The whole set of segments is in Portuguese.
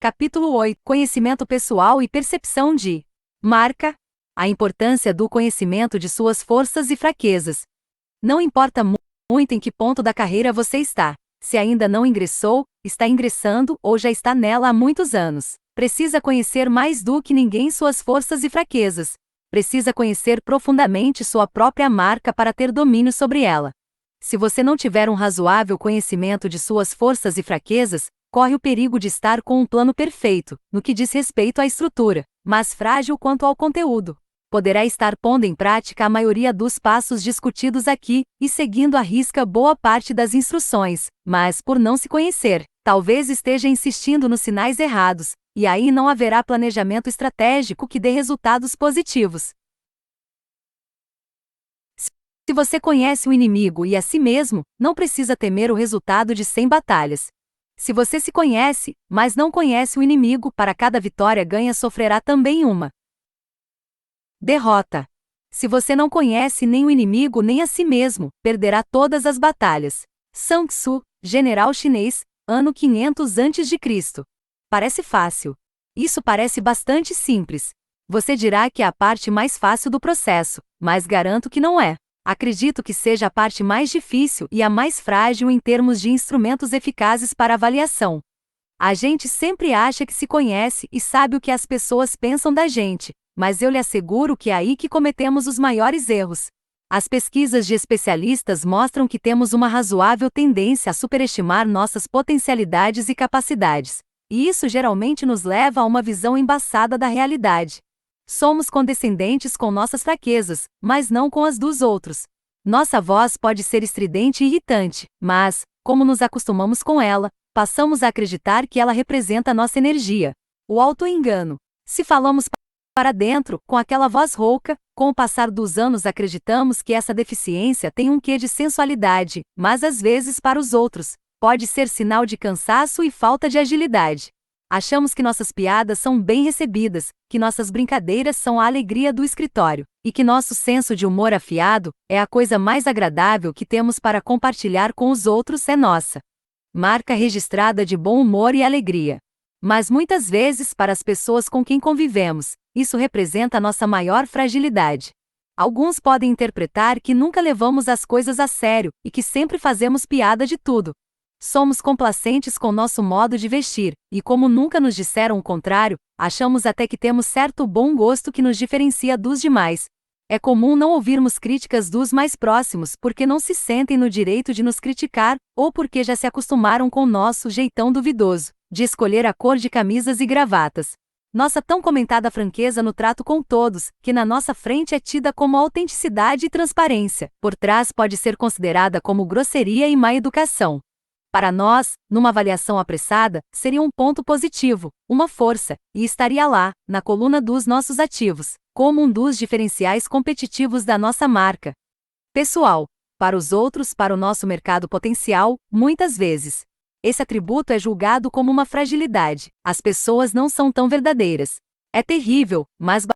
Capítulo 8. Conhecimento pessoal e percepção de marca. A importância do conhecimento de suas forças e fraquezas. Não importa muito em que ponto da carreira você está. Se ainda não ingressou, está ingressando ou já está nela há muitos anos. Precisa conhecer mais do que ninguém suas forças e fraquezas. Precisa conhecer profundamente sua própria marca para ter domínio sobre ela. Se você não tiver um razoável conhecimento de suas forças e fraquezas, corre o perigo de estar com um plano perfeito, no que diz respeito à estrutura, mas frágil quanto ao conteúdo. Poderá estar pondo em prática a maioria dos passos discutidos aqui, e seguindo à risca boa parte das instruções, mas, por não se conhecer, talvez esteja insistindo nos sinais errados, e aí não haverá planejamento estratégico que dê resultados positivos. Se você conhece o inimigo e a si mesmo, não precisa temer o resultado de 100 batalhas. Se você se conhece, mas não conhece o inimigo, para cada vitória ganha sofrerá também uma derrota. Se você não conhece nem o inimigo nem a si mesmo, perderá todas as batalhas. Sun Tzu, general chinês, ano 500 a.C. Parece fácil. Isso parece bastante simples. Você dirá que é a parte mais fácil do processo, mas garanto que não é. Acredito que seja a parte mais difícil e a mais frágil em termos de instrumentos eficazes para avaliação. A gente sempre acha que se conhece e sabe o que as pessoas pensam da gente, mas eu lhe asseguro que é aí que cometemos os maiores erros. As pesquisas de especialistas mostram que temos uma razoável tendência a superestimar nossas potencialidades e capacidades, e isso geralmente nos leva a uma visão embaçada da realidade. Somos condescendentes com nossas fraquezas, mas não com as dos outros. Nossa voz pode ser estridente e irritante, mas, como nos acostumamos com ela, passamos a acreditar que ela representa nossa energia. O auto-engano. Se falamos para dentro, com aquela voz rouca, com o passar dos anos acreditamos que essa deficiência tem um quê de sensualidade, mas às vezes para os outros, pode ser sinal de cansaço e falta de agilidade. Achamos que nossas piadas são bem recebidas, que nossas brincadeiras são a alegria do escritório, e que nosso senso de humor afiado é a coisa mais agradável que temos para compartilhar com os outros é nossa marca registrada de bom humor e alegria. Mas muitas vezes, para as pessoas com quem convivemos, isso representa a nossa maior fragilidade. Alguns podem interpretar que nunca levamos as coisas a sério e que sempre fazemos piada de tudo. Somos complacentes com nosso modo de vestir, e como nunca nos disseram o contrário, achamos até que temos certo bom gosto que nos diferencia dos demais. É comum não ouvirmos críticas dos mais próximos porque não se sentem no direito de nos criticar, ou porque já se acostumaram com o nosso jeitão duvidoso de escolher a cor de camisas e gravatas. Nossa tão comentada franqueza no trato com todos, que na nossa frente é tida como autenticidade e transparência, por trás pode ser considerada como grosseria e má educação. Para nós, numa avaliação apressada, seria um ponto positivo, uma força, e estaria lá, na coluna dos nossos ativos, como um dos diferenciais competitivos da nossa marca pessoal. Para os outros, para o nosso mercado potencial, muitas vezes, esse atributo é julgado como uma fragilidade. As pessoas não são tão verdadeiras. É terrível, mas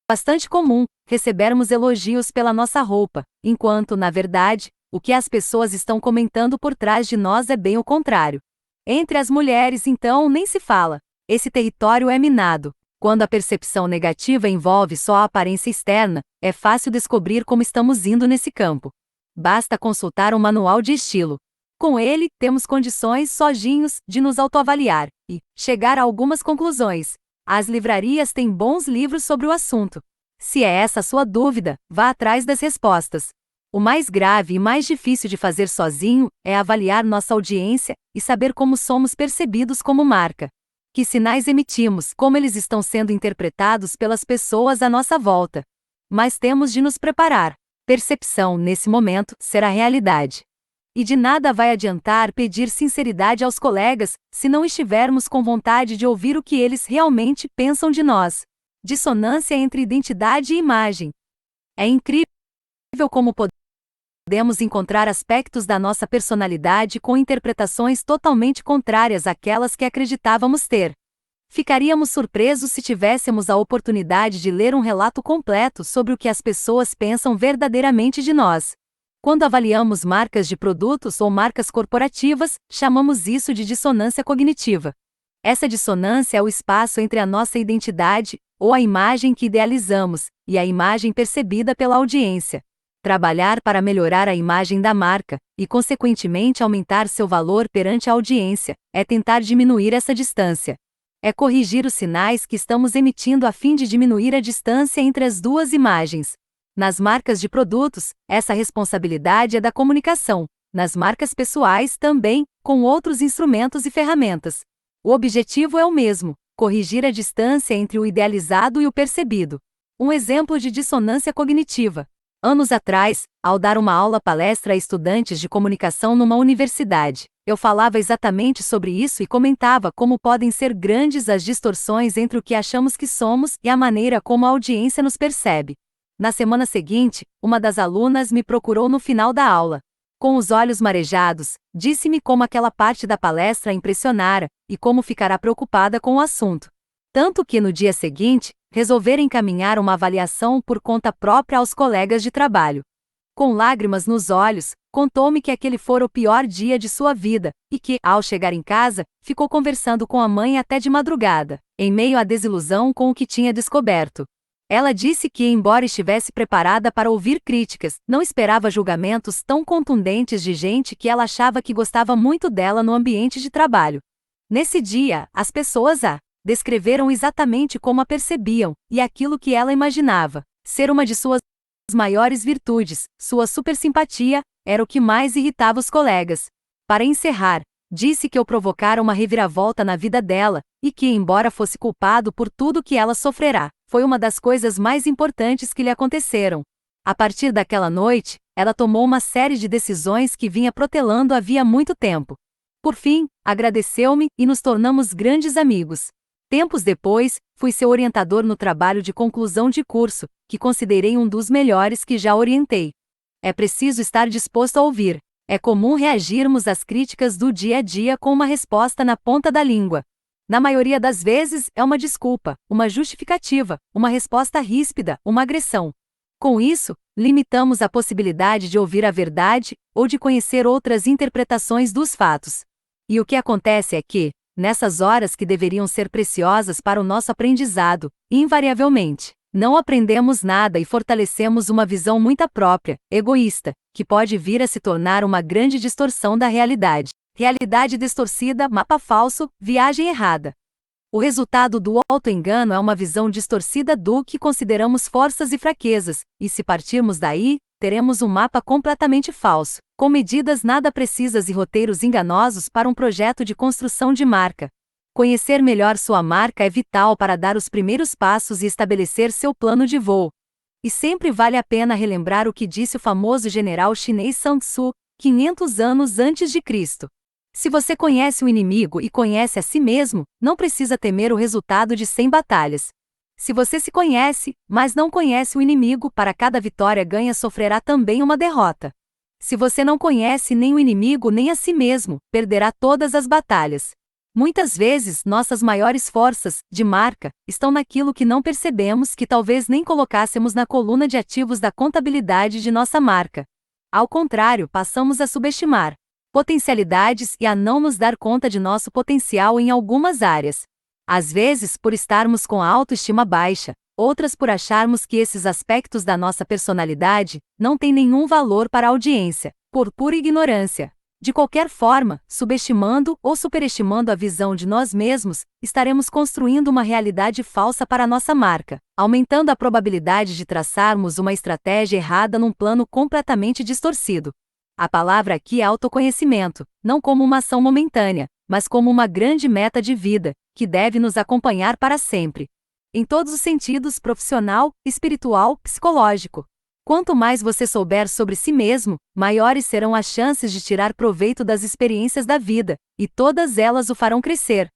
bastante comum, recebermos elogios pela nossa roupa, enquanto, na verdade, o que as pessoas estão comentando por trás de nós é bem o contrário. Entre as mulheres, então, nem se fala. Esse território é minado. Quando a percepção negativa envolve só a aparência externa, é fácil descobrir como estamos indo nesse campo. Basta consultar um manual de estilo. Com ele, temos condições sozinhos de nos autoavaliar e chegar a algumas conclusões. As livrarias têm bons livros sobre o assunto. Se é essa a sua dúvida, vá atrás das respostas. O mais grave e mais difícil de fazer sozinho é avaliar nossa audiência e saber como somos percebidos como marca. Que sinais emitimos, como eles estão sendo interpretados pelas pessoas à nossa volta. Mas temos de nos preparar. Percepção, nesse momento, será realidade. E de nada vai adiantar pedir sinceridade aos colegas, se não estivermos com vontade de ouvir o que eles realmente pensam de nós. Dissonância entre identidade e imagem. É incrível como podemos encontrar aspectos da nossa personalidade com interpretações totalmente contrárias àquelas que acreditávamos ter. Ficaríamos surpresos se tivéssemos a oportunidade de ler um relato completo sobre o que as pessoas pensam verdadeiramente de nós. Quando avaliamos marcas de produtos ou marcas corporativas, chamamos isso de dissonância cognitiva. Essa dissonância é o espaço entre a nossa identidade, ou a imagem que idealizamos, e a imagem percebida pela audiência. Trabalhar para melhorar a imagem da marca, e consequentemente aumentar seu valor perante a audiência, é tentar diminuir essa distância. É corrigir os sinais que estamos emitindo a fim de diminuir a distância entre as duas imagens. Nas marcas de produtos, essa responsabilidade é da comunicação. Nas marcas pessoais também, com outros instrumentos e ferramentas. O objetivo é o mesmo: corrigir a distância entre o idealizado e o percebido. Um exemplo de dissonância cognitiva. Anos atrás, ao dar uma aula-palestra a estudantes de comunicação numa universidade, eu falava exatamente sobre isso e comentava como podem ser grandes as distorções entre o que achamos que somos e a maneira como a audiência nos percebe. Na semana seguinte, uma das alunas me procurou no final da aula. Com os olhos marejados, disse-me como aquela parte da palestra a impressionara, e como ficará preocupada com o assunto. Tanto que no dia seguinte, resolveram encaminhar uma avaliação por conta própria aos colegas de trabalho. Com lágrimas nos olhos, contou-me que aquele fora o pior dia de sua vida, e que, ao chegar em casa, ficou conversando com a mãe até de madrugada, em meio à desilusão com o que tinha descoberto. Ela disse que, embora estivesse preparada para ouvir críticas, não esperava julgamentos tão contundentes de gente que ela achava que gostava muito dela no ambiente de trabalho. Nesse dia, as pessoas a descreveram exatamente como a percebiam, e aquilo que ela imaginava ser uma de suas maiores virtudes, sua supersimpatia, era o que mais irritava os colegas. Para encerrar, disse que eu provocara uma reviravolta na vida dela, e que, embora fosse culpado por tudo que ela sofrerá, foi uma das coisas mais importantes que lhe aconteceram. A partir daquela noite, ela tomou uma série de decisões que vinha protelando havia muito tempo. Por fim, agradeceu-me e nos tornamos grandes amigos. Tempos depois, fui seu orientador no trabalho de conclusão de curso, que considerei um dos melhores que já orientei. É preciso estar disposto a ouvir. É comum reagirmos às críticas do dia a dia com uma resposta na ponta da língua. Na maioria das vezes, é uma desculpa, uma justificativa, uma resposta ríspida, uma agressão. Com isso, limitamos a possibilidade de ouvir a verdade ou de conhecer outras interpretações dos fatos. E o que acontece é que, nessas horas que deveriam ser preciosas para o nosso aprendizado, invariavelmente, não aprendemos nada e fortalecemos uma visão muito própria, egoísta, que pode vir a se tornar uma grande distorção da realidade. Realidade distorcida, mapa falso, viagem errada. O resultado do auto-engano é uma visão distorcida do que consideramos forças e fraquezas, e se partirmos daí, teremos um mapa completamente falso, com medidas nada precisas e roteiros enganosos para um projeto de construção de marca. Conhecer melhor sua marca é vital para dar os primeiros passos e estabelecer seu plano de voo. E sempre vale a pena relembrar o que disse o famoso general chinês Sun Tzu, 500 anos antes de Cristo. Se você conhece o inimigo e conhece a si mesmo, não precisa temer o resultado de 100 batalhas. Se você se conhece, mas não conhece o inimigo, para cada vitória ganha sofrerá também uma derrota. Se você não conhece nem o inimigo nem a si mesmo, perderá todas as batalhas. Muitas vezes, nossas maiores forças, de marca, estão naquilo que não percebemos que talvez nem colocássemos na coluna de ativos da contabilidade de nossa marca. Ao contrário, passamos a subestimar potencialidades e a não nos dar conta de nosso potencial em algumas áreas. Às vezes por estarmos com a autoestima baixa, outras por acharmos que esses aspectos da nossa personalidade não têm nenhum valor para a audiência, por pura ignorância. De qualquer forma, subestimando ou superestimando a visão de nós mesmos, estaremos construindo uma realidade falsa para nossa marca, aumentando a probabilidade de traçarmos uma estratégia errada num plano completamente distorcido. A palavra aqui é autoconhecimento, não como uma ação momentânea, mas como uma grande meta de vida, que deve nos acompanhar para sempre. Em todos os sentidos: profissional, espiritual, psicológico. Quanto mais você souber sobre si mesmo, maiores serão as chances de tirar proveito das experiências da vida, e todas elas o farão crescer.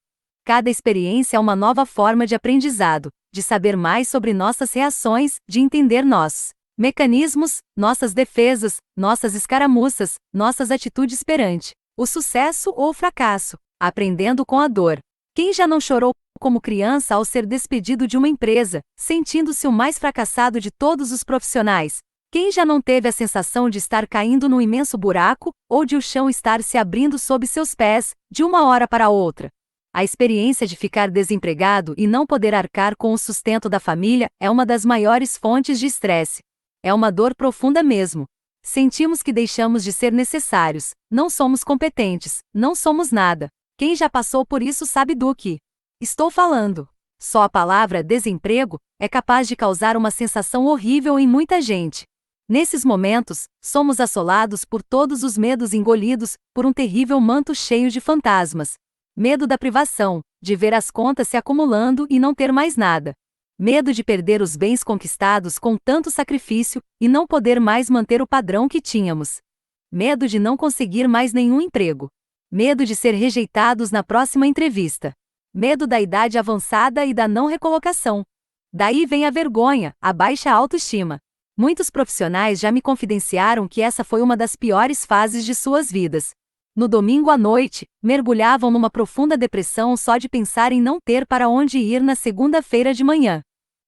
Cada experiência é uma nova forma de aprendizado, de saber mais sobre nossas reações, de entender nossos mecanismos, nossas defesas, nossas escaramuças, nossas atitudes perante o sucesso ou o fracasso, aprendendo com a dor. Quem já não chorou como criança ao ser despedido de uma empresa, sentindo-se o mais fracassado de todos os profissionais? Quem já não teve a sensação de estar caindo num imenso buraco, ou de o chão estar se abrindo sob seus pés, de uma hora para outra? A experiência de ficar desempregado e não poder arcar com o sustento da família é uma das maiores fontes de estresse. É uma dor profunda mesmo. Sentimos que deixamos de ser necessários, não somos competentes, não somos nada. Quem já passou por isso sabe do que estou falando. Só a palavra desemprego é capaz de causar uma sensação horrível em muita gente. Nesses momentos, somos assolados por todos os medos engolidos por um terrível manto cheio de fantasmas. Medo da privação, de ver as contas se acumulando e não ter mais nada. Medo de perder os bens conquistados com tanto sacrifício e não poder mais manter o padrão que tínhamos. Medo de não conseguir mais nenhum emprego. Medo de ser rejeitados na próxima entrevista. Medo da idade avançada e da não recolocação. Daí vem a vergonha, a baixa autoestima. Muitos profissionais já me confidenciaram que essa foi uma das piores fases de suas vidas. No domingo à noite, mergulhavam numa profunda depressão só de pensar em não ter para onde ir na segunda-feira de manhã.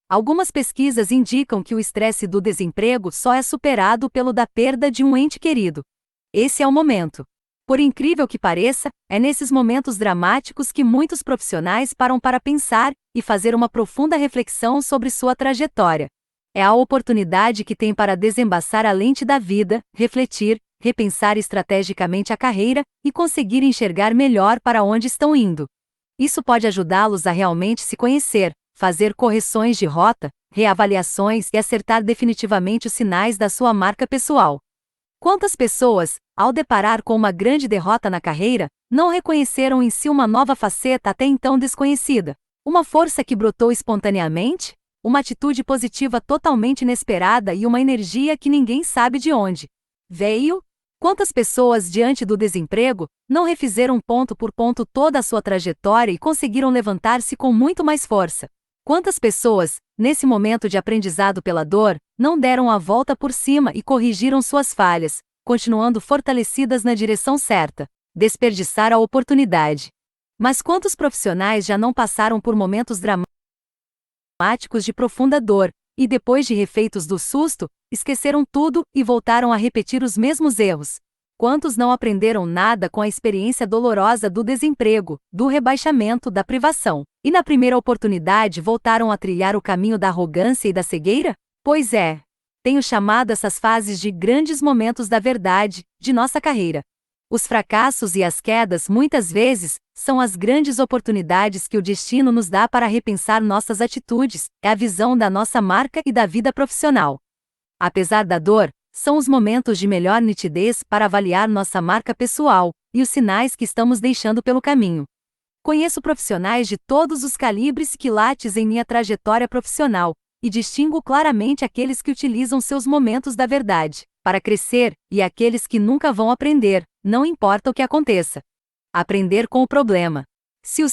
Algumas pesquisas indicam que o estresse do desemprego só é superado pelo da perda de um ente querido. Esse é o momento. Por incrível que pareça, é nesses momentos dramáticos que muitos profissionais param para pensar e fazer uma profunda reflexão sobre sua trajetória. É a oportunidade que tem para desembaçar a lente da vida, refletir, repensar estrategicamente a carreira e conseguir enxergar melhor para onde estão indo. Isso pode ajudá-los a realmente se conhecer, fazer correções de rota, reavaliações e acertar definitivamente os sinais da sua marca pessoal. Quantas pessoas, ao deparar com uma grande derrota na carreira, não reconheceram em si uma nova faceta até então desconhecida? Uma força que brotou espontaneamente? Uma atitude positiva totalmente inesperada e uma energia que ninguém sabe de onde veio? Quantas pessoas, diante do desemprego, não refizeram ponto por ponto toda a sua trajetória e conseguiram levantar-se com muito mais força? Quantas pessoas, nesse momento de aprendizado pela dor, não deram a volta por cima e corrigiram suas falhas, continuando fortalecidas na direção certa? Desperdiçar a oportunidade. Mas quantos profissionais já não passaram por momentos dramáticos de profunda dor, e depois de refeitos do susto, esqueceram tudo e voltaram a repetir os mesmos erros? Quantos não aprenderam nada com a experiência dolorosa do desemprego, do rebaixamento, da privação, e na primeira oportunidade voltaram a trilhar o caminho da arrogância e da cegueira? Pois é. Tenho chamado essas fases de grandes momentos da verdade, de nossa carreira. Os fracassos e as quedas muitas vezes são as grandes oportunidades que o destino nos dá para repensar nossas atitudes, é a visão da nossa marca e da vida profissional. Apesar da dor, são os momentos de melhor nitidez para avaliar nossa marca pessoal e os sinais que estamos deixando pelo caminho. Conheço profissionais de todos os calibres e quilates em minha trajetória profissional, e distingo claramente aqueles que utilizam seus momentos da verdade para crescer e aqueles que nunca vão aprender, não importa o que aconteça. Aprender com o problema. Se o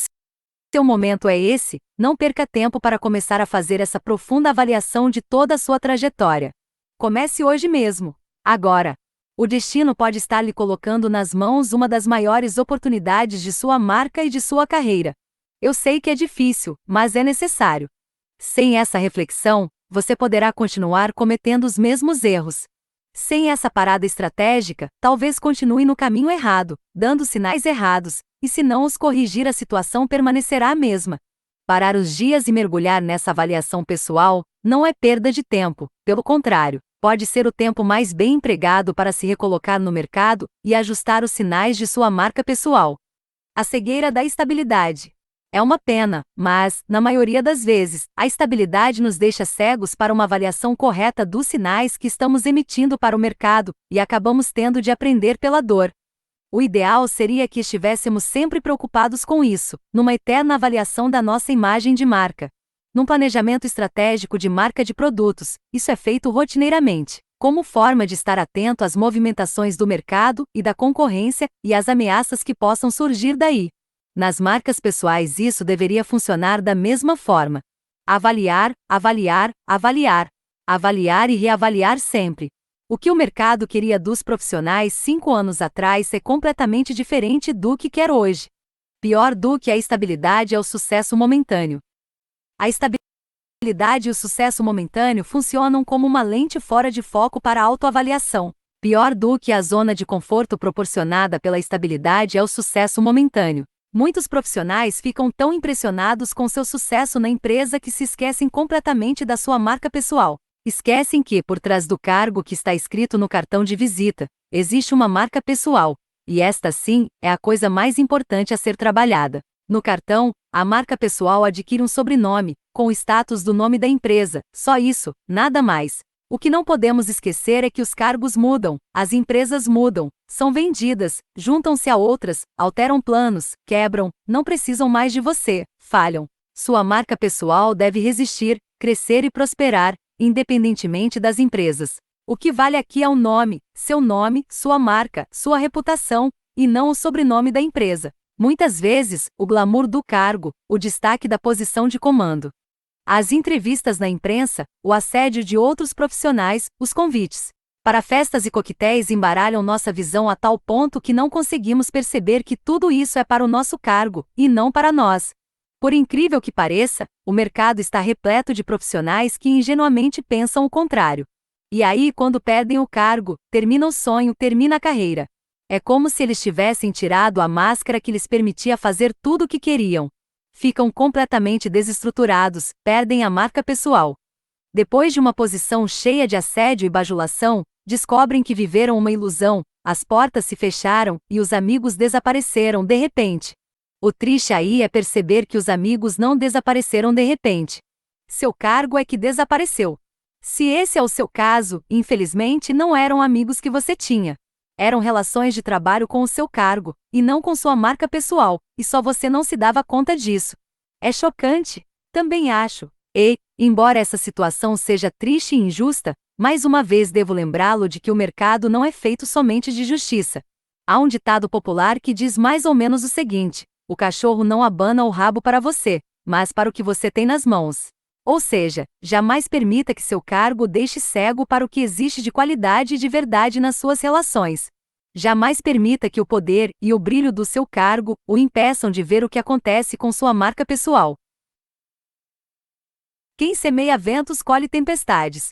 seu momento é esse, não perca tempo para começar a fazer essa profunda avaliação de toda a sua trajetória. Comece hoje mesmo, agora. O destino pode estar lhe colocando nas mãos uma das maiores oportunidades de sua marca e de sua carreira. Eu sei que é difícil, mas é necessário. Sem essa reflexão, você poderá continuar cometendo os mesmos erros. Sem essa parada estratégica, talvez continue no caminho errado, dando sinais errados, e se não os corrigir, a situação permanecerá a mesma. Parar os dias e mergulhar nessa avaliação pessoal não é perda de tempo, pelo contrário, pode ser o tempo mais bem empregado para se recolocar no mercado e ajustar os sinais de sua marca pessoal. A cegueira da estabilidade. É uma pena, mas, na maioria das vezes, a estabilidade nos deixa cegos para uma avaliação correta dos sinais que estamos emitindo para o mercado, e acabamos tendo de aprender pela dor. O ideal seria que estivéssemos sempre preocupados com isso, numa eterna avaliação da nossa imagem de marca. Num planejamento estratégico de marca de produtos, isso é feito rotineiramente, como forma de estar atento às movimentações do mercado e da concorrência e às ameaças que possam surgir daí. Nas marcas pessoais isso deveria funcionar da mesma forma. Avaliar, avaliar, avaliar. Avaliar e reavaliar sempre. O que o mercado queria dos profissionais 5 anos atrás é completamente diferente do que quer hoje. Pior do que a estabilidade é o sucesso momentâneo. A estabilidade e o sucesso momentâneo funcionam como uma lente fora de foco para a autoavaliação. Pior do que a zona de conforto proporcionada pela estabilidade é o sucesso momentâneo. Muitos profissionais ficam tão impressionados com seu sucesso na empresa que se esquecem completamente da sua marca pessoal. Esquecem que, por trás do cargo que está escrito no cartão de visita, existe uma marca pessoal, e esta sim é a coisa mais importante a ser trabalhada. No cartão, a marca pessoal adquire um sobrenome, com o status do nome da empresa, só isso, nada mais. O que não podemos esquecer é que os cargos mudam, as empresas mudam, são vendidas, juntam-se a outras, alteram planos, quebram, não precisam mais de você, falham. Sua marca pessoal deve resistir, crescer e prosperar, independentemente das empresas. O que vale aqui é o nome, sua marca, sua reputação, e não o sobrenome da empresa. Muitas vezes, o glamour do cargo, o destaque da posição de comando. As entrevistas na imprensa, o assédio de outros profissionais, os convites para festas e coquetéis embaralham nossa visão a tal ponto que não conseguimos perceber que tudo isso é para o nosso cargo, e não para nós. Por incrível que pareça, o mercado está repleto de profissionais que ingenuamente pensam o contrário. E aí, quando perdem o cargo, termina o sonho, termina a carreira. É como se eles tivessem tirado a máscara que lhes permitia fazer tudo o que queriam. Ficam completamente desestruturados, perdem a marca pessoal. Depois de uma posição cheia de assédio e bajulação, descobrem que viveram uma ilusão, as portas se fecharam e os amigos desapareceram de repente. O triste aí é perceber que os amigos não desapareceram de repente. Seu cargo é que desapareceu. Se esse é o seu caso, infelizmente não eram amigos que você tinha. Eram relações de trabalho com o seu cargo, e não com sua marca pessoal, e só você não se dava conta disso. É chocante? Também acho. E, embora essa situação seja triste e injusta, mais uma vez devo lembrá-lo de que o mercado não é feito somente de justiça. Há um ditado popular que diz mais ou menos o seguinte: o cachorro não abana o rabo para você, mas para o que você tem nas mãos. Ou seja, jamais permita que seu cargo o deixe cego para o que existe de qualidade e de verdade nas suas relações. Jamais permita que o poder e o brilho do seu cargo o impeçam de ver o que acontece com sua marca pessoal. Quem semeia ventos colhe tempestades.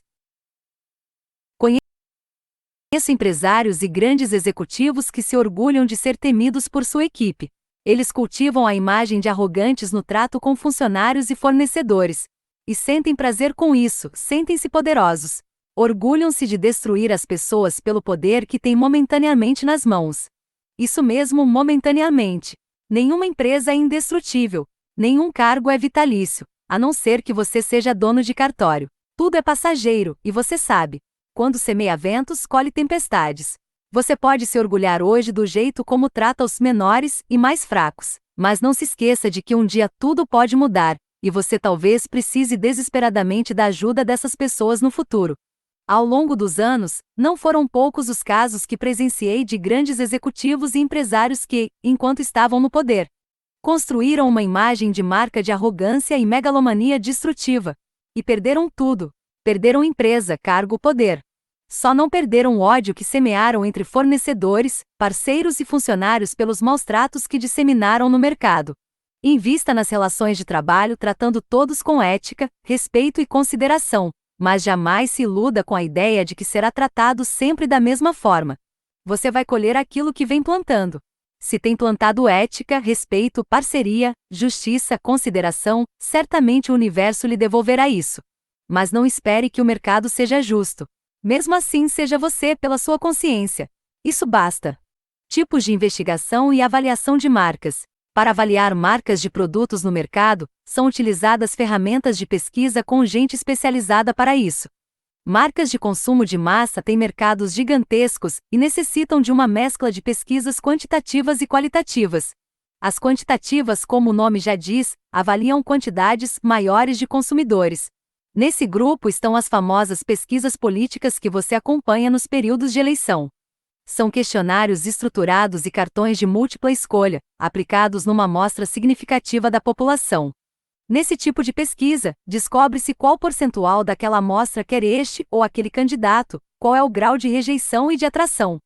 Conheço empresários e grandes executivos que se orgulham de ser temidos por sua equipe. Eles cultivam a imagem de arrogantes no trato com funcionários e fornecedores. E sentem prazer com isso, sentem-se poderosos. Orgulham-se de destruir as pessoas pelo poder que têm momentaneamente nas mãos. Isso mesmo, momentaneamente. Nenhuma empresa é indestrutível. Nenhum cargo é vitalício, a não ser que você seja dono de cartório. Tudo é passageiro, e você sabe. Quando semeia ventos, colhe tempestades. Você pode se orgulhar hoje do jeito como trata os menores e mais fracos, mas não se esqueça de que um dia tudo pode mudar, e você talvez precise desesperadamente da ajuda dessas pessoas no futuro. Ao longo dos anos, não foram poucos os casos que presenciei de grandes executivos e empresários que, enquanto estavam no poder, construíram uma imagem de marca de arrogância e megalomania destrutiva. E perderam tudo. Perderam empresa, cargo, poder. Só não perderam o ódio que semearam entre fornecedores, parceiros e funcionários pelos maus tratos que disseminaram no mercado. Invista nas relações de trabalho tratando todos com ética, respeito e consideração, mas jamais se iluda com a ideia de que será tratado sempre da mesma forma. Você vai colher aquilo que vem plantando. Se tem plantado ética, respeito, parceria, justiça, consideração, certamente o universo lhe devolverá isso. Mas não espere que o mercado seja justo. Mesmo assim, seja você pela sua consciência. Isso basta. Tipos de investigação e avaliação de marcas. Para avaliar marcas de produtos no mercado, são utilizadas ferramentas de pesquisa com gente especializada para isso. Marcas de consumo de massa têm mercados gigantescos e necessitam de uma mescla de pesquisas quantitativas e qualitativas. As quantitativas, como o nome já diz, avaliam quantidades maiores de consumidores. Nesse grupo estão as famosas pesquisas políticas que você acompanha nos períodos de eleição. São questionários estruturados e cartões de múltipla escolha, aplicados numa amostra significativa da população. Nesse tipo de pesquisa, descobre-se qual percentual daquela amostra quer este ou aquele candidato, qual é o grau de rejeição e de atração.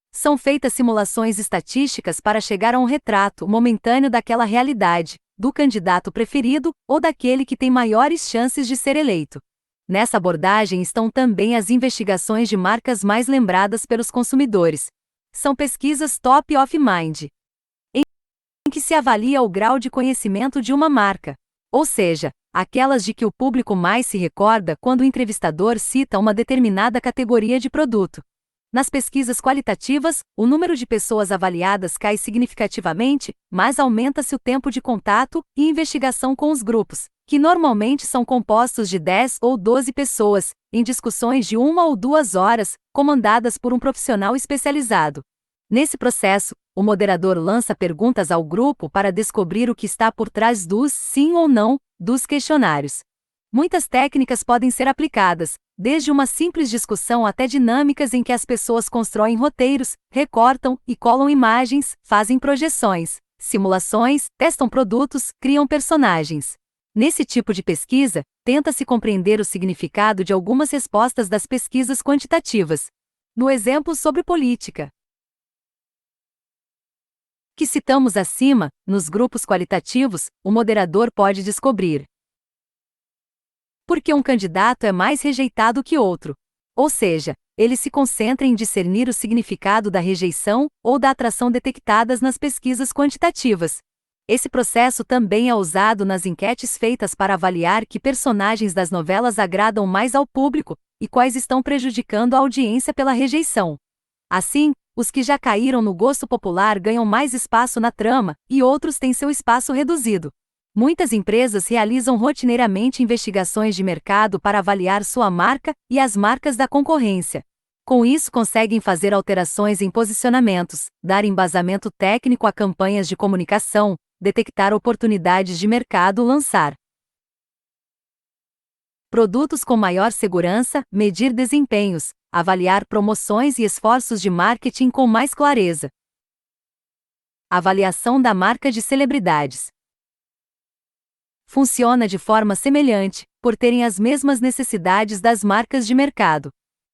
São feitas simulações estatísticas para chegar a um retrato momentâneo daquela realidade, do candidato preferido ou daquele que tem maiores chances de ser eleito. Nessa abordagem estão também as investigações de marcas mais lembradas pelos consumidores. São pesquisas top of mind, em que se avalia o grau de conhecimento de uma marca. Ou seja, aquelas de que o público mais se recorda quando o entrevistador cita uma determinada categoria de produto. Nas pesquisas qualitativas, o número de pessoas avaliadas cai significativamente, mas aumenta-se o tempo de contato e investigação com os grupos, que normalmente são compostos de 10 ou 12 pessoas, em discussões de 1 ou 2 horas, comandadas por um profissional especializado. Nesse processo, o moderador lança perguntas ao grupo para descobrir o que está por trás dos sim ou não dos questionários. Muitas técnicas podem ser aplicadas, desde uma simples discussão até dinâmicas em que as pessoas constroem roteiros, recortam e colam imagens, fazem projeções, simulações, testam produtos, criam personagens. Nesse tipo de pesquisa, tenta-se compreender o significado de algumas respostas das pesquisas quantitativas. No exemplo sobre política que citamos acima, nos grupos qualitativos, o moderador pode descobrir por que um candidato é mais rejeitado que outro. Ou seja, ele se concentra em discernir o significado da rejeição ou da atração detectadas nas pesquisas quantitativas. Esse processo também é usado nas enquetes feitas para avaliar que personagens das novelas agradam mais ao público e quais estão prejudicando a audiência pela rejeição. Assim, os que já caíram no gosto popular ganham mais espaço na trama e outros têm seu espaço reduzido. Muitas empresas realizam rotineiramente investigações de mercado para avaliar sua marca e as marcas da concorrência. Com isso, conseguem fazer alterações em posicionamentos, dar embasamento técnico a campanhas de comunicação, detectar oportunidades de mercado, lançar produtos com maior segurança, medir desempenhos, avaliar promoções e esforços de marketing com mais clareza. Avaliação da marca de celebridades. Funciona de forma semelhante, por terem as mesmas necessidades das marcas de mercado.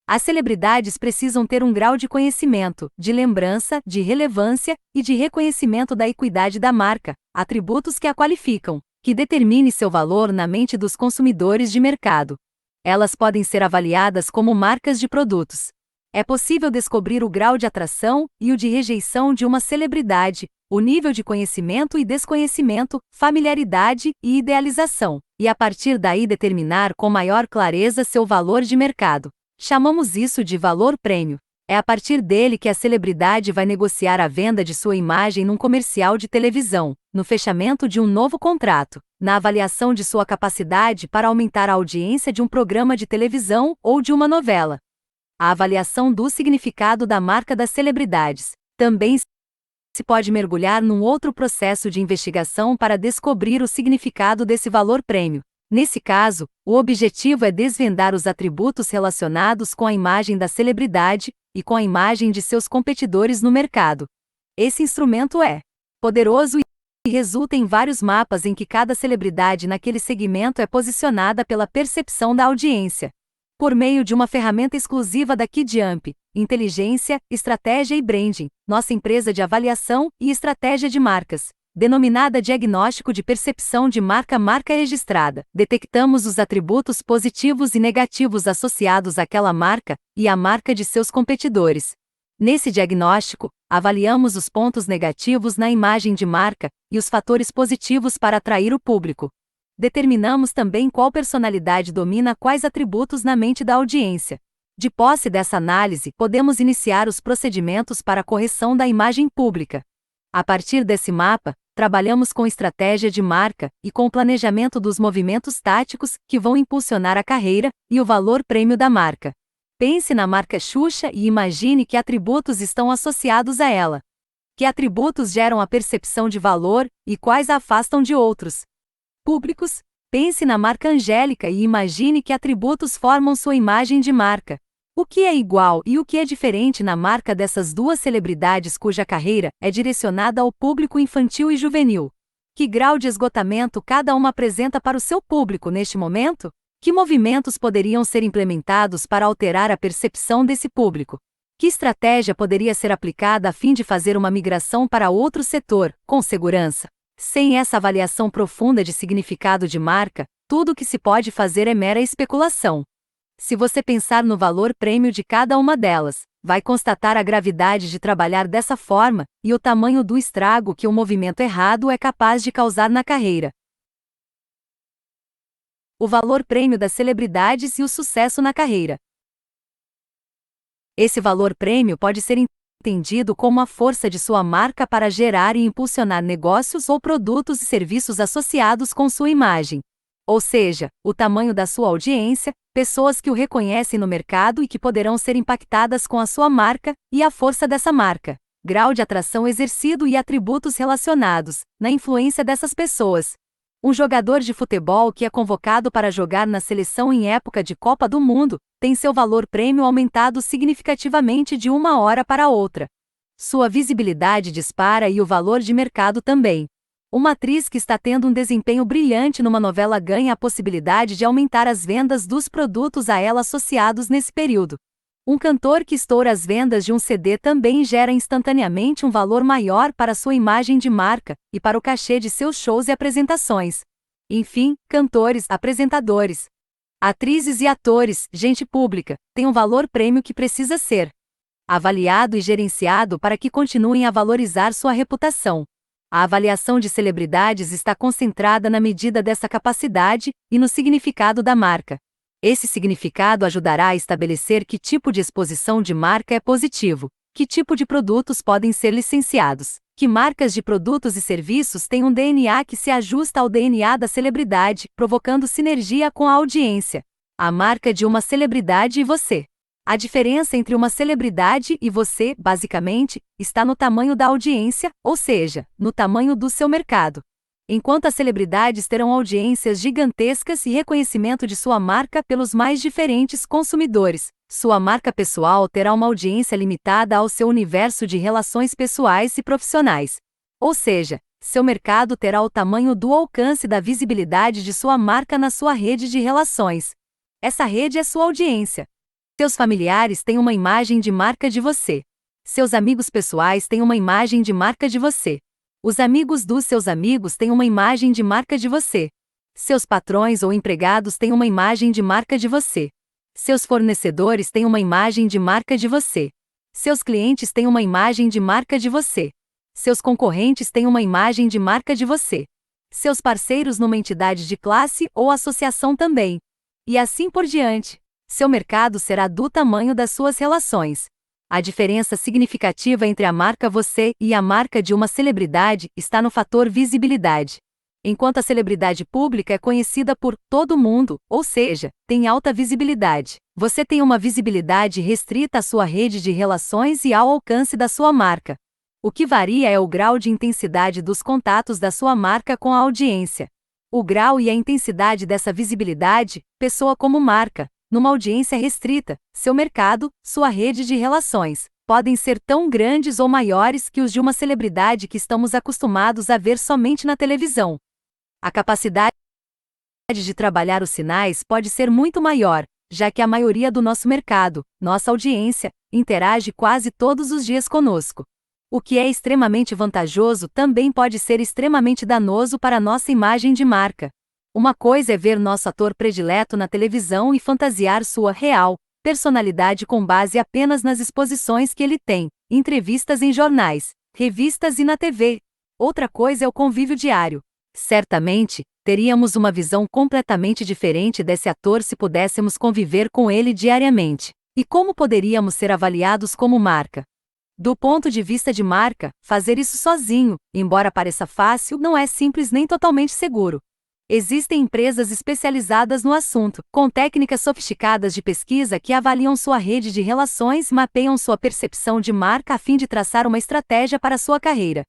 As celebridades precisam ter um grau de conhecimento, de lembrança, de relevância e de reconhecimento da equidade da marca, atributos que a qualificam, que determine seu valor na mente dos consumidores de mercado. Elas podem ser avaliadas como marcas de produtos. É possível descobrir o grau de atração e o de rejeição de uma celebridade, o nível de conhecimento e desconhecimento, familiaridade e idealização, e a partir daí determinar com maior clareza seu valor de mercado. Chamamos isso de valor prêmio. É a partir dele que a celebridade vai negociar a venda de sua imagem num comercial de televisão, no fechamento de um novo contrato, na avaliação de sua capacidade para aumentar a audiência de um programa de televisão ou de uma novela. A avaliação do significado da marca das celebridades. Também se pode mergulhar num outro processo de investigação para descobrir o significado desse valor prêmio. Nesse caso, o objetivo é desvendar os atributos relacionados com a imagem da celebridade e com a imagem de seus competidores no mercado. Esse instrumento é poderoso e resulta em vários mapas em que cada celebridade naquele segmento é posicionada pela percepção da audiência. Por meio de uma ferramenta exclusiva da KeyJump, inteligência, estratégia e branding, nossa empresa de avaliação e estratégia de marcas, denominada Diagnóstico de Percepção de Marca Registrada, detectamos os atributos positivos e negativos associados àquela marca e à marca de seus competidores. Nesse diagnóstico, avaliamos os pontos negativos na imagem de marca e os fatores positivos para atrair o público. Determinamos também qual personalidade domina quais atributos na mente da audiência. De posse dessa análise, podemos iniciar os procedimentos para a correção da imagem pública. A partir desse mapa, trabalhamos com estratégia de marca e com o planejamento dos movimentos táticos que vão impulsionar a carreira e o valor prêmio da marca. Pense na marca Xuxa e imagine que atributos estão associados a ela. Que atributos geram a percepção de valor e quais a afastam de outros públicos? Pense na marca Angélica e imagine que atributos formam sua imagem de marca. O que é igual e o que é diferente na marca dessas duas celebridades cuja carreira é direcionada ao público infantil e juvenil? Que grau de esgotamento cada uma apresenta para o seu público neste momento? Que movimentos poderiam ser implementados para alterar a percepção desse público? Que estratégia poderia ser aplicada a fim de fazer uma migração para outro setor, com segurança? Sem essa avaliação profunda de significado de marca, tudo o que se pode fazer é mera especulação. Se você pensar no valor prêmio de cada uma delas, vai constatar a gravidade de trabalhar dessa forma, e o tamanho do estrago que o movimento errado é capaz de causar na carreira. O valor prêmio das celebridades e o sucesso na carreira. Esse valor prêmio pode ser entendido como a força de sua marca para gerar e impulsionar negócios ou produtos e serviços associados com sua imagem. Ou seja, o tamanho da sua audiência, pessoas que o reconhecem no mercado e que poderão ser impactadas com a sua marca, e a força dessa marca, grau de atração exercido e atributos relacionados, na influência dessas pessoas. Um jogador de futebol que é convocado para jogar na seleção em época de Copa do Mundo, tem seu valor prêmio aumentado significativamente de uma hora para outra. Sua visibilidade dispara e o valor de mercado também. Uma atriz que está tendo um desempenho brilhante numa novela ganha a possibilidade de aumentar as vendas dos produtos a ela associados nesse período. Um cantor que estoura as vendas de um CD também gera instantaneamente um valor maior para sua imagem de marca e para o cachê de seus shows e apresentações. Enfim, cantores, apresentadores, atrizes e atores, gente pública, têm um valor prêmio que precisa ser avaliado e gerenciado para que continuem a valorizar sua reputação. A avaliação de celebridades está concentrada na medida dessa capacidade e no significado da marca. Esse significado ajudará a estabelecer que tipo de exposição de marca é positivo, que tipo de produtos podem ser licenciados, que marcas de produtos e serviços têm um DNA que se ajusta ao DNA da celebridade, provocando sinergia com a audiência. A marca de uma celebridade e você. A diferença entre uma celebridade e você, basicamente, está no tamanho da audiência, ou seja, no tamanho do seu mercado. Enquanto as celebridades terão audiências gigantescas e reconhecimento de sua marca pelos mais diferentes consumidores, sua marca pessoal terá uma audiência limitada ao seu universo de relações pessoais e profissionais. Ou seja, seu mercado terá o tamanho do alcance da visibilidade de sua marca na sua rede de relações. Essa rede é sua audiência. Seus familiares têm uma imagem de marca de você. Seus amigos pessoais têm uma imagem de marca de você. Os amigos dos seus amigos têm uma imagem de marca de você. Seus patrões ou empregados têm uma imagem de marca de você. Seus fornecedores têm uma imagem de marca de você. Seus clientes têm uma imagem de marca de você. Seus concorrentes têm uma imagem de marca de você. Seus parceiros numa entidade de classe ou associação também. E assim por diante. Seu mercado será do tamanho das suas relações. A diferença significativa entre a marca você e a marca de uma celebridade está no fator visibilidade. Enquanto a celebridade pública é conhecida por todo mundo, ou seja, tem alta visibilidade, você tem uma visibilidade restrita à sua rede de relações e ao alcance da sua marca. O que varia é o grau de intensidade dos contatos da sua marca com a audiência. O grau e a intensidade dessa visibilidade, pessoa como marca, numa audiência restrita, seu mercado, sua rede de relações, podem ser tão grandes ou maiores que os de uma celebridade que estamos acostumados a ver somente na televisão. A capacidade de trabalhar os sinais pode ser muito maior, já que a maioria do nosso mercado, nossa audiência, interage quase todos os dias conosco. O que é extremamente vantajoso também pode ser extremamente danoso para nossa imagem de marca. Uma coisa é ver nosso ator predileto na televisão e fantasiar sua real personalidade com base apenas nas exposições que ele tem, entrevistas em jornais, revistas e na TV. Outra coisa é o convívio diário. Certamente, teríamos uma visão completamente diferente desse ator se pudéssemos conviver com ele diariamente. E como poderíamos ser avaliados como marca? Do ponto de vista de marca, fazer isso sozinho, embora pareça fácil, não é simples nem totalmente seguro. Existem empresas especializadas no assunto, com técnicas sofisticadas de pesquisa que avaliam sua rede de relações e mapeiam sua percepção de marca a fim de traçar uma estratégia para sua carreira.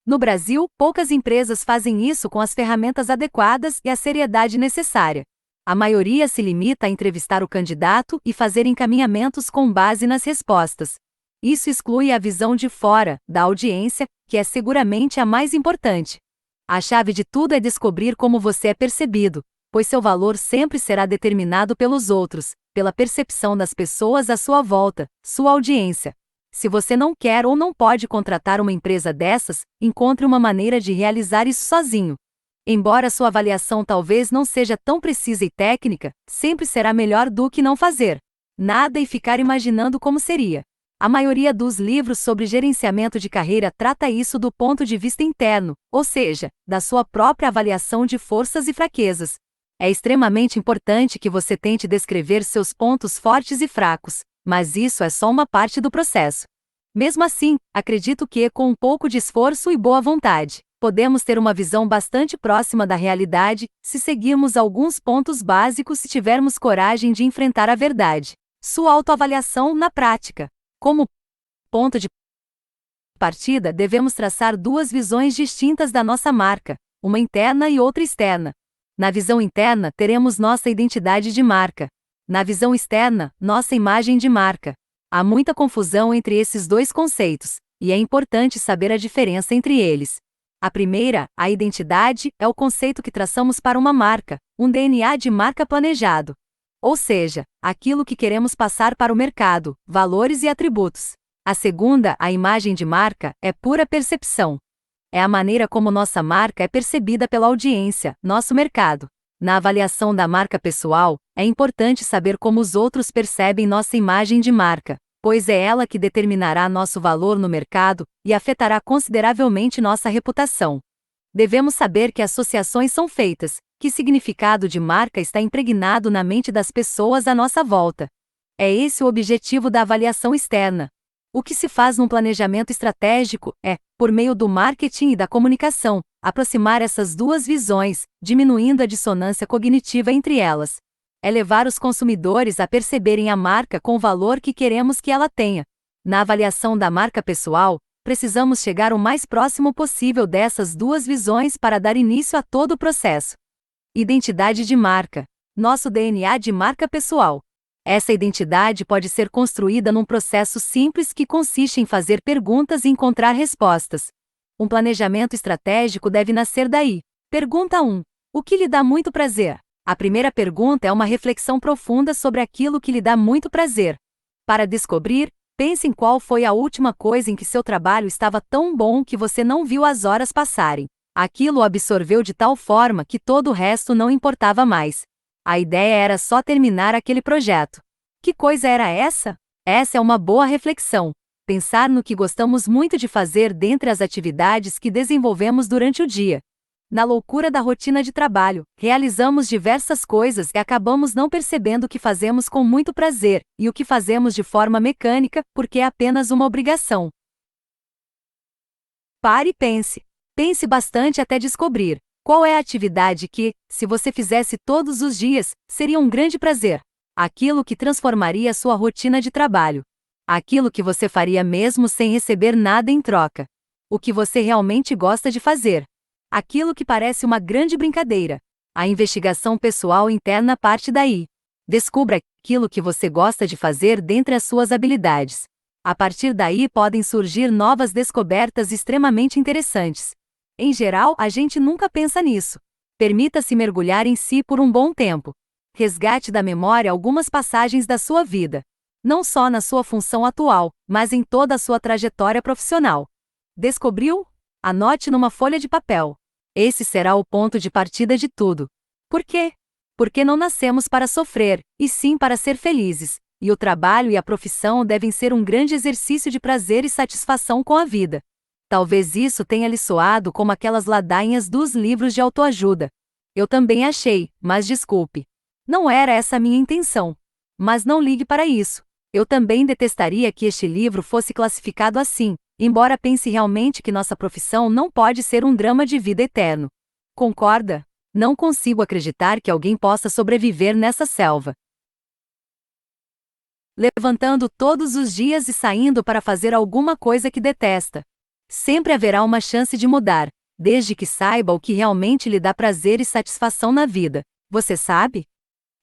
No Brasil, poucas empresas fazem isso com as ferramentas adequadas e a seriedade necessária. A maioria se limita a entrevistar o candidato e fazer encaminhamentos com base nas respostas. Isso exclui a visão de fora, da audiência, que é seguramente a mais importante. A chave de tudo é descobrir como você é percebido, pois seu valor sempre será determinado pelos outros, pela percepção das pessoas à sua volta, sua audiência. Se você não quer ou não pode contratar uma empresa dessas, encontre uma maneira de realizar isso sozinho. Embora sua avaliação talvez não seja tão precisa e técnica, sempre será melhor do que não fazer nada e ficar imaginando como seria. A maioria dos livros sobre gerenciamento de carreira trata isso do ponto de vista interno, ou seja, da sua própria avaliação de forças e fraquezas. É extremamente importante que você tente descrever seus pontos fortes e fracos, mas isso é só uma parte do processo. Mesmo assim, acredito que, com um pouco de esforço e boa vontade, podemos ter uma visão bastante próxima da realidade, se seguirmos alguns pontos básicos e tivermos coragem de enfrentar a verdade. Sua autoavaliação na prática. Como ponto de partida, devemos traçar duas visões distintas da nossa marca, uma interna e outra externa. Na visão interna, teremos nossa identidade de marca. Na visão externa, nossa imagem de marca. Há muita confusão entre esses dois conceitos, e é importante saber a diferença entre eles. A primeira, a identidade, é o conceito que traçamos para uma marca, um DNA de marca planejado. Ou seja, aquilo que queremos passar para o mercado, valores e atributos. A segunda, a imagem de marca, é pura percepção. É a maneira como nossa marca é percebida pela audiência, nosso mercado. Na avaliação da marca pessoal, é importante saber como os outros percebem nossa imagem de marca, pois é ela que determinará nosso valor no mercado e afetará consideravelmente nossa reputação. Devemos saber que associações são feitas, que significado de marca está impregnado na mente das pessoas à nossa volta. É esse o objetivo da avaliação externa. O que se faz num planejamento estratégico é, por meio do marketing e da comunicação, aproximar essas duas visões, diminuindo a dissonância cognitiva entre elas. É levar os consumidores a perceberem a marca com o valor que queremos que ela tenha. Na avaliação da marca pessoal, precisamos chegar o mais próximo possível dessas duas visões para dar início a todo o processo. Identidade de marca. Nosso DNA de marca pessoal. Essa identidade pode ser construída num processo simples que consiste em fazer perguntas e encontrar respostas. Um planejamento estratégico deve nascer daí. Pergunta 1. O que lhe dá muito prazer? A primeira pergunta é uma reflexão profunda sobre aquilo que lhe dá muito prazer. Para descobrir, pense em qual foi a última coisa em que seu trabalho estava tão bom que você não viu as horas passarem. Aquilo o absorveu de tal forma que todo o resto não importava mais. A ideia era só terminar aquele projeto. Que coisa era essa? Essa é uma boa reflexão. Pensar no que gostamos muito de fazer dentre as atividades que desenvolvemos durante o dia. Na loucura da rotina de trabalho, realizamos diversas coisas e acabamos não percebendo o que fazemos com muito prazer, e o que fazemos de forma mecânica, porque é apenas uma obrigação. Pare e pense. Pense bastante até descobrir qual é a atividade que, se você fizesse todos os dias, seria um grande prazer. Aquilo que transformaria sua rotina de trabalho. Aquilo que você faria mesmo sem receber nada em troca. O que você realmente gosta de fazer. Aquilo que parece uma grande brincadeira. A investigação pessoal interna parte daí. Descubra aquilo que você gosta de fazer dentre as suas habilidades. A partir daí podem surgir novas descobertas extremamente interessantes. Em geral, a gente nunca pensa nisso. Permita-se mergulhar em si por um bom tempo. Resgate da memória algumas passagens da sua vida. Não só na sua função atual, mas em toda a sua trajetória profissional. Descobriu? Anote numa folha de papel. Esse será o ponto de partida de tudo. Por quê? Porque não nascemos para sofrer, e sim para ser felizes, e o trabalho e a profissão devem ser um grande exercício de prazer e satisfação com a vida. Talvez isso tenha lhe soado como aquelas ladainhas dos livros de autoajuda. Eu também achei, mas desculpe. Não era essa a minha intenção. Mas não ligue para isso. Eu também detestaria que este livro fosse classificado assim, embora pense realmente que nossa profissão não pode ser um drama de vida eterno. Concorda? Não consigo acreditar que alguém possa sobreviver nessa selva. Levantando todos os dias e saindo para fazer alguma coisa que detesta. Sempre haverá uma chance de mudar, desde que saiba o que realmente lhe dá prazer e satisfação na vida. Você sabe?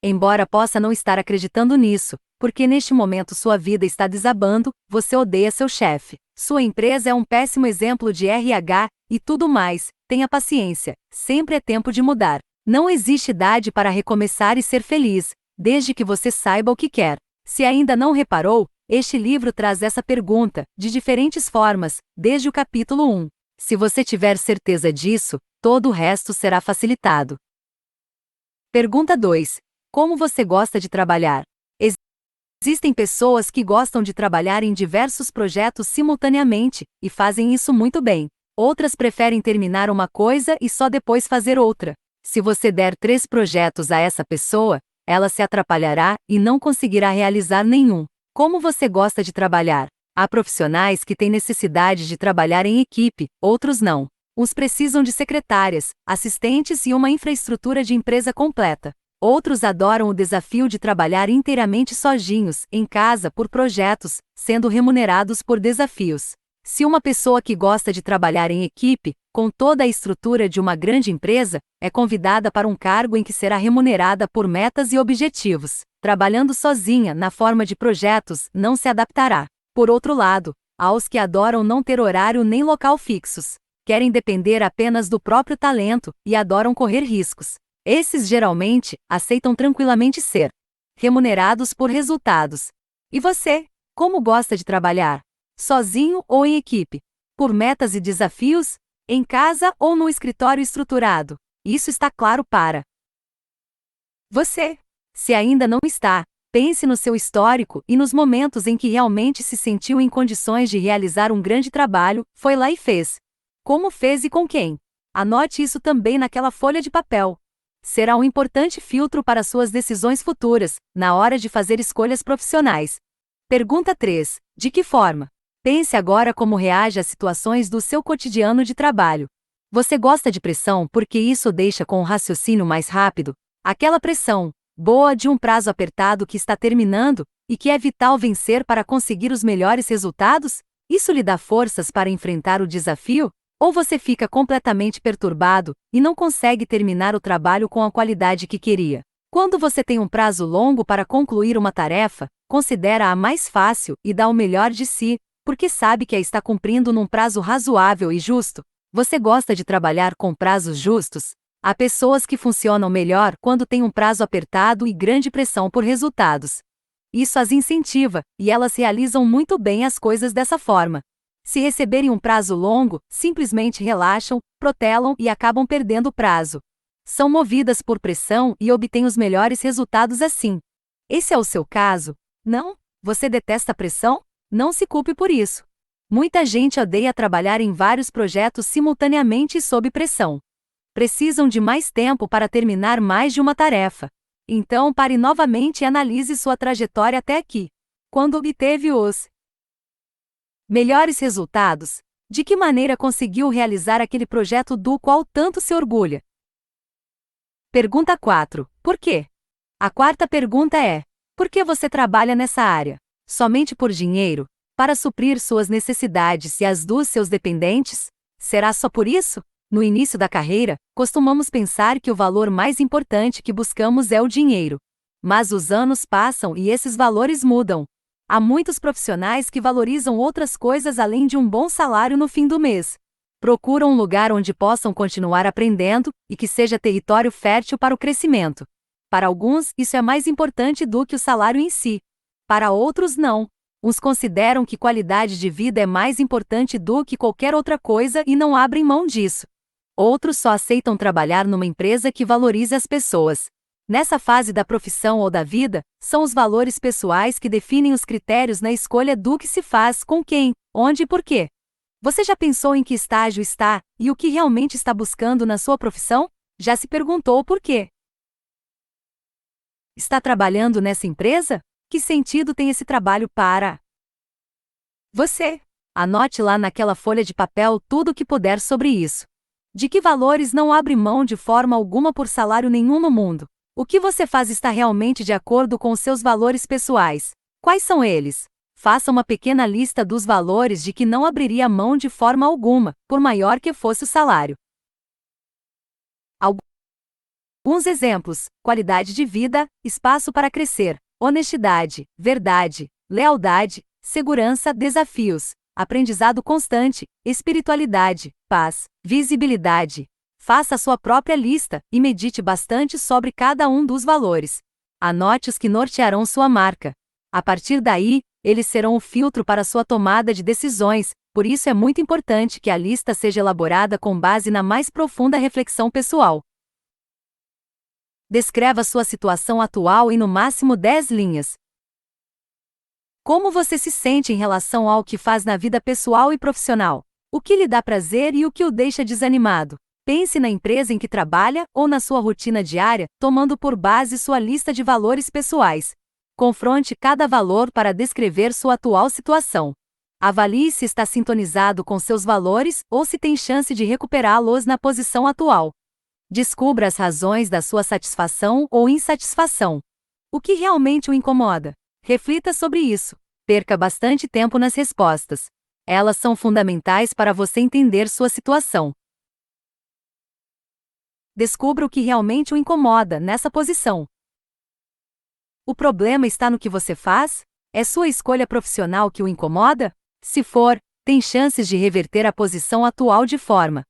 Embora possa não estar acreditando nisso, porque neste momento sua vida está desabando, você odeia seu chefe. Sua empresa é um péssimo exemplo de RH, e tudo mais, tenha paciência, sempre é tempo de mudar. Não existe idade para recomeçar e ser feliz, desde que você saiba o que quer. Se ainda não reparou, este livro traz essa pergunta, de diferentes formas, desde o capítulo 1. Se você tiver certeza disso, todo o resto será facilitado. Pergunta 2. Como você gosta de trabalhar? Existem pessoas que gostam de trabalhar em diversos projetos simultaneamente, e fazem isso muito bem. Outras preferem terminar uma coisa e só depois fazer outra. Se você der 3 projetos a essa pessoa, ela se atrapalhará e não conseguirá realizar nenhum. Como você gosta de trabalhar? Há profissionais que têm necessidade de trabalhar em equipe, outros não. Uns precisam de secretárias, assistentes e uma infraestrutura de empresa completa. Outros adoram o desafio de trabalhar inteiramente sozinhos, em casa, por projetos, sendo remunerados por desafios. Se uma pessoa que gosta de trabalhar em equipe, com toda a estrutura de uma grande empresa, é convidada para um cargo em que será remunerada por metas e objetivos, trabalhando sozinha na forma de projetos, não se adaptará. Por outro lado, há os que adoram não ter horário nem local fixos, querem depender apenas do próprio talento e adoram correr riscos. Esses geralmente aceitam tranquilamente ser remunerados por resultados. E você? Como gosta de trabalhar? Sozinho ou em equipe? Por metas e desafios? Em casa ou no escritório estruturado? Isso está claro para você. Se ainda não está, pense no seu histórico e nos momentos em que realmente se sentiu em condições de realizar um grande trabalho, foi lá e fez. Como fez e com quem? Anote isso também naquela folha de papel. Será um importante filtro para suas decisões futuras, na hora de fazer escolhas profissionais. Pergunta 3. De que forma? Pense agora como reage às situações do seu cotidiano de trabalho. Você gosta de pressão porque isso deixa com o raciocínio mais rápido? Aquela pressão, boa de um prazo apertado que está terminando, e que é vital vencer para conseguir os melhores resultados? Isso lhe dá forças para enfrentar o desafio? Ou você fica completamente perturbado e não consegue terminar o trabalho com a qualidade que queria? Quando você tem um prazo longo para concluir uma tarefa, considera-a mais fácil e dá o melhor de si, porque sabe que a está cumprindo num prazo razoável e justo. Você gosta de trabalhar com prazos justos? Há pessoas que funcionam melhor quando têm um prazo apertado e grande pressão por resultados. Isso as incentiva, e elas realizam muito bem as coisas dessa forma. Se receberem um prazo longo, simplesmente relaxam, protelam e acabam perdendo o prazo. São movidas por pressão e obtêm os melhores resultados assim. Esse é o seu caso? Não? Você detesta a pressão? Não se culpe por isso. Muita gente odeia trabalhar em vários projetos simultaneamente e sob pressão. Precisam de mais tempo para terminar mais de uma tarefa. Então pare novamente e analise sua trajetória até aqui. Quando obteve os melhores resultados? De que maneira conseguiu realizar aquele projeto do qual tanto se orgulha? Pergunta 4. Por quê? A quarta pergunta é: por que você trabalha nessa área? Somente por dinheiro? Para suprir suas necessidades e as dos seus dependentes? Será só por isso? No início da carreira, costumamos pensar que o valor mais importante que buscamos é o dinheiro. Mas os anos passam e esses valores mudam. Há muitos profissionais que valorizam outras coisas além de um bom salário no fim do mês. Procuram um lugar onde possam continuar aprendendo e que seja território fértil para o crescimento. Para alguns, isso é mais importante do que o salário em si. Para outros, não. Uns consideram que qualidade de vida é mais importante do que qualquer outra coisa e não abrem mão disso. Outros só aceitam trabalhar numa empresa que valorize as pessoas. Nessa fase da profissão ou da vida, são os valores pessoais que definem os critérios na escolha do que se faz, com quem, onde e por quê. Você já pensou em que estágio está e o que realmente está buscando na sua profissão? Já se perguntou por quê? Está trabalhando nessa empresa? Que sentido tem esse trabalho para você? Anote lá naquela folha de papel tudo o que puder sobre isso. De que valores não abre mão de forma alguma por salário nenhum no mundo? O que você faz está realmente de acordo com os seus valores pessoais? Quais são eles? Faça uma pequena lista dos valores de que não abriria mão de forma alguma, por maior que fosse o salário. Alguns exemplos: qualidade de vida, espaço para crescer, honestidade, verdade, lealdade, segurança, desafios, aprendizado constante, espiritualidade, paz, visibilidade. Faça a sua própria lista e medite bastante sobre cada um dos valores. Anote os que nortearão sua marca. A partir daí, eles serão o filtro para sua tomada de decisões, por isso é muito importante que a lista seja elaborada com base na mais profunda reflexão pessoal. Descreva sua situação atual em no máximo 10 linhas. Como você se sente em relação ao que faz na vida pessoal e profissional? O que lhe dá prazer e o que o deixa desanimado? Pense na empresa em que trabalha ou na sua rotina diária, tomando por base sua lista de valores pessoais. Confronte cada valor para descrever sua atual situação. Avalie se está sintonizado com seus valores ou se tem chance de recuperá-los na posição atual. Descubra as razões da sua satisfação ou insatisfação. O que realmente o incomoda? Reflita sobre isso. Perca bastante tempo nas respostas. Elas são fundamentais para você entender sua situação. Descubra o que realmente o incomoda nessa posição. O problema está no que você faz? É sua escolha profissional que o incomoda? Se for, tem chances de reverter a posição atual de forma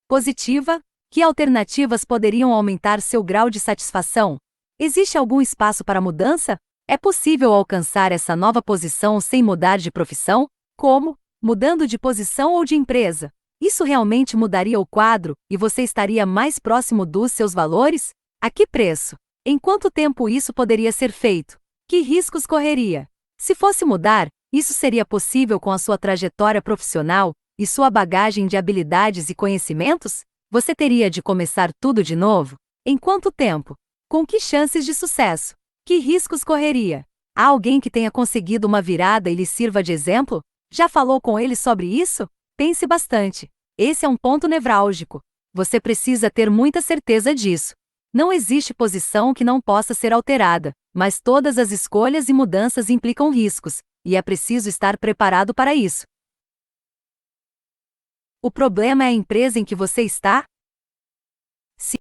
positiva. Que alternativas poderiam aumentar seu grau de satisfação? Existe algum espaço para mudança? É possível alcançar essa nova posição sem mudar de profissão? Como? Mudando de posição ou de empresa? Isso realmente mudaria o quadro e você estaria mais próximo dos seus valores? A que preço? Em quanto tempo isso poderia ser feito? Que riscos correria? Se fosse mudar, isso seria possível com a sua trajetória profissional e sua bagagem de habilidades e conhecimentos? Você teria de começar tudo de novo? Em quanto tempo? Com que chances de sucesso? Que riscos correria? Há alguém que tenha conseguido uma virada e lhe sirva de exemplo? Já falou com ele sobre isso? Pense bastante. Esse é um ponto nevrálgico. Você precisa ter muita certeza disso. Não existe posição que não possa ser alterada, mas todas as escolhas e mudanças implicam riscos, e é preciso estar preparado para isso. O problema é a empresa em que você está? Se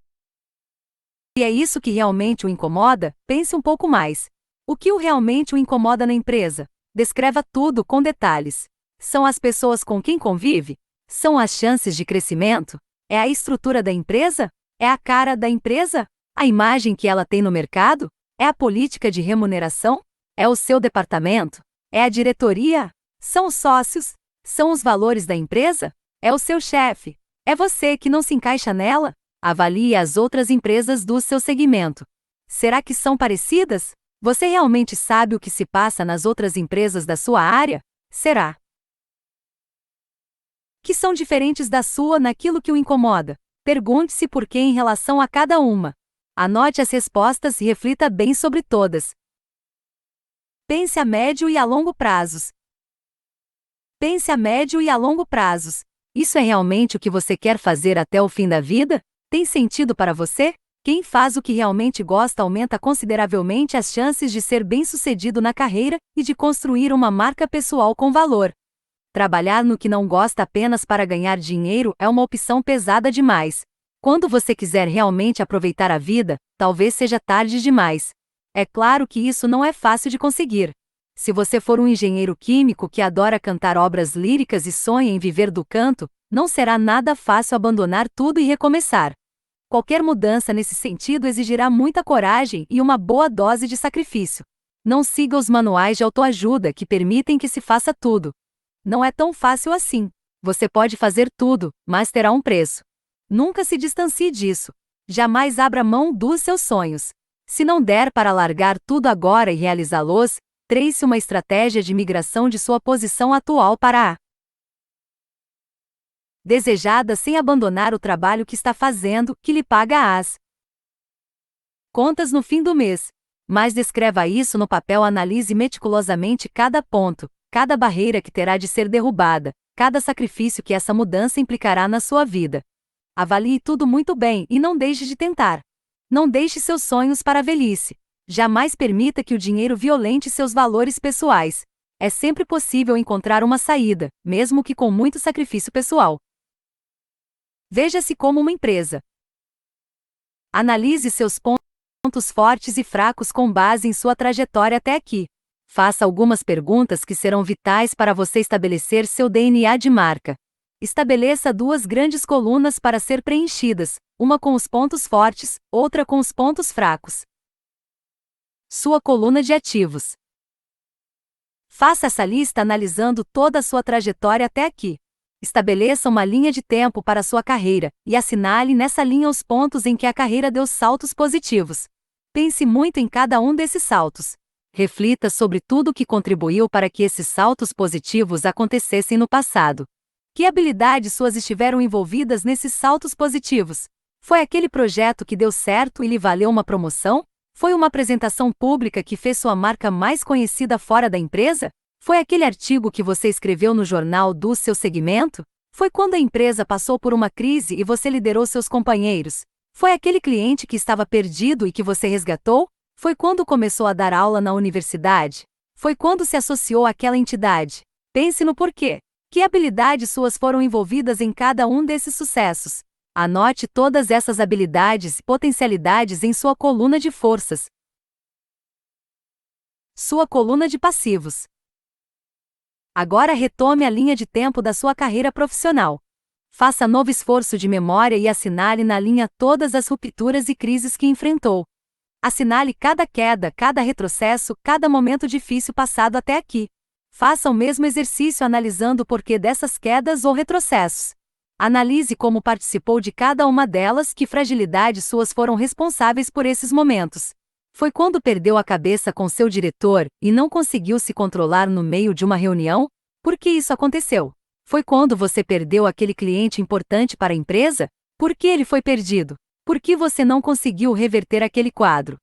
é isso que realmente o incomoda, pense um pouco mais. O que realmente o incomoda na empresa? Descreva tudo com detalhes. São as pessoas com quem convive? São as chances de crescimento? É a estrutura da empresa? É a cara da empresa? A imagem que ela tem no mercado? É a política de remuneração? É o seu departamento? É a diretoria? São os sócios? São os valores da empresa? É o seu chefe? É você que não se encaixa nela? Avalie as outras empresas do seu segmento. Será que são parecidas? Você realmente sabe o que se passa nas outras empresas da sua área? Será que são diferentes da sua naquilo que o incomoda? Pergunte-se por que em relação a cada uma. Anote as respostas e reflita bem sobre todas. Pense a médio e a longo prazos. Pense a médio e a longo prazos. Isso é realmente o que você quer fazer até o fim da vida? Tem sentido para você? Quem faz o que realmente gosta aumenta consideravelmente as chances de ser bem-sucedido na carreira e de construir uma marca pessoal com valor. Trabalhar no que não gosta apenas para ganhar dinheiro é uma opção pesada demais. Quando você quiser realmente aproveitar a vida, talvez seja tarde demais. É claro que isso não é fácil de conseguir. Se você for um engenheiro químico que adora cantar obras líricas e sonha em viver do canto, não será nada fácil abandonar tudo e recomeçar. Qualquer mudança nesse sentido exigirá muita coragem e uma boa dose de sacrifício. Não siga os manuais de autoajuda que permitem que se faça tudo. Não é tão fácil assim. Você pode fazer tudo, mas terá um preço. Nunca se distancie disso. Jamais abra mão dos seus sonhos. Se não der para largar tudo agora e realizá-los, trace uma estratégia de migração de sua posição atual para a desejada sem abandonar o trabalho que está fazendo, que lhe paga as contas no fim do mês. Mas descreva isso no papel, analise meticulosamente cada ponto, cada barreira que terá de ser derrubada, cada sacrifício que essa mudança implicará na sua vida. Avalie tudo muito bem e não deixe de tentar. Não deixe seus sonhos para a velhice. Jamais permita que o dinheiro violente seus valores pessoais. É sempre possível encontrar uma saída, mesmo que com muito sacrifício pessoal. Veja-se como uma empresa. Analise seus pontos fortes e fracos com base em sua trajetória até aqui. Faça algumas perguntas que serão vitais para você estabelecer seu DNA de marca. Estabeleça 2 grandes colunas para ser preenchidas, uma com os pontos fortes, outra com os pontos fracos. Sua coluna de ativos. Faça essa lista analisando toda a sua trajetória até aqui. Estabeleça uma linha de tempo para sua carreira, e assinale nessa linha os pontos em que a carreira deu saltos positivos. Pense muito em cada um desses saltos. Reflita sobre tudo o que contribuiu para que esses saltos positivos acontecessem no passado. Que habilidades suas estiveram envolvidas nesses saltos positivos? Foi aquele projeto que deu certo e lhe valeu uma promoção? Foi uma apresentação pública que fez sua marca mais conhecida fora da empresa? Foi aquele artigo que você escreveu no jornal do seu segmento? Foi quando a empresa passou por uma crise e você liderou seus companheiros? Foi aquele cliente que estava perdido e que você resgatou? Foi quando começou a dar aula na universidade? Foi quando se associou àquela entidade? Pense no porquê. Que habilidades suas foram envolvidas em cada um desses sucessos? Anote todas essas habilidades e potencialidades em sua coluna de forças. Sua coluna de passivos. Agora retome a linha de tempo da sua carreira profissional. Faça novo esforço de memória e assinale na linha todas as rupturas e crises que enfrentou. Assinale cada queda, cada retrocesso, cada momento difícil passado até aqui. Faça o mesmo exercício analisando o porquê dessas quedas ou retrocessos. Analise como participou de cada uma delas, que fragilidades suas foram responsáveis por esses momentos. Foi quando perdeu a cabeça com seu diretor e não conseguiu se controlar no meio de uma reunião? Por que isso aconteceu? Foi quando você perdeu aquele cliente importante para a empresa? Por que ele foi perdido? Por que você não conseguiu reverter aquele quadro?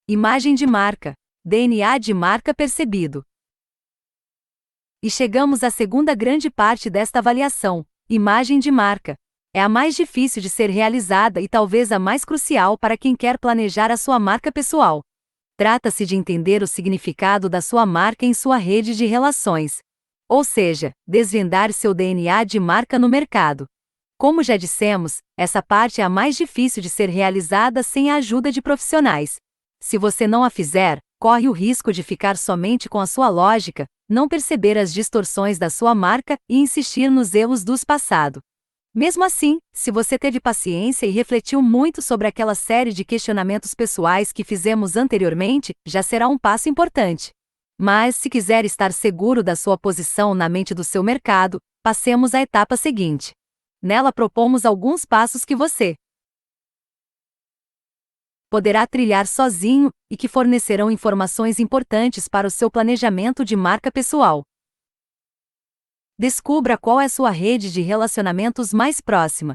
Imagem de marca. DNA de marca percebido. E chegamos à segunda grande parte desta avaliação: imagem de marca. É a mais difícil de ser realizada e talvez a mais crucial para quem quer planejar a sua marca pessoal. Trata-se de entender o significado da sua marca em sua rede de relações. Ou seja, desvendar seu DNA de marca no mercado. Como já dissemos, essa parte é a mais difícil de ser realizada sem a ajuda de profissionais. Se você não a fizer, corre o risco de ficar somente com a sua lógica, não perceber as distorções da sua marca e insistir nos erros do passado. Mesmo assim, se você teve paciência e refletiu muito sobre aquela série de questionamentos pessoais que fizemos anteriormente, já será um passo importante. Mas, se quiser estar seguro da sua posição na mente do seu mercado, passemos à etapa seguinte. Nela propomos alguns passos que você poderá trilhar sozinho e que fornecerão informações importantes para o seu planejamento de marca pessoal. Descubra qual é a sua rede de relacionamentos mais próxima.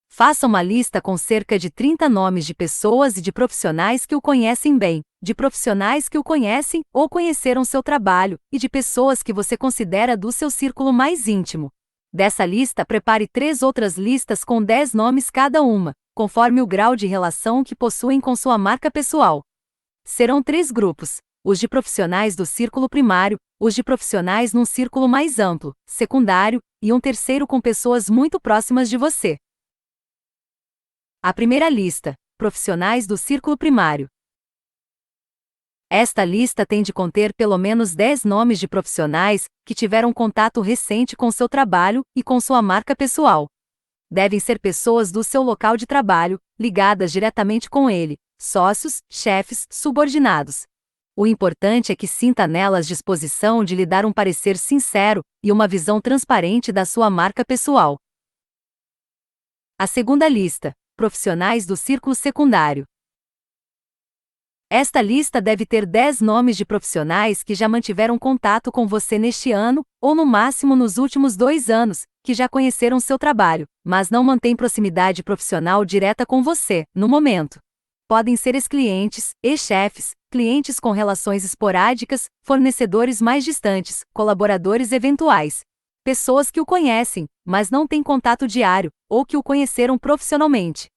Faça uma lista com cerca de 30 nomes de pessoas e de profissionais que o conhecem bem, de profissionais que o conhecem ou conheceram seu trabalho, e de pessoas que você considera do seu círculo mais íntimo. Dessa lista, prepare 3 outras listas com 10 nomes cada uma, conforme o grau de relação que possuem com sua marca pessoal. Serão 3 grupos: os de profissionais do círculo primário, os de profissionais num círculo mais amplo, secundário, e um terceiro com pessoas muito próximas de você. A primeira lista: profissionais do círculo primário. Esta lista tem de conter pelo menos 10 nomes de profissionais que tiveram contato recente com seu trabalho e com sua marca pessoal. Devem ser pessoas do seu local de trabalho, ligadas diretamente com ele, sócios, chefes, subordinados. O importante é que sinta nelas disposição de lhe dar um parecer sincero e uma visão transparente da sua marca pessoal. A segunda lista: profissionais do círculo secundário. Esta lista deve ter 10 nomes de profissionais que já mantiveram contato com você neste ano, ou no máximo nos últimos 2 anos, que já conheceram seu trabalho, mas não mantêm proximidade profissional direta com você, no momento. Podem ser ex-clientes, ex-chefes, clientes com relações esporádicas, fornecedores mais distantes, colaboradores eventuais. Pessoas que o conhecem, mas não têm contato diário, ou que o conheceram profissionalmente.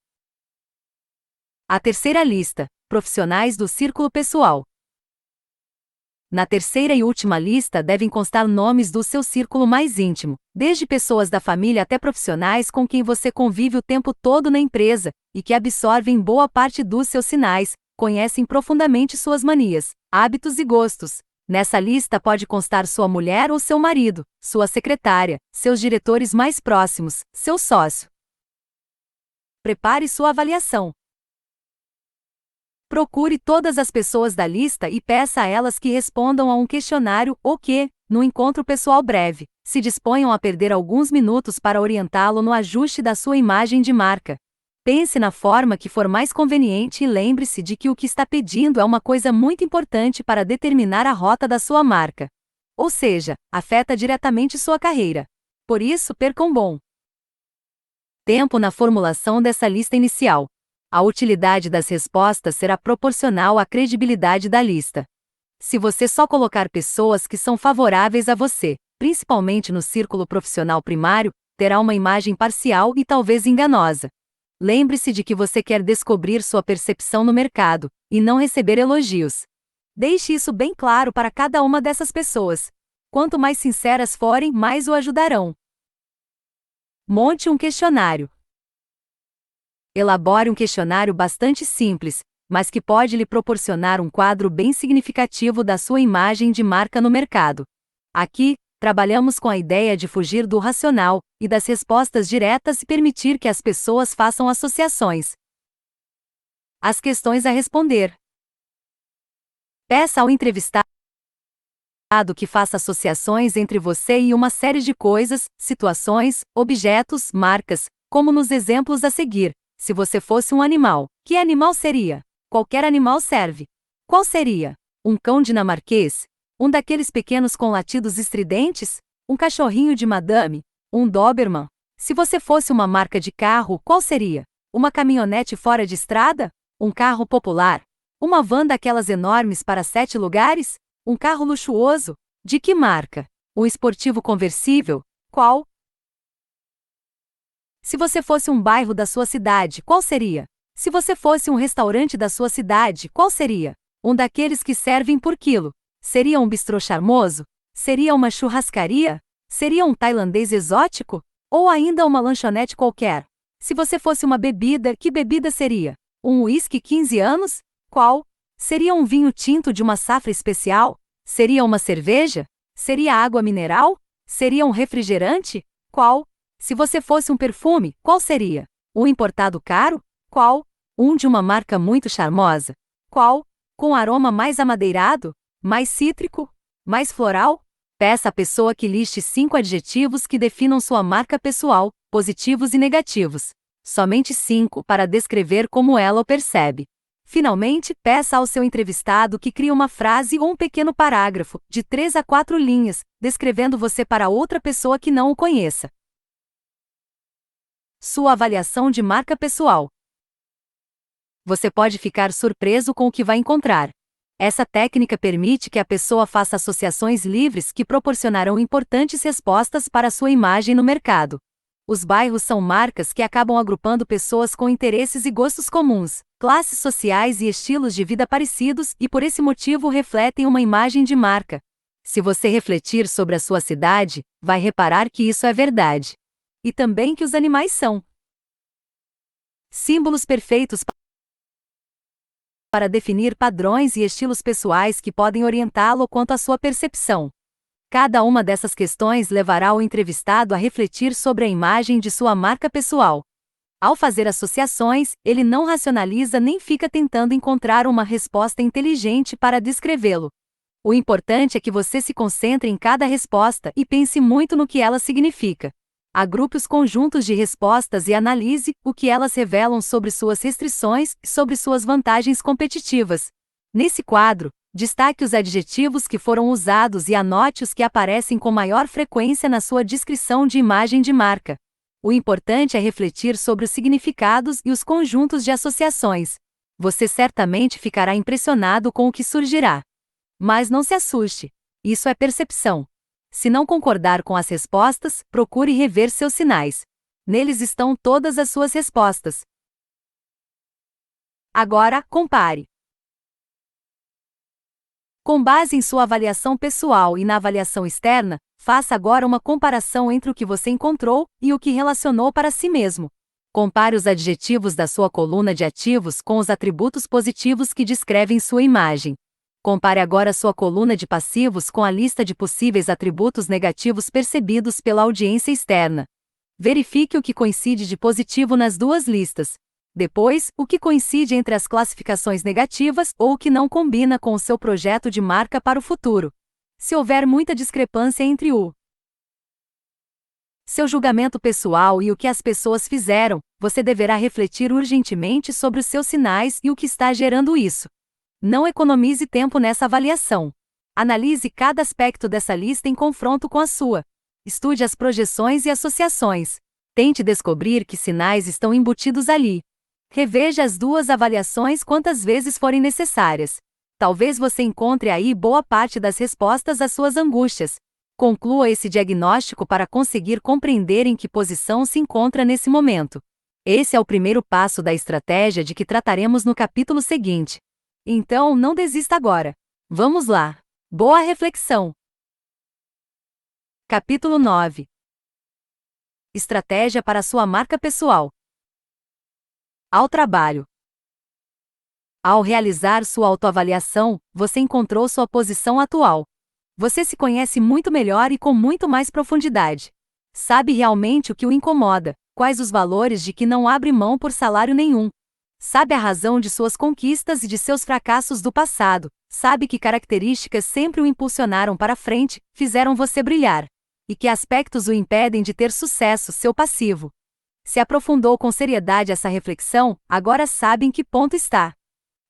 A terceira lista: profissionais do círculo pessoal. Na terceira e última lista devem constar nomes do seu círculo mais íntimo, desde pessoas da família até profissionais com quem você convive o tempo todo na empresa, e que absorvem boa parte dos seus sinais, conhecem profundamente suas manias, hábitos e gostos. Nessa lista pode constar sua mulher ou seu marido, sua secretária, seus diretores mais próximos, seu sócio. Prepare sua avaliação. Procure todas as pessoas da lista e peça a elas que respondam a um questionário ou que, no encontro pessoal breve, se disponham a perder alguns minutos para orientá-lo no ajuste da sua imagem de marca. Pense na forma que for mais conveniente e lembre-se de que o que está pedindo é uma coisa muito importante para determinar a rota da sua marca. Ou seja, afeta diretamente sua carreira. Por isso, perca um bom tempo na formulação dessa lista inicial. A utilidade das respostas será proporcional à credibilidade da lista. Se você só colocar pessoas que são favoráveis a você, principalmente no círculo profissional primário, terá uma imagem parcial e talvez enganosa. Lembre-se de que você quer descobrir sua percepção no mercado, e não receber elogios. Deixe isso bem claro para cada uma dessas pessoas. Quanto mais sinceras forem, mais o ajudarão. Monte um questionário. Elabore um questionário bastante simples, mas que pode lhe proporcionar um quadro bem significativo da sua imagem de marca no mercado. Aqui, trabalhamos com a ideia de fugir do racional e das respostas diretas e permitir que as pessoas façam associações. As questões a responder. Peça ao entrevistado que faça associações entre você e uma série de coisas, situações, objetos, marcas, como nos exemplos a seguir. Se você fosse um animal, que animal seria? Qualquer animal serve. Qual seria? Um cão dinamarquês? Um daqueles pequenos com latidos estridentes? Um cachorrinho de madame? Um Doberman? Se você fosse uma marca de carro, qual seria? Uma caminhonete fora de estrada? Um carro popular? Uma van daquelas enormes para 7 lugares? Um carro luxuoso? De que marca? Um esportivo conversível? Qual? Se você fosse um bairro da sua cidade, qual seria? Se você fosse um restaurante da sua cidade, qual seria? Um daqueles que servem por quilo. Seria um bistrô charmoso? Seria uma churrascaria? Seria um tailandês exótico? Ou ainda uma lanchonete qualquer? Se você fosse uma bebida, que bebida seria? Um uísque 15 anos? Qual? Seria um vinho tinto de uma safra especial? Seria uma cerveja? Seria água mineral? Seria um refrigerante? Qual? Se você fosse um perfume, qual seria? Um importado caro? Qual? Um de uma marca muito charmosa? Qual? Com aroma mais amadeirado? Mais cítrico? Mais floral? Peça à pessoa que liste 5 adjetivos que definam sua marca pessoal, positivos e negativos. Somente 5 para descrever como ela o percebe. Finalmente, peça ao seu entrevistado que crie uma frase ou um pequeno parágrafo, de 3 a 4 linhas, descrevendo você para outra pessoa que não o conheça. Sua avaliação de marca pessoal. Você pode ficar surpreso com o que vai encontrar. Essa técnica permite que a pessoa faça associações livres que proporcionarão importantes respostas para sua imagem no mercado. Os bairros são marcas que acabam agrupando pessoas com interesses e gostos comuns, classes sociais e estilos de vida parecidos e por esse motivo refletem uma imagem de marca. Se você refletir sobre a sua cidade, vai reparar que isso é verdade. E também que os animais são símbolos perfeitos para definir padrões e estilos pessoais que podem orientá-lo quanto à sua percepção. Cada uma dessas questões levará o entrevistado a refletir sobre a imagem de sua marca pessoal. Ao fazer associações, ele não racionaliza nem fica tentando encontrar uma resposta inteligente para descrevê-lo. O importante é que você se concentre em cada resposta e pense muito no que ela significa. Agrupe os conjuntos de respostas e analise o que elas revelam sobre suas restrições e sobre suas vantagens competitivas. Nesse quadro, destaque os adjetivos que foram usados e anote os que aparecem com maior frequência na sua descrição de imagem de marca. O importante é refletir sobre os significados e os conjuntos de associações. Você certamente ficará impressionado com o que surgirá. Mas não se assuste. Isso é percepção. Se não concordar com as respostas, procure rever seus sinais. Neles estão todas as suas respostas. Agora, compare. Com base em sua avaliação pessoal e na avaliação externa, faça agora uma comparação entre o que você encontrou e o que relacionou para si mesmo. Compare os adjetivos da sua coluna de ativos com os atributos positivos que descrevem sua imagem. Compare agora sua coluna de passivos com a lista de possíveis atributos negativos percebidos pela audiência externa. Verifique o que coincide de positivo nas duas listas. Depois, o que coincide entre as classificações negativas ou o que não combina com o seu projeto de marca para o futuro. Se houver muita discrepância entre o Seu julgamento pessoal e o que as pessoas fizeram, você deverá refletir urgentemente sobre os seus sinais e o que está gerando isso. Não economize tempo nessa avaliação. Analise cada aspecto dessa lista em confronto com a sua. Estude as projeções e associações. Tente descobrir que sinais estão embutidos ali. Reveja as duas avaliações quantas vezes forem necessárias. Talvez você encontre aí boa parte das respostas às suas angústias. Conclua esse diagnóstico para conseguir compreender em que posição se encontra nesse momento. Esse é o primeiro passo da estratégia de que trataremos no capítulo seguinte. Então, não desista agora. Vamos lá. Boa reflexão. Capítulo 9. Estratégia para sua marca pessoal. Ao trabalho. Ao realizar sua autoavaliação, você encontrou sua posição atual. Você se conhece muito melhor e com muito mais profundidade. Sabe realmente o que o incomoda, quais os valores de que não abre mão por salário nenhum. Sabe a razão de suas conquistas e de seus fracassos do passado. Sabe que características sempre o impulsionaram para frente, fizeram você brilhar. E que aspectos o impedem de ter sucesso, seu passivo. Se aprofundou com seriedade essa reflexão, agora sabe em que ponto está.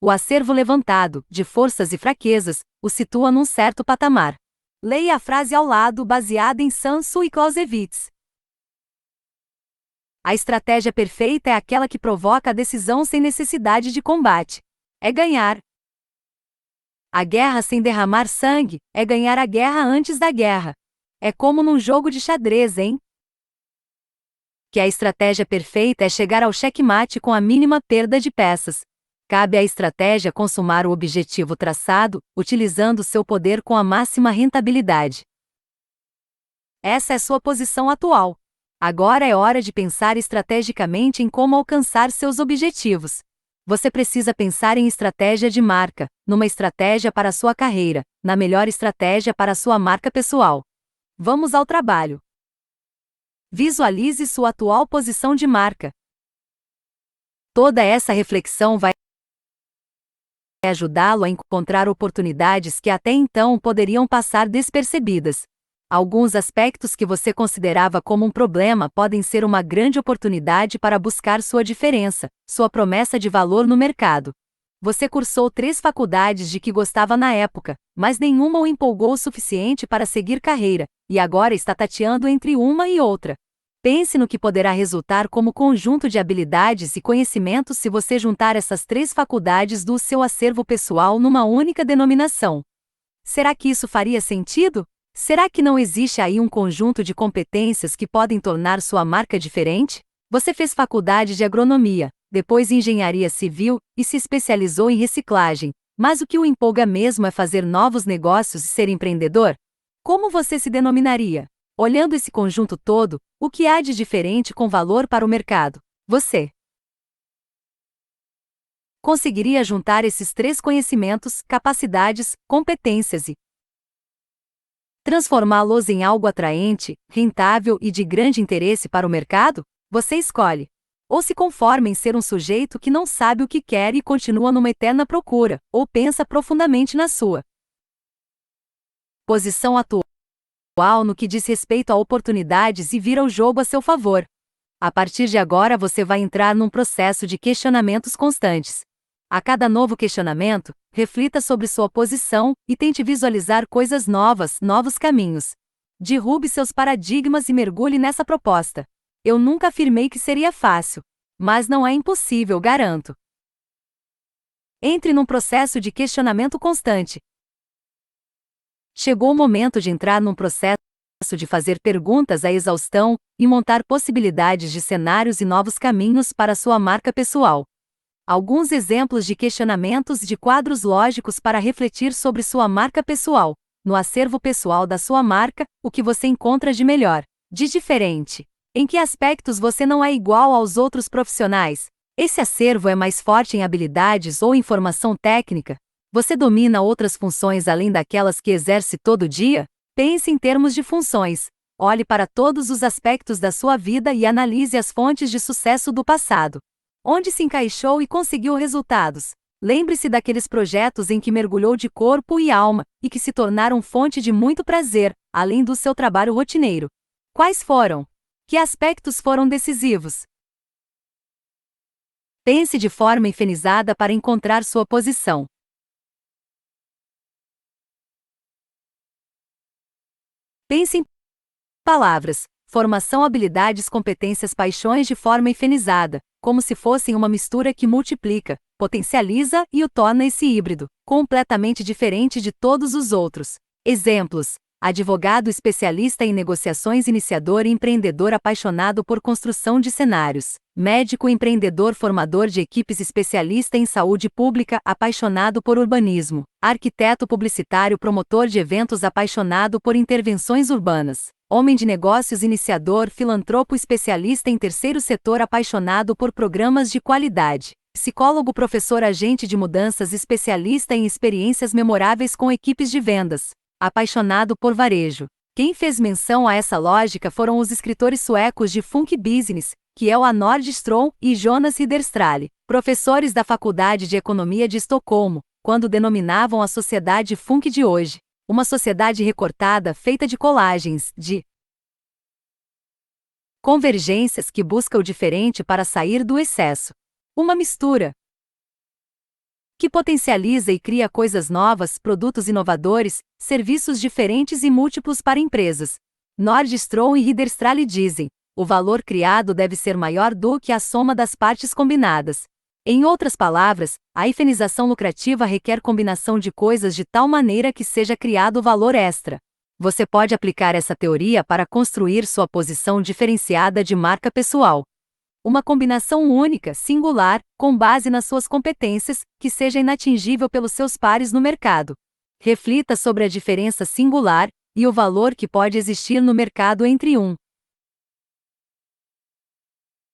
O acervo levantado, de forças e fraquezas, o situa num certo patamar. Leia a frase ao lado baseada em Sun Tzu e Clausewitz. A estratégia perfeita é aquela que provoca a decisão sem necessidade de combate. É ganhar. A guerra sem derramar sangue é ganhar a guerra antes da guerra. É como num jogo de xadrez, hein? Que a estratégia perfeita é chegar ao checkmate com a mínima perda de peças. Cabe à estratégia consumar o objetivo traçado, utilizando seu poder com a máxima rentabilidade. Essa é sua posição atual. Agora é hora de pensar estrategicamente em como alcançar seus objetivos. Você precisa pensar em estratégia de marca, numa estratégia para a sua carreira, na melhor estratégia para a sua marca pessoal. Vamos ao trabalho. Visualize sua atual posição de marca. Toda essa reflexão vai ajudá-lo a encontrar oportunidades que até então poderiam passar despercebidas. Alguns aspectos que você considerava como um problema podem ser uma grande oportunidade para buscar sua diferença, sua promessa de valor no mercado. Você cursou 3 faculdades de que gostava na época, mas nenhuma o empolgou o suficiente para seguir carreira, e agora está tateando entre uma e outra. Pense no que poderá resultar como conjunto de habilidades e conhecimentos se você juntar essas 3 faculdades do seu acervo pessoal numa única denominação. Será que isso faria sentido? Será que não existe aí um conjunto de competências que podem tornar sua marca diferente? Você fez faculdade de agronomia, depois engenharia civil e se especializou em reciclagem, mas o que o empolga mesmo é fazer novos negócios e ser empreendedor? Como você se denominaria? Olhando esse conjunto todo, o que há de diferente com valor para o mercado? Você conseguiria juntar esses 3 conhecimentos, capacidades, competências e transformá-los em algo atraente, rentável e de grande interesse para o mercado? Você escolhe. Ou se conforma em ser um sujeito que não sabe o que quer e continua numa eterna procura, ou pensa profundamente na sua posição atual no que diz respeito a oportunidades e vira o jogo a seu favor. A partir de agora você vai entrar num processo de questionamentos constantes. A cada novo questionamento, reflita sobre sua posição e tente visualizar coisas novas, novos caminhos. Derrube seus paradigmas e mergulhe nessa proposta. Eu nunca afirmei que seria fácil, mas não é impossível, garanto. Entre num processo de questionamento constante. Chegou o momento de entrar num processo de fazer perguntas à exaustão e montar possibilidades de cenários e novos caminhos para sua marca pessoal. Alguns exemplos de questionamentos de quadros lógicos para refletir sobre sua marca pessoal. No acervo pessoal da sua marca, o que você encontra de melhor, de diferente? Em que aspectos você não é igual aos outros profissionais? Esse acervo é mais forte em habilidades ou informação técnica? Você domina outras funções além daquelas que exerce todo dia? Pense em termos de funções. Olhe para todos os aspectos da sua vida e analise as fontes de sucesso do passado. Onde se encaixou e conseguiu resultados? Lembre-se daqueles projetos em que mergulhou de corpo e alma, e que se tornaram fonte de muito prazer, além do seu trabalho rotineiro. Quais foram? Que aspectos foram decisivos? Pense de forma enfatizada para encontrar sua posição. Pense em palavras, formação, habilidades, competências, paixões de forma enfatizada, como se fossem uma mistura que multiplica, potencializa e o torna esse híbrido, completamente diferente de todos os outros. Exemplos: advogado especialista em negociações, iniciador e empreendedor apaixonado por construção de cenários. Médico empreendedor formador de equipes, especialista em saúde pública apaixonado por urbanismo. Arquiteto publicitário promotor de eventos apaixonado por intervenções urbanas. Homem de negócios iniciador filantropo especialista em terceiro setor apaixonado por programas de qualidade. Psicólogo professor agente de mudanças especialista em experiências memoráveis com equipes de vendas. Apaixonado por varejo. Quem fez menção a essa lógica foram os escritores suecos de Funk Business, Kjell Nordström e Jonas Ridderström, professores da Faculdade de Economia de Estocolmo, quando denominavam a sociedade Funk de hoje, uma sociedade recortada feita de colagens, de convergências que busca o diferente para sair do excesso. Uma mistura que potencializa e cria coisas novas, produtos inovadores, serviços diferentes e múltiplos para empresas. Nordström e Ridderström dizem: o valor criado deve ser maior do que a soma das partes combinadas. Em outras palavras, a hifenização lucrativa requer combinação de coisas de tal maneira que seja criado valor extra. Você pode aplicar essa teoria para construir sua posição diferenciada de marca pessoal. Uma combinação única, singular, com base nas suas competências, que seja inatingível pelos seus pares no mercado. Reflita sobre a diferença singular e o valor que pode existir no mercado entre um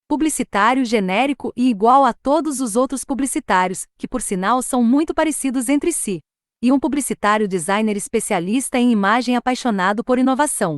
publicitário genérico e igual a todos os outros publicitários, que por sinal são muito parecidos entre si, e um publicitário designer especialista em imagem apaixonado por inovação.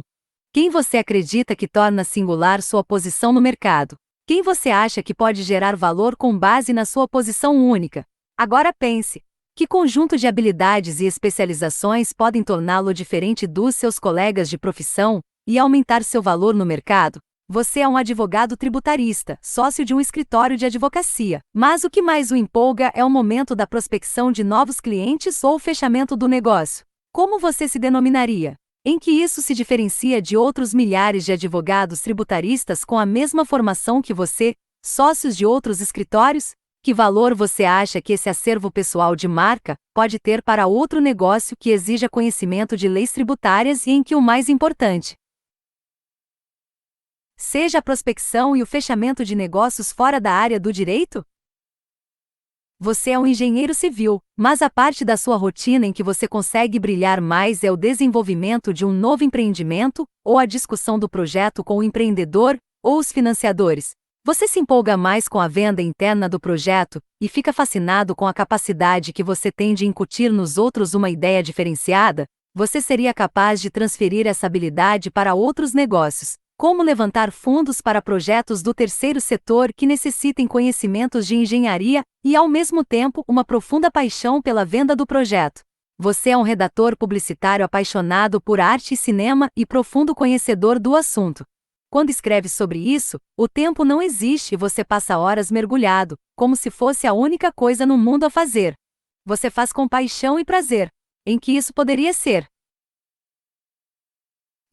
Quem você acredita que torna singular sua posição no mercado? Quem você acha que pode gerar valor com base na sua posição única? Agora pense: que conjunto de habilidades e especializações podem torná-lo diferente dos seus colegas de profissão e aumentar seu valor no mercado? Você é um advogado tributarista, sócio de um escritório de advocacia, mas o que mais o empolga é o momento da prospecção de novos clientes ou o fechamento do negócio. Como você se denominaria? Em que isso se diferencia de outros milhares de advogados tributaristas com a mesma formação que você, sócios de outros escritórios? Que valor você acha que esse acervo pessoal de marca pode ter para outro negócio que exija conhecimento de leis tributárias e em que o mais importante seja a prospecção e o fechamento de negócios fora da área do direito? Você é um engenheiro civil, mas a parte da sua rotina em que você consegue brilhar mais é o desenvolvimento de um novo empreendimento, ou a discussão do projeto com o empreendedor, ou os financiadores. Você se empolga mais com a venda interna do projeto, e fica fascinado com a capacidade que você tem de incutir nos outros uma ideia diferenciada? Você seria capaz de transferir essa habilidade para outros negócios. Como levantar fundos para projetos do terceiro setor que necessitem conhecimentos de engenharia e, ao mesmo tempo, uma profunda paixão pela venda do projeto. Você é um redator publicitário apaixonado por arte e cinema e profundo conhecedor do assunto. Quando escreve sobre isso, o tempo não existe e você passa horas mergulhado, como se fosse a única coisa no mundo a fazer. Você faz com paixão e prazer. Em que isso poderia ser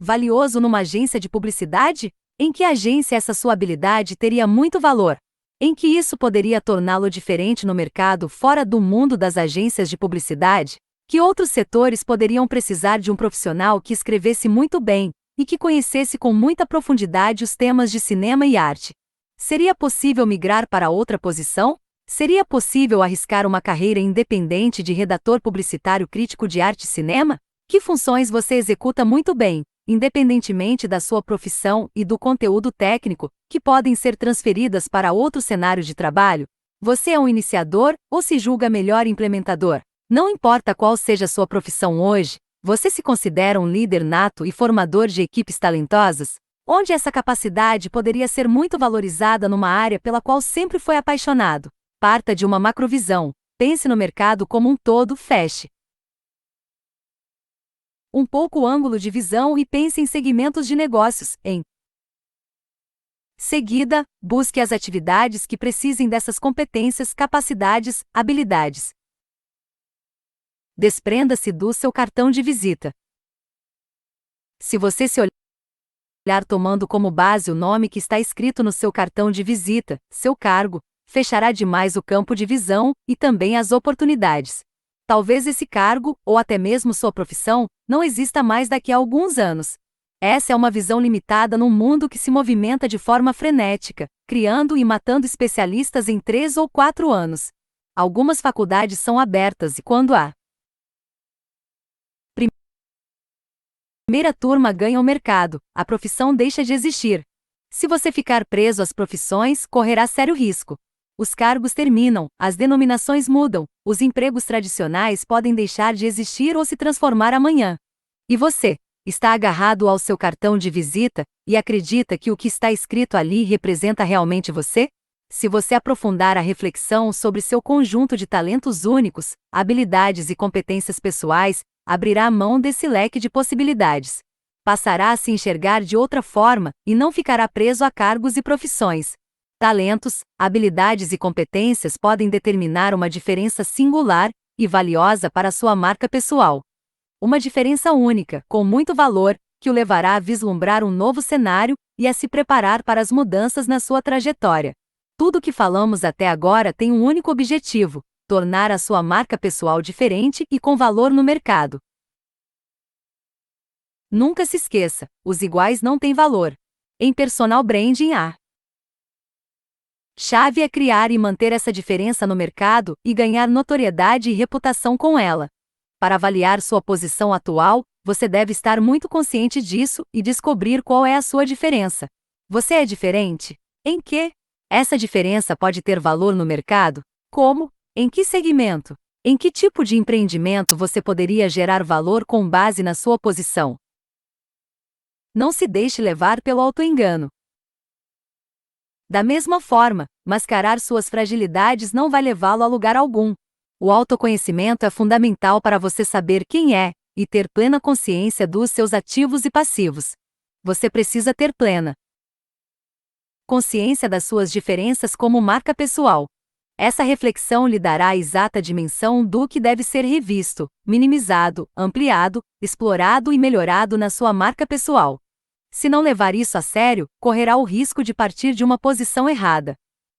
valioso numa agência de publicidade? Em que agência essa sua habilidade teria muito valor? Em que isso poderia torná-lo diferente no mercado fora do mundo das agências de publicidade? Que outros setores poderiam precisar de um profissional que escrevesse muito bem e que conhecesse com muita profundidade os temas de cinema e arte? Seria possível migrar para outra posição? Seria possível arriscar uma carreira independente de redator publicitário crítico de arte e cinema? Que funções você executa muito bem, independentemente da sua profissão e do conteúdo técnico, que podem ser transferidas para outro cenário de trabalho? Você é um iniciador ou se julga melhor implementador? Não importa qual seja a sua profissão hoje, você se considera um líder nato e formador de equipes talentosas? Onde essa capacidade poderia ser muito valorizada numa área pela qual sempre foi apaixonado? Parta de uma macrovisão. Pense no mercado como um todo, feche um pouco o ângulo de visão e pense em segmentos de negócios, em Seguida, busque as atividades que precisem dessas competências, capacidades, habilidades. Desprenda-se do seu cartão de visita. Se você se olhar tomando como base o nome que está escrito no seu cartão de visita, seu cargo, fechará demais o campo de visão e também as oportunidades. Talvez esse cargo, ou até mesmo sua profissão, não exista mais daqui a alguns anos. Essa é uma visão limitada num mundo que se movimenta de forma frenética, criando e matando especialistas em 3 ou 4 anos. Algumas faculdades são abertas e quando a primeira turma ganha o mercado, a profissão deixa de existir. Se você ficar preso às profissões, correrá sério risco. Os cargos terminam, as denominações mudam, os empregos tradicionais podem deixar de existir ou se transformar amanhã. E você? Está agarrado ao seu cartão de visita e acredita que o que está escrito ali representa realmente você? Se você aprofundar a reflexão sobre seu conjunto de talentos únicos, habilidades e competências pessoais, abrirá mão desse leque de possibilidades. Passará a se enxergar de outra forma e não ficará preso a cargos e profissões. Talentos, habilidades e competências podem determinar uma diferença singular e valiosa para a sua marca pessoal. Uma diferença única, com muito valor, que o levará a vislumbrar um novo cenário e a se preparar para as mudanças na sua trajetória. Tudo o que falamos até agora tem um único objetivo: tornar a sua marca pessoal diferente e com valor no mercado. Nunca se esqueça, os iguais não têm valor. Em personal branding, a chave é criar e manter essa diferença no mercado e ganhar notoriedade e reputação com ela. Para avaliar sua posição atual, você deve estar muito consciente disso e descobrir qual é a sua diferença. Você é diferente? Em que? Essa diferença pode ter valor no mercado? Como? Em que segmento? Em que tipo de empreendimento você poderia gerar valor com base na sua posição? Não se deixe levar pelo autoengano. Da mesma forma, mascarar suas fragilidades não vai levá-lo a lugar algum. O autoconhecimento é fundamental para você saber quem é e ter plena consciência dos seus ativos e passivos. Você precisa ter plena consciência das suas diferenças como marca pessoal. Essa reflexão lhe dará a exata dimensão do que deve ser revisto, minimizado, ampliado, explorado e melhorado na sua marca pessoal. Se não levar isso a sério, correrá o risco de partir de uma posição errada.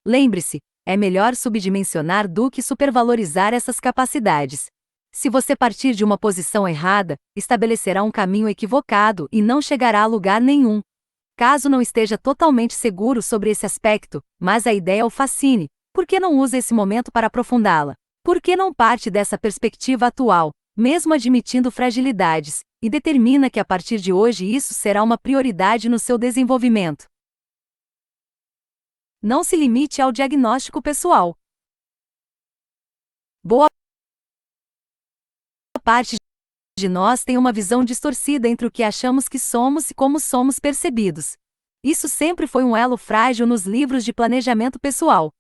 Lembre-se, é melhor subdimensionar do que supervalorizar essas capacidades. Se você partir de uma posição errada, estabelecerá um caminho equivocado e não chegará a lugar nenhum. Caso não esteja totalmente seguro sobre esse aspecto, mas a ideia o fascine, por que não usa esse momento para aprofundá-la? Por que não parte dessa perspectiva atual, mesmo admitindo fragilidades, e determina que a partir de hoje isso será uma prioridade no seu desenvolvimento? Não se limite ao diagnóstico pessoal. Boa parte de nós tem uma visão distorcida entre o que achamos que somos e como somos percebidos. Isso sempre foi um elo frágil nos livros de planejamento pessoal.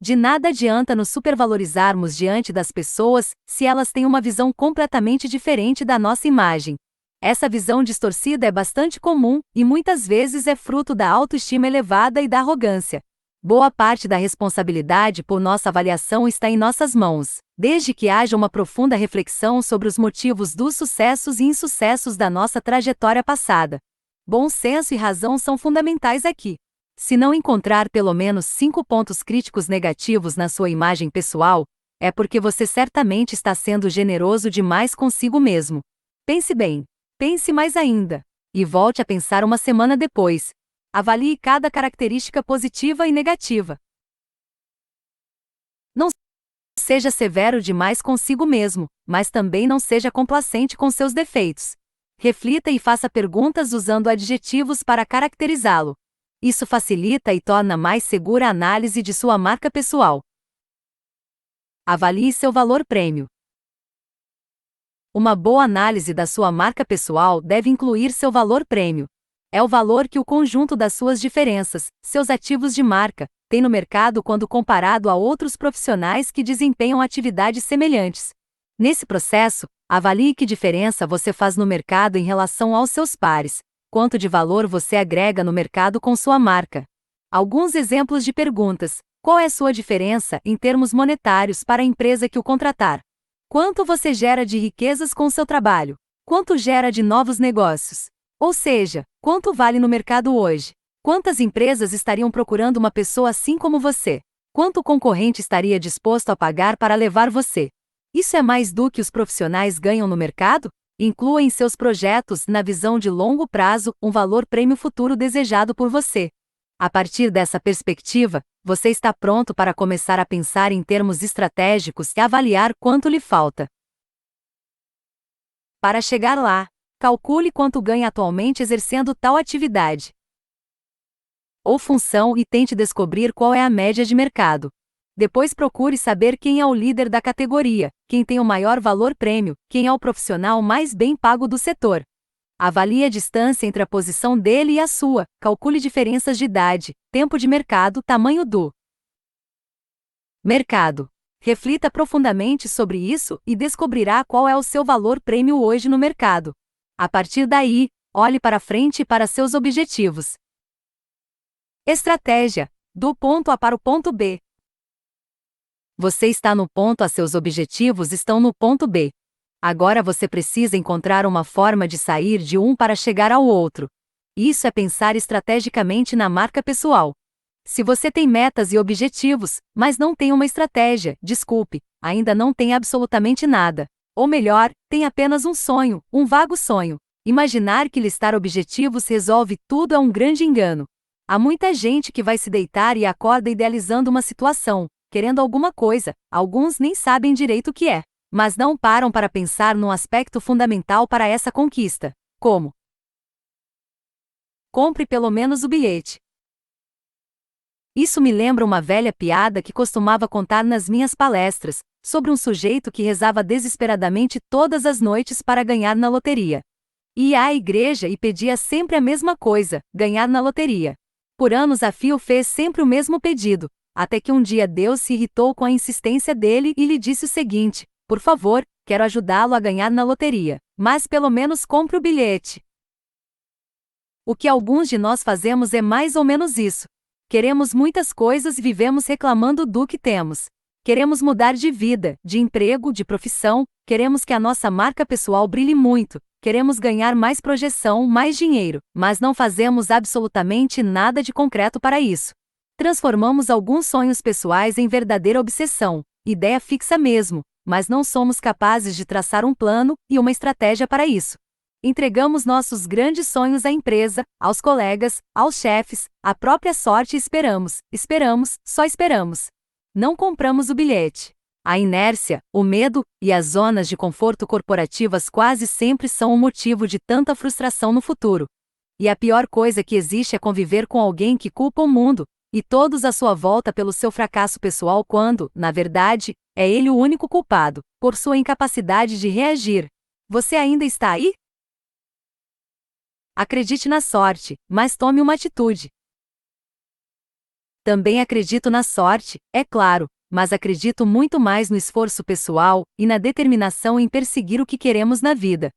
De nada adianta nos supervalorizarmos diante das pessoas se elas têm uma visão completamente diferente da nossa imagem. Essa visão distorcida é bastante comum e muitas vezes é fruto da autoestima elevada e da arrogância. Boa parte da responsabilidade por nossa avaliação está em nossas mãos, desde que haja uma profunda reflexão sobre os motivos dos sucessos e insucessos da nossa trajetória passada. Bom senso e razão são fundamentais aqui. Se não encontrar pelo menos 5 pontos críticos negativos na sua imagem pessoal, é porque você certamente está sendo generoso demais consigo mesmo. Pense bem, pense mais ainda, e volte a pensar uma semana depois. Avalie cada característica positiva e negativa. Não seja severo demais consigo mesmo, mas também não seja complacente com seus defeitos. Reflita e faça perguntas usando adjetivos para caracterizá-lo. Isso facilita e torna mais segura a análise de sua marca pessoal. Avalie seu valor prêmio. Uma boa análise da sua marca pessoal deve incluir seu valor prêmio. É o valor que o conjunto das suas diferenças, seus ativos de marca, tem no mercado quando comparado a outros profissionais que desempenham atividades semelhantes. Nesse processo, avalie que diferença você faz no mercado em relação aos seus pares, quanto de valor você agrega no mercado com sua marca. Alguns exemplos de perguntas. Qual é sua diferença em termos monetários para a empresa que o contratar? Quanto você gera de riquezas com seu trabalho? Quanto gera de novos negócios? Ou seja, quanto vale no mercado hoje? Quantas empresas estariam procurando uma pessoa assim como você? Quanto o concorrente estaria disposto a pagar para levar você? Isso é mais do que os profissionais ganham no mercado? Inclua em seus projetos, na visão de longo prazo, um valor prêmio futuro desejado por você. A partir dessa perspectiva, você está pronto para começar a pensar em termos estratégicos e avaliar quanto lhe falta. Para chegar lá, calcule quanto ganha atualmente exercendo tal atividade ou função e tente descobrir qual é a média de mercado. Depois procure saber quem é o líder da categoria, quem tem o maior valor prêmio, quem é o profissional mais bem pago do setor. Avalie a distância entre a posição dele e a sua, calcule diferenças de idade, tempo de mercado, tamanho do mercado. Reflita profundamente sobre isso e descobrirá qual é o seu valor prêmio hoje no mercado. A partir daí, olhe para frente e para seus objetivos. Estratégia: do ponto A para o ponto B. Você está no ponto A, seus objetivos estão no ponto B. Agora você precisa encontrar uma forma de sair de um para chegar ao outro. Isso é pensar estrategicamente na marca pessoal. Se você tem metas e objetivos, mas não tem uma estratégia, desculpe, ainda não tem absolutamente nada. Ou melhor, tem apenas um sonho, um vago sonho. Imaginar que listar objetivos resolve tudo é um grande engano. Há muita gente que vai se deitar e acorda idealizando uma situação, querendo alguma coisa, alguns nem sabem direito o que é, mas não param para pensar num aspecto fundamental para essa conquista. Como? Compre pelo menos o bilhete. Isso me lembra uma velha piada que costumava contar nas minhas palestras, sobre um sujeito que rezava desesperadamente todas as noites para ganhar na loteria. Ia à igreja e pedia sempre a mesma coisa, ganhar na loteria. Por anos a fio fez sempre o mesmo pedido, até que um dia Deus se irritou com a insistência dele e lhe disse o seguinte: por favor, quero ajudá-lo a ganhar na loteria, mas pelo menos compre o bilhete. O que alguns de nós fazemos é mais ou menos isso. Queremos muitas coisas e vivemos reclamando do que temos. Queremos mudar de vida, de emprego, de profissão, queremos que a nossa marca pessoal brilhe muito, queremos ganhar mais projeção, mais dinheiro, mas não fazemos absolutamente nada de concreto para isso. Transformamos alguns sonhos pessoais em verdadeira obsessão, ideia fixa mesmo, mas não somos capazes de traçar um plano e uma estratégia para isso. Entregamos nossos grandes sonhos à empresa, aos colegas, aos chefes, à própria sorte e esperamos, só esperamos. Não compramos o bilhete. A inércia, o medo e as zonas de conforto corporativas quase sempre são o motivo de tanta frustração no futuro. E a pior coisa que existe é conviver com alguém que culpa o mundo e todos à sua volta pelo seu fracasso pessoal quando, na verdade, é ele o único culpado, por sua incapacidade de reagir. Você ainda está aí? Acredite na sorte, mas tome uma atitude. Também acredito na sorte, é claro, mas acredito muito mais no esforço pessoal e na determinação em perseguir o que queremos na vida.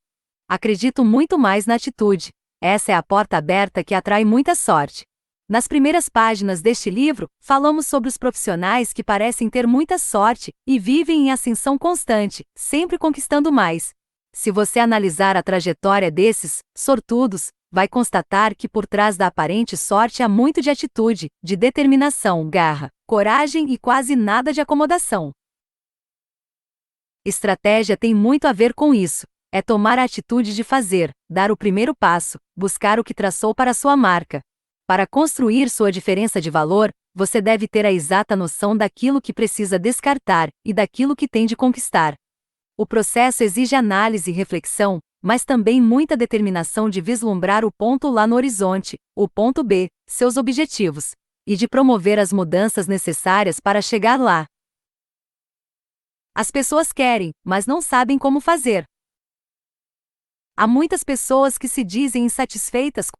Acredito muito mais na atitude. Essa é a porta aberta que atrai muita sorte. Nas primeiras páginas deste livro, falamos sobre os profissionais que parecem ter muita sorte e vivem em ascensão constante, sempre conquistando mais. Se você analisar a trajetória desses sortudos, vai constatar que por trás da aparente sorte há muito de atitude, de determinação, garra, coragem e quase nada de acomodação. Estratégia tem muito a ver com isso. É tomar a atitude de fazer, dar o primeiro passo, buscar o que traçou para sua marca. Para construir sua diferença de valor, você deve ter a exata noção daquilo que precisa descartar e daquilo que tem de conquistar. O processo exige análise e reflexão, mas também muita determinação de vislumbrar o ponto lá no horizonte, o ponto B, seus objetivos, e de promover as mudanças necessárias para chegar lá. As pessoas querem, mas não sabem como fazer. Há muitas pessoas que se dizem insatisfeitas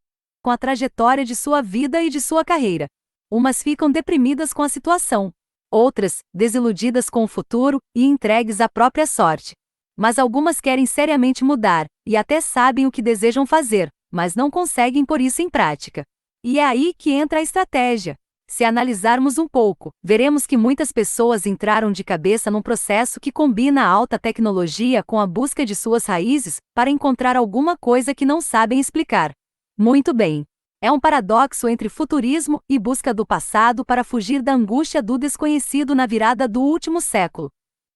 com a trajetória de sua vida e de sua carreira. Umas ficam deprimidas com a situação, outras, desiludidas com o futuro e entregues à própria sorte. Mas algumas querem seriamente mudar, e até sabem o que desejam fazer, mas não conseguem pôr isso em prática. E é aí que entra a estratégia. Se analisarmos um pouco, veremos que muitas pessoas entraram de cabeça num processo que combina a alta tecnologia com a busca de suas raízes, para encontrar alguma coisa que não sabem explicar. Muito bem. É um paradoxo entre futurismo e busca do passado para fugir da angústia do desconhecido na virada do último século.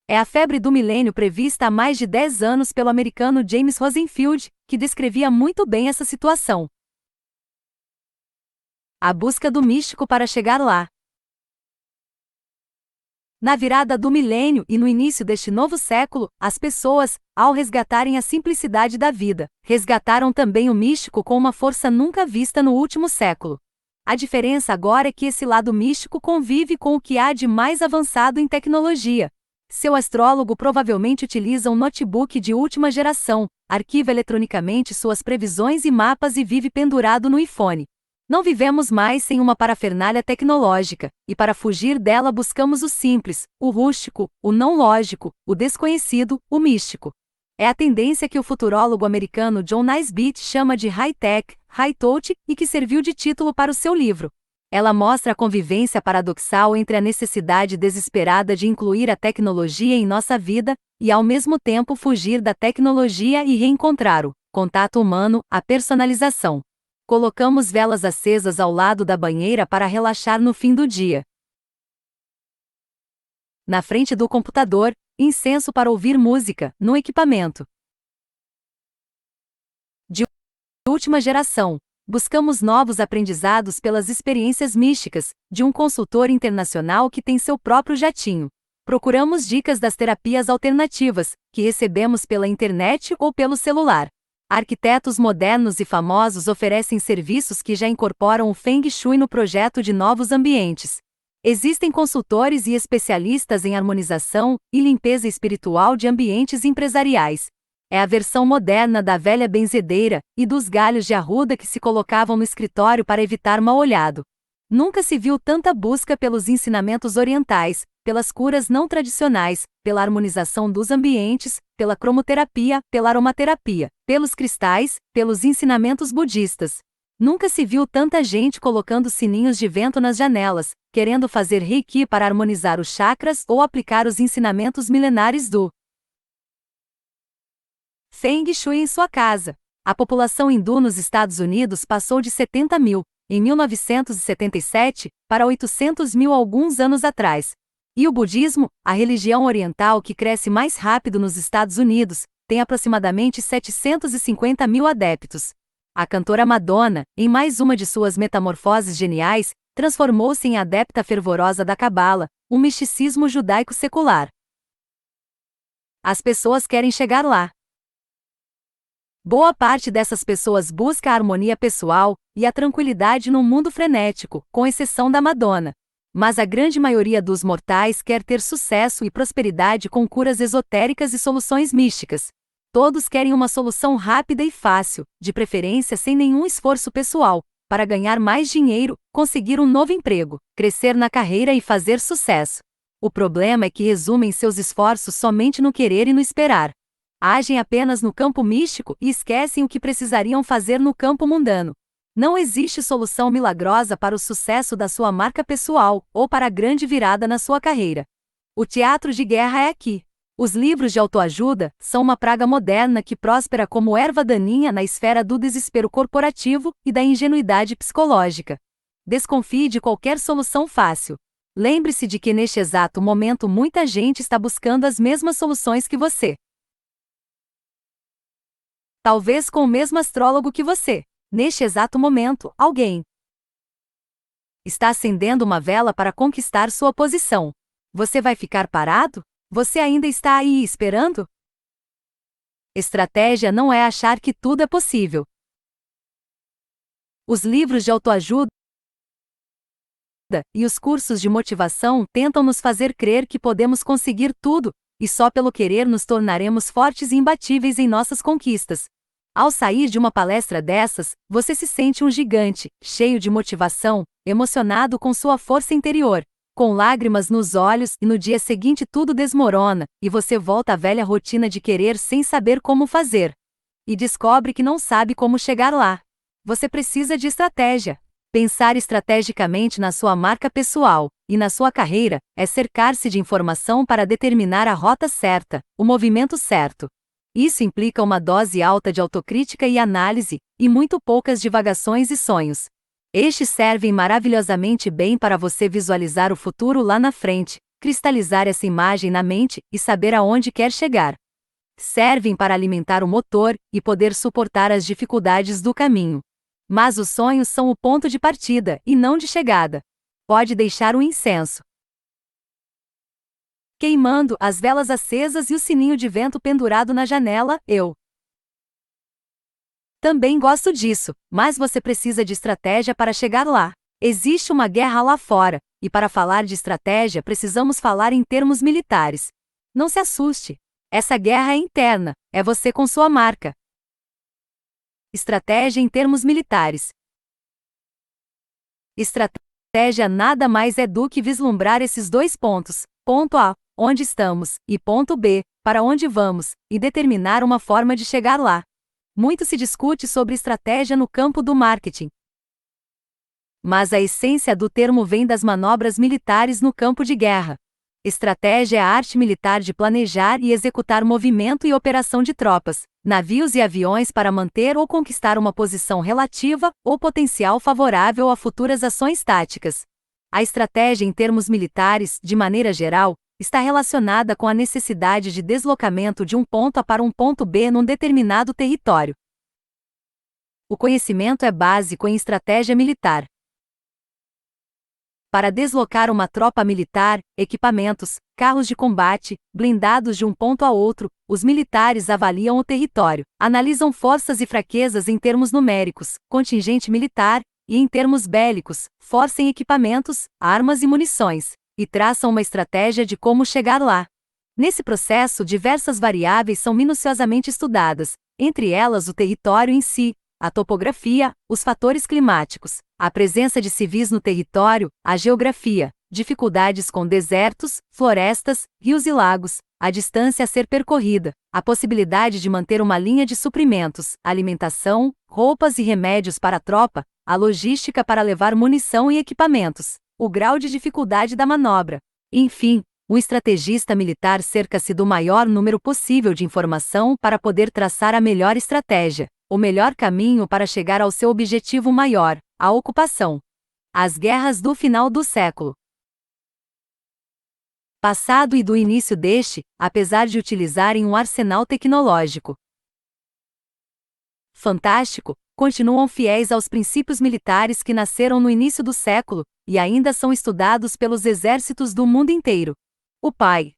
É a febre do milênio prevista há mais de 10 anos pelo americano James Rosenfield, que descrevia muito bem essa situação. A busca do místico para chegar lá. Na virada do milênio e no início deste novo século, as pessoas, ao resgatarem a simplicidade da vida, resgataram também o místico com uma força nunca vista no último século. A diferença agora é que esse lado místico convive com o que há de mais avançado em tecnologia. Seu astrólogo provavelmente utiliza um notebook de última geração, arquiva eletronicamente suas previsões e mapas e vive pendurado no iPhone. Não vivemos mais sem uma parafernália tecnológica, e para fugir dela buscamos o simples, o rústico, o não lógico, o desconhecido, o místico. É a tendência que o futurólogo americano John Naisbitt chama de high-tech, high-touch e que serviu de título para o seu livro. Ela mostra a convivência paradoxal entre a necessidade desesperada de incluir a tecnologia em nossa vida, e ao mesmo tempo fugir da tecnologia e reencontrar o contato humano, a personalização. Colocamos velas acesas ao lado da banheira para relaxar no fim do dia. Na frente do computador, incenso para ouvir música, no equipamento de última geração. Buscamos novos aprendizados pelas experiências místicas, de um consultor internacional que tem seu próprio jatinho. Procuramos dicas das terapias alternativas, que recebemos pela internet ou pelo celular. Arquitetos modernos e famosos oferecem serviços que já incorporam o Feng Shui no projeto de novos ambientes. Existem consultores e especialistas em harmonização e limpeza espiritual de ambientes empresariais. É a versão moderna da velha benzedeira e dos galhos de arruda que se colocavam no escritório para evitar mal-olhado. Nunca se viu tanta busca pelos ensinamentos orientais, pelas curas não tradicionais, pela harmonização dos ambientes, pela cromoterapia, pela aromaterapia, pelos cristais, pelos ensinamentos budistas. Nunca se viu tanta gente colocando sininhos de vento nas janelas, querendo fazer reiki para harmonizar os chakras ou aplicar os ensinamentos milenares do Feng Shui em sua casa. A população hindu nos Estados Unidos passou de 70 mil, em 1977, para 800 mil alguns anos atrás. E o budismo, a religião oriental que cresce mais rápido nos Estados Unidos, tem aproximadamente 750 mil adeptos. A cantora Madonna, em mais uma de suas metamorfoses geniais, transformou-se em adepta fervorosa da Cabala, um misticismo judaico secular. As pessoas querem chegar lá. Boa parte dessas pessoas busca a harmonia pessoal e a tranquilidade num mundo frenético, com exceção da Madonna. Mas a grande maioria dos mortais quer ter sucesso e prosperidade com curas esotéricas e soluções místicas. Todos querem uma solução rápida e fácil, de preferência sem nenhum esforço pessoal, para ganhar mais dinheiro, conseguir um novo emprego, crescer na carreira e fazer sucesso. O problema é que resumem seus esforços somente no querer e no esperar. Agem apenas no campo místico e esquecem o que precisariam fazer no campo mundano. Não existe solução milagrosa para o sucesso da sua marca pessoal, ou para a grande virada na sua carreira. O teatro de guerra é aqui. Os livros de autoajuda são uma praga moderna que próspera como erva daninha na esfera do desespero corporativo e da ingenuidade psicológica. Desconfie de qualquer solução fácil. Lembre-se de que neste exato momento muita gente está buscando as mesmas soluções que você. Talvez com o mesmo astrólogo que você. Neste exato momento, alguém está acendendo uma vela para conquistar sua posição. Você vai ficar parado? Você ainda está aí esperando? Estratégia não é achar que tudo é possível. Os livros de autoajuda e os cursos de motivação tentam nos fazer crer que podemos conseguir tudo, e só pelo querer nos tornaremos fortes e imbatíveis em nossas conquistas. Ao sair de uma palestra dessas, você se sente um gigante, cheio de motivação, emocionado com sua força interior, com lágrimas nos olhos, e no dia seguinte tudo desmorona, e você volta à velha rotina de querer sem saber como fazer. E descobre que não sabe como chegar lá. Você precisa de estratégia. Pensar estrategicamente na sua marca pessoal e na sua carreira é cercar-se de informação para determinar a rota certa, o movimento certo. Isso implica uma dose alta de autocrítica e análise, e muito poucas divagações e sonhos. Estes servem maravilhosamente bem para você visualizar o futuro lá na frente, cristalizar essa imagem na mente e saber aonde quer chegar. Servem para alimentar o motor e poder suportar as dificuldades do caminho. Mas os sonhos são o ponto de partida e não de chegada. Pode deixar o incenso queimando, as velas acesas e o sininho de vento pendurado na janela. Eu também gosto disso, mas você precisa de estratégia para chegar lá. Existe uma guerra lá fora, e para falar de estratégia precisamos falar em termos militares. Não se assuste. Essa guerra é interna, é você com sua marca. Estratégia em termos militares. Estratégia nada mais é do que vislumbrar esses dois pontos, ponto A, onde estamos, e ponto B, para onde vamos, e determinar uma forma de chegar lá. Muito se discute sobre estratégia no campo do marketing. Mas a essência do termo vem das manobras militares no campo de guerra. Estratégia é a arte militar de planejar e executar movimento e operação de tropas, navios e aviões para manter ou conquistar uma posição relativa ou potencial favorável a futuras ações táticas. A estratégia em termos militares, de maneira geral, está relacionada com a necessidade de deslocamento de um ponto A para um ponto B num determinado território. O conhecimento é básico em estratégia militar. Para deslocar uma tropa militar, equipamentos, carros de combate, blindados de um ponto a outro, os militares avaliam o território, analisam forças e fraquezas em termos numéricos, contingente militar, e em termos bélicos, força em equipamentos, armas e munições, e traçam uma estratégia de como chegar lá. Nesse processo, diversas variáveis são minuciosamente estudadas, entre elas o território em si, a topografia, os fatores climáticos, a presença de civis no território, a geografia, dificuldades com desertos, florestas, rios e lagos, a distância a ser percorrida, a possibilidade de manter uma linha de suprimentos, alimentação, roupas e remédios para a tropa, a logística para levar munição e equipamentos, o grau de dificuldade da manobra. Enfim, um estrategista militar cerca-se do maior número possível de informação para poder traçar a melhor estratégia, o melhor caminho para chegar ao seu objetivo maior, a ocupação. As guerras do final do século passado e do início deste, apesar de utilizarem um arsenal tecnológico fantástico, continuam fiéis aos princípios militares que nasceram no início do século, e ainda são estudados pelos exércitos do mundo inteiro. O pai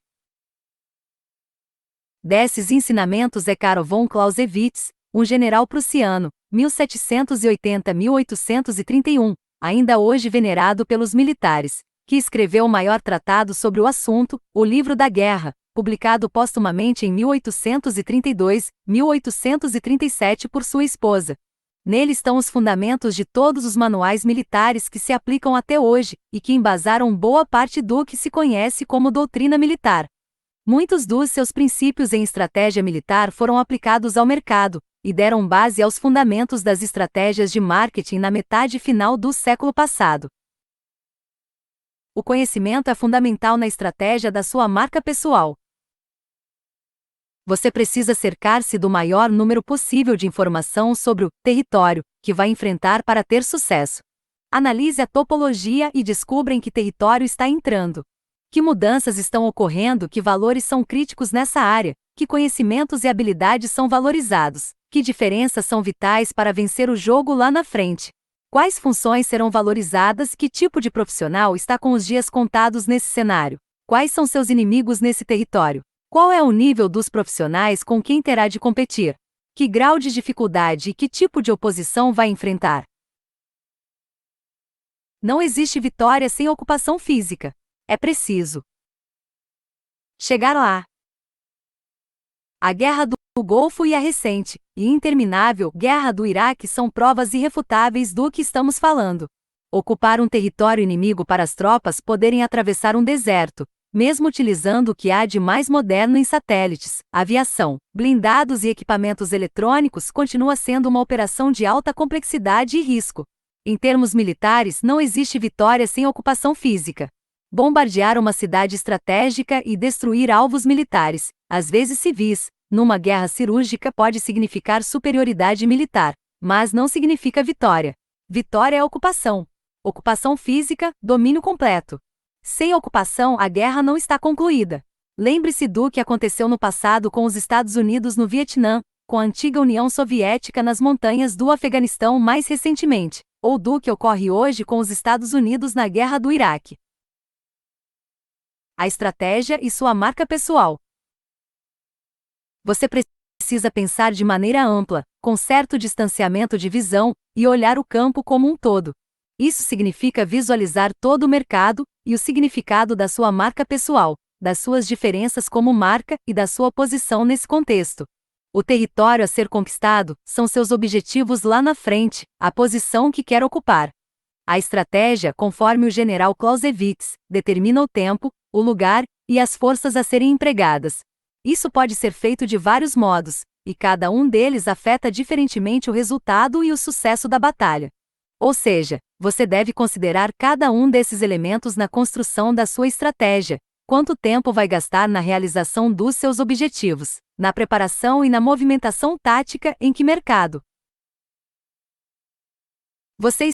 desses ensinamentos é Karl von Clausewitz, um general prussiano, 1780-1831, ainda hoje venerado pelos militares, que escreveu o maior tratado sobre o assunto, o Livro da Guerra, publicado póstumamente em 1832, 1837 por sua esposa. Nele estão os fundamentos de todos os manuais militares que se aplicam até hoje, e que embasaram boa parte do que se conhece como doutrina militar. Muitos dos seus princípios em estratégia militar foram aplicados ao mercado, e deram base aos fundamentos das estratégias de marketing na metade final do século passado. O conhecimento é fundamental na estratégia da sua marca pessoal. Você precisa cercar-se do maior número possível de informação sobre o território que vai enfrentar para ter sucesso. Analise a topologia e descubra em que território está entrando. Que mudanças estão ocorrendo, que valores são críticos nessa área, que conhecimentos e habilidades são valorizados, que diferenças são vitais para vencer o jogo lá na frente. Quais funções serão valorizadas, que tipo de profissional está com os dias contados nesse cenário? Quais são seus inimigos nesse território? Qual é o nível dos profissionais com quem terá de competir? Que grau de dificuldade e que tipo de oposição vai enfrentar? Não existe vitória sem ocupação física. É preciso chegar lá. A Guerra do Golfo e a recente e interminável Guerra do Iraque são provas irrefutáveis do que estamos falando. Ocupar um território inimigo para as tropas poderem atravessar um deserto, mesmo utilizando o que há de mais moderno em satélites, aviação, blindados e equipamentos eletrônicos, continua sendo uma operação de alta complexidade e risco. Em termos militares, não existe vitória sem ocupação física. Bombardear uma cidade estratégica e destruir alvos militares, às vezes civis, numa guerra cirúrgica pode significar superioridade militar, mas não significa vitória. Vitória é ocupação. Ocupação física, domínio completo. Sem ocupação, a guerra não está concluída. Lembre-se do que aconteceu no passado com os Estados Unidos no Vietnã, com a antiga União Soviética nas montanhas do Afeganistão mais recentemente, ou do que ocorre hoje com os Estados Unidos na guerra do Iraque. A estratégia e sua marca pessoal. Você precisa pensar de maneira ampla, com certo distanciamento de visão, e olhar o campo como um todo. Isso significa visualizar todo o mercado e o significado da sua marca pessoal, das suas diferenças como marca e da sua posição nesse contexto. O território a ser conquistado são seus objetivos lá na frente, a posição que quer ocupar. A estratégia, conforme o general Clausewitz, determina o tempo, o lugar e as forças a serem empregadas. Isso pode ser feito de vários modos, e cada um deles afeta diferentemente o resultado e o sucesso da batalha. Ou seja, você deve considerar cada um desses elementos na construção da sua estratégia. Quanto tempo vai gastar na realização dos seus objetivos, na preparação e na movimentação tática em que mercado você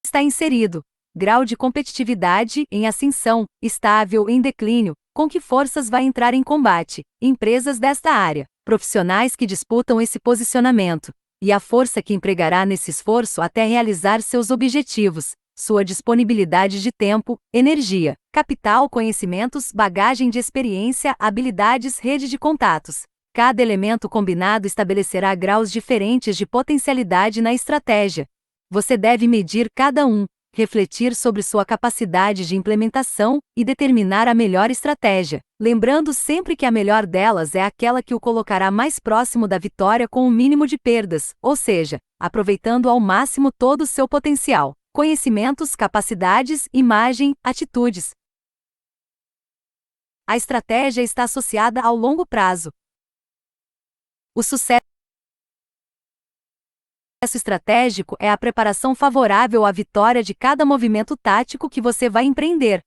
está inserido, grau de competitividade em ascensão, estável em declínio, com que forças vai entrar em combate, empresas desta área, profissionais que disputam esse posicionamento, e a força que empregará nesse esforço até realizar seus objetivos, sua disponibilidade de tempo, energia, capital, conhecimentos, bagagem de experiência, habilidades, rede de contatos. Cada elemento combinado estabelecerá graus diferentes de potencialidade na estratégia. Você deve medir cada um, refletir sobre sua capacidade de implementação e determinar a melhor estratégia, lembrando sempre que a melhor delas é aquela que o colocará mais próximo da vitória com o mínimo de perdas, ou seja, aproveitando ao máximo todo o seu potencial. Conhecimentos, capacidades, imagem, atitudes. A estratégia está associada ao longo prazo. O sucesso estratégico é a preparação favorável à vitória de cada movimento tático que você vai empreender.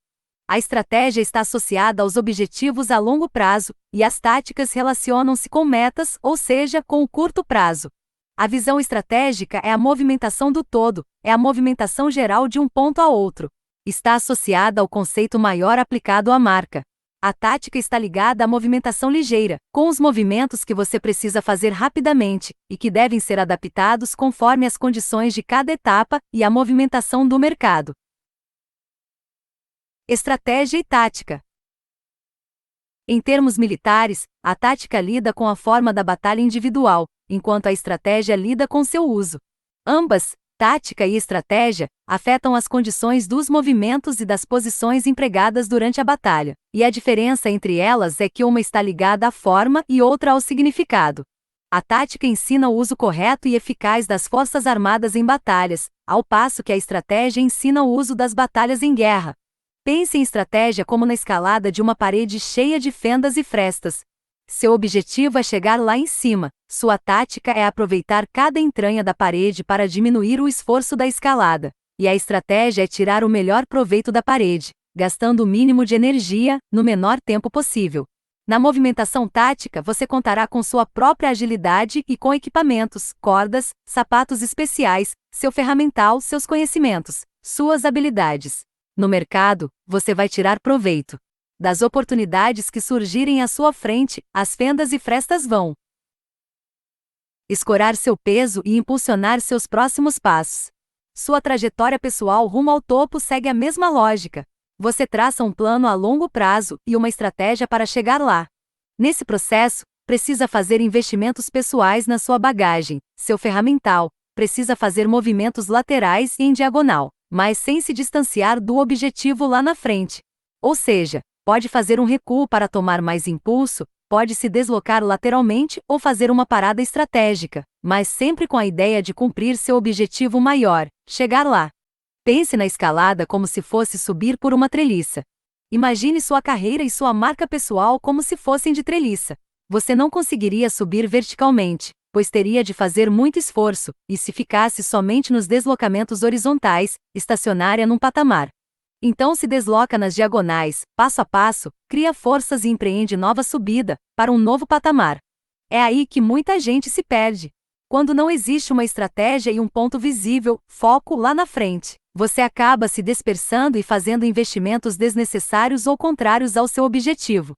A estratégia está associada aos objetivos a longo prazo, e as táticas relacionam-se com metas, ou seja, com o curto prazo. A visão estratégica é a movimentação do todo, é a movimentação geral de um ponto a outro. Está associada ao conceito maior aplicado à marca. A tática está ligada à movimentação ligeira, com os movimentos que você precisa fazer rapidamente, e que devem ser adaptados conforme as condições de cada etapa e a movimentação do mercado. Estratégia e tática. Em termos militares, a tática lida com a forma da batalha individual, enquanto a estratégia lida com seu uso. Ambas, tática e estratégia, afetam as condições dos movimentos e das posições empregadas durante a batalha, e a diferença entre elas é que uma está ligada à forma e outra ao significado. A tática ensina o uso correto e eficaz das forças armadas em batalhas, ao passo que a estratégia ensina o uso das batalhas em guerra. Pense em estratégia como na escalada de uma parede cheia de fendas e frestas. Seu objetivo é chegar lá em cima, sua tática é aproveitar cada entranha da parede para diminuir o esforço da escalada, e a estratégia é tirar o melhor proveito da parede, gastando o mínimo de energia, no menor tempo possível. Na movimentação tática, você contará com sua própria agilidade e com equipamentos, cordas, sapatos especiais, seu ferramental, seus conhecimentos, suas habilidades. No mercado, você vai tirar proveito das oportunidades que surgirem à sua frente, as fendas e frestas vão escorar seu peso e impulsionar seus próximos passos. Sua trajetória pessoal rumo ao topo segue a mesma lógica. Você traça um plano a longo prazo e uma estratégia para chegar lá. Nesse processo, precisa fazer investimentos pessoais na sua bagagem, seu ferramental, precisa fazer movimentos laterais e em diagonal, mas sem se distanciar do objetivo lá na frente. Ou seja, pode fazer um recuo para tomar mais impulso, pode se deslocar lateralmente ou fazer uma parada estratégica, mas sempre com a ideia de cumprir seu objetivo maior, chegar lá. Pense na escalada como se fosse subir por uma treliça. Imagine sua carreira e sua marca pessoal como se fossem de treliça. Você não conseguiria subir verticalmente, pois teria de fazer muito esforço, e se ficasse somente nos deslocamentos horizontais, estacionaria num patamar. Então se desloca nas diagonais, passo a passo, cria forças e empreende nova subida, para um novo patamar. É aí que muita gente se perde. Quando não existe uma estratégia e um ponto visível, foco lá na frente, você acaba se dispersando e fazendo investimentos desnecessários ou contrários ao seu objetivo.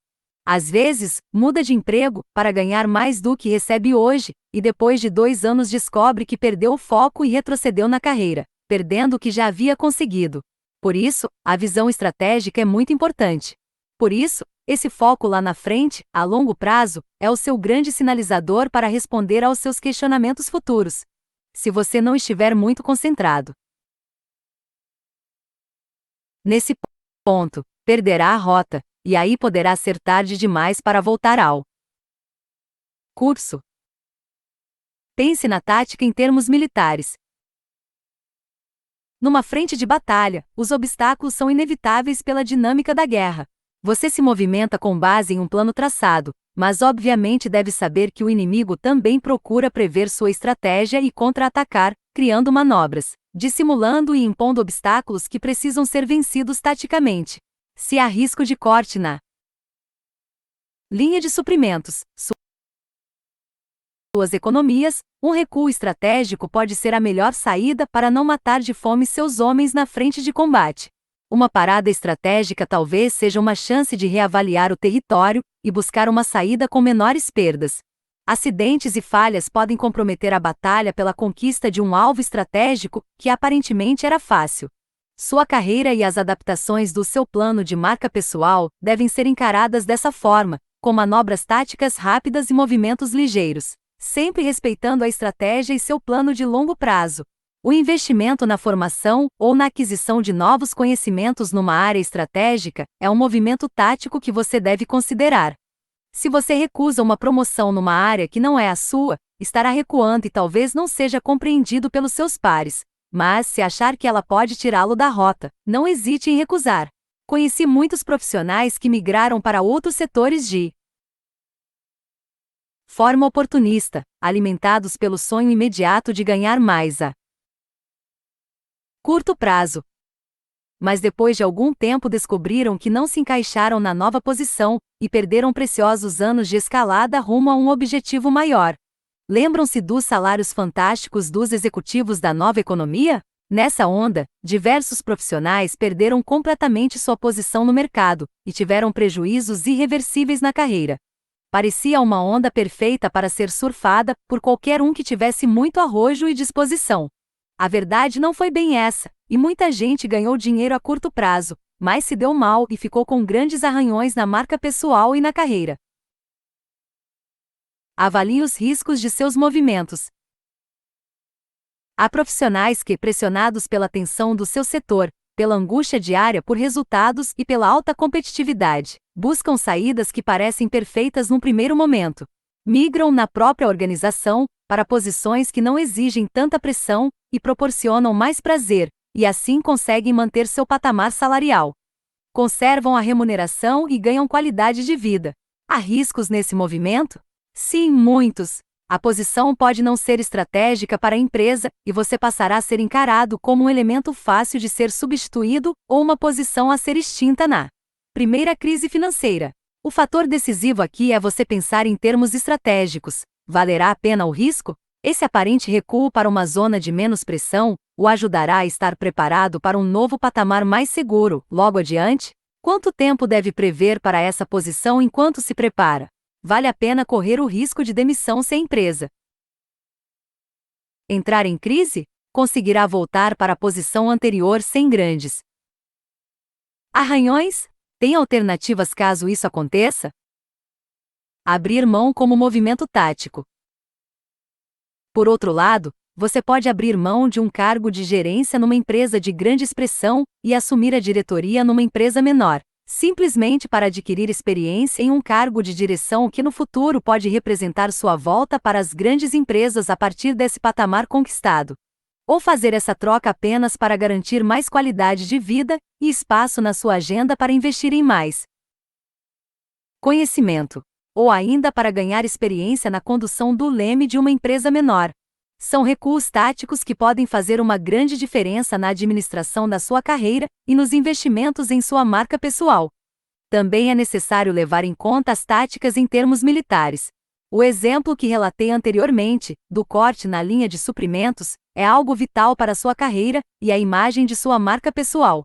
Às vezes, muda de emprego para ganhar mais do que recebe hoje, e depois de 2 anos descobre que perdeu o foco e retrocedeu na carreira, perdendo o que já havia conseguido. Por isso, a visão estratégica é muito importante. Por isso, esse foco lá na frente, a longo prazo, é o seu grande sinalizador para responder aos seus questionamentos futuros. Se você não estiver muito concentrado nesse ponto, perderá a rota, e aí poderá ser tarde demais para voltar ao curso. Pense na tática em termos militares. Numa frente de batalha, os obstáculos são inevitáveis pela dinâmica da guerra. Você se movimenta com base em um plano traçado, mas obviamente deve saber que o inimigo também procura prever sua estratégia e contra-atacar, criando manobras, dissimulando e impondo obstáculos que precisam ser vencidos taticamente. Se há risco de corte na linha de suprimentos, suas economias, um recuo estratégico pode ser a melhor saída para não matar de fome seus homens na frente de combate. Uma parada estratégica talvez seja uma chance de reavaliar o território e buscar uma saída com menores perdas. Acidentes e falhas podem comprometer a batalha pela conquista de um alvo estratégico que aparentemente era fácil. Sua carreira e as adaptações do seu plano de marca pessoal devem ser encaradas dessa forma, com manobras táticas rápidas e movimentos ligeiros, sempre respeitando a estratégia e seu plano de longo prazo. O investimento na formação ou na aquisição de novos conhecimentos numa área estratégica é um movimento tático que você deve considerar. Se você recusa uma promoção numa área que não é a sua, estará recuando e talvez não seja compreendido pelos seus pares. Mas, se achar que ela pode tirá-lo da rota, não hesite em recusar. Conheci muitos profissionais que migraram para outros setores de forma oportunista, alimentados pelo sonho imediato de ganhar mais a curto prazo. Mas depois de algum tempo descobriram que não se encaixaram na nova posição, e perderam preciosos anos de escalada rumo a um objetivo maior. Lembram-se dos salários fantásticos dos executivos da nova economia? Nessa onda, diversos profissionais perderam completamente sua posição no mercado, e tiveram prejuízos irreversíveis na carreira. Parecia uma onda perfeita para ser surfada por qualquer um que tivesse muito arrojo e disposição. A verdade não foi bem essa, e muita gente ganhou dinheiro a curto prazo, mas se deu mal e ficou com grandes arranhões na marca pessoal e na carreira. Avalie os riscos de seus movimentos. Há profissionais que, pressionados pela tensão do seu setor, pela angústia diária por resultados e pela alta competitividade, buscam saídas que parecem perfeitas num primeiro momento. Migram na própria organização, para posições que não exigem tanta pressão e proporcionam mais prazer, e assim conseguem manter seu patamar salarial. Conservam a remuneração e ganham qualidade de vida. Há riscos nesse movimento? Sim, muitos. A posição pode não ser estratégica para a empresa, e você passará a ser encarado como um elemento fácil de ser substituído ou uma posição a ser extinta na primeira crise financeira. O fator decisivo aqui é você pensar em termos estratégicos. Valerá a pena o risco? Esse aparente recuo para uma zona de menos pressão o ajudará a estar preparado para um novo patamar mais seguro, logo adiante? Quanto tempo deve prever para essa posição enquanto se prepara? Vale a pena correr o risco de demissão se a empresa entrar em crise? Conseguirá voltar para a posição anterior sem grandes arranhões? Tem alternativas caso isso aconteça? Abrir mão como movimento tático. Por outro lado, você pode abrir mão de um cargo de gerência numa empresa de grande expressão e assumir a diretoria numa empresa menor, simplesmente para adquirir experiência em um cargo de direção que no futuro pode representar sua volta para as grandes empresas a partir desse patamar conquistado. Ou fazer essa troca apenas para garantir mais qualidade de vida e espaço na sua agenda para investir em mais conhecimento. ou ainda para ganhar experiência na condução do leme de uma empresa menor. São recuos táticos que podem fazer uma grande diferença na administração da sua carreira e nos investimentos em sua marca pessoal. Também é necessário levar em conta as táticas em termos militares. O exemplo que relatei anteriormente, do corte na linha de suprimentos, é algo vital para sua carreira e a imagem de sua marca pessoal.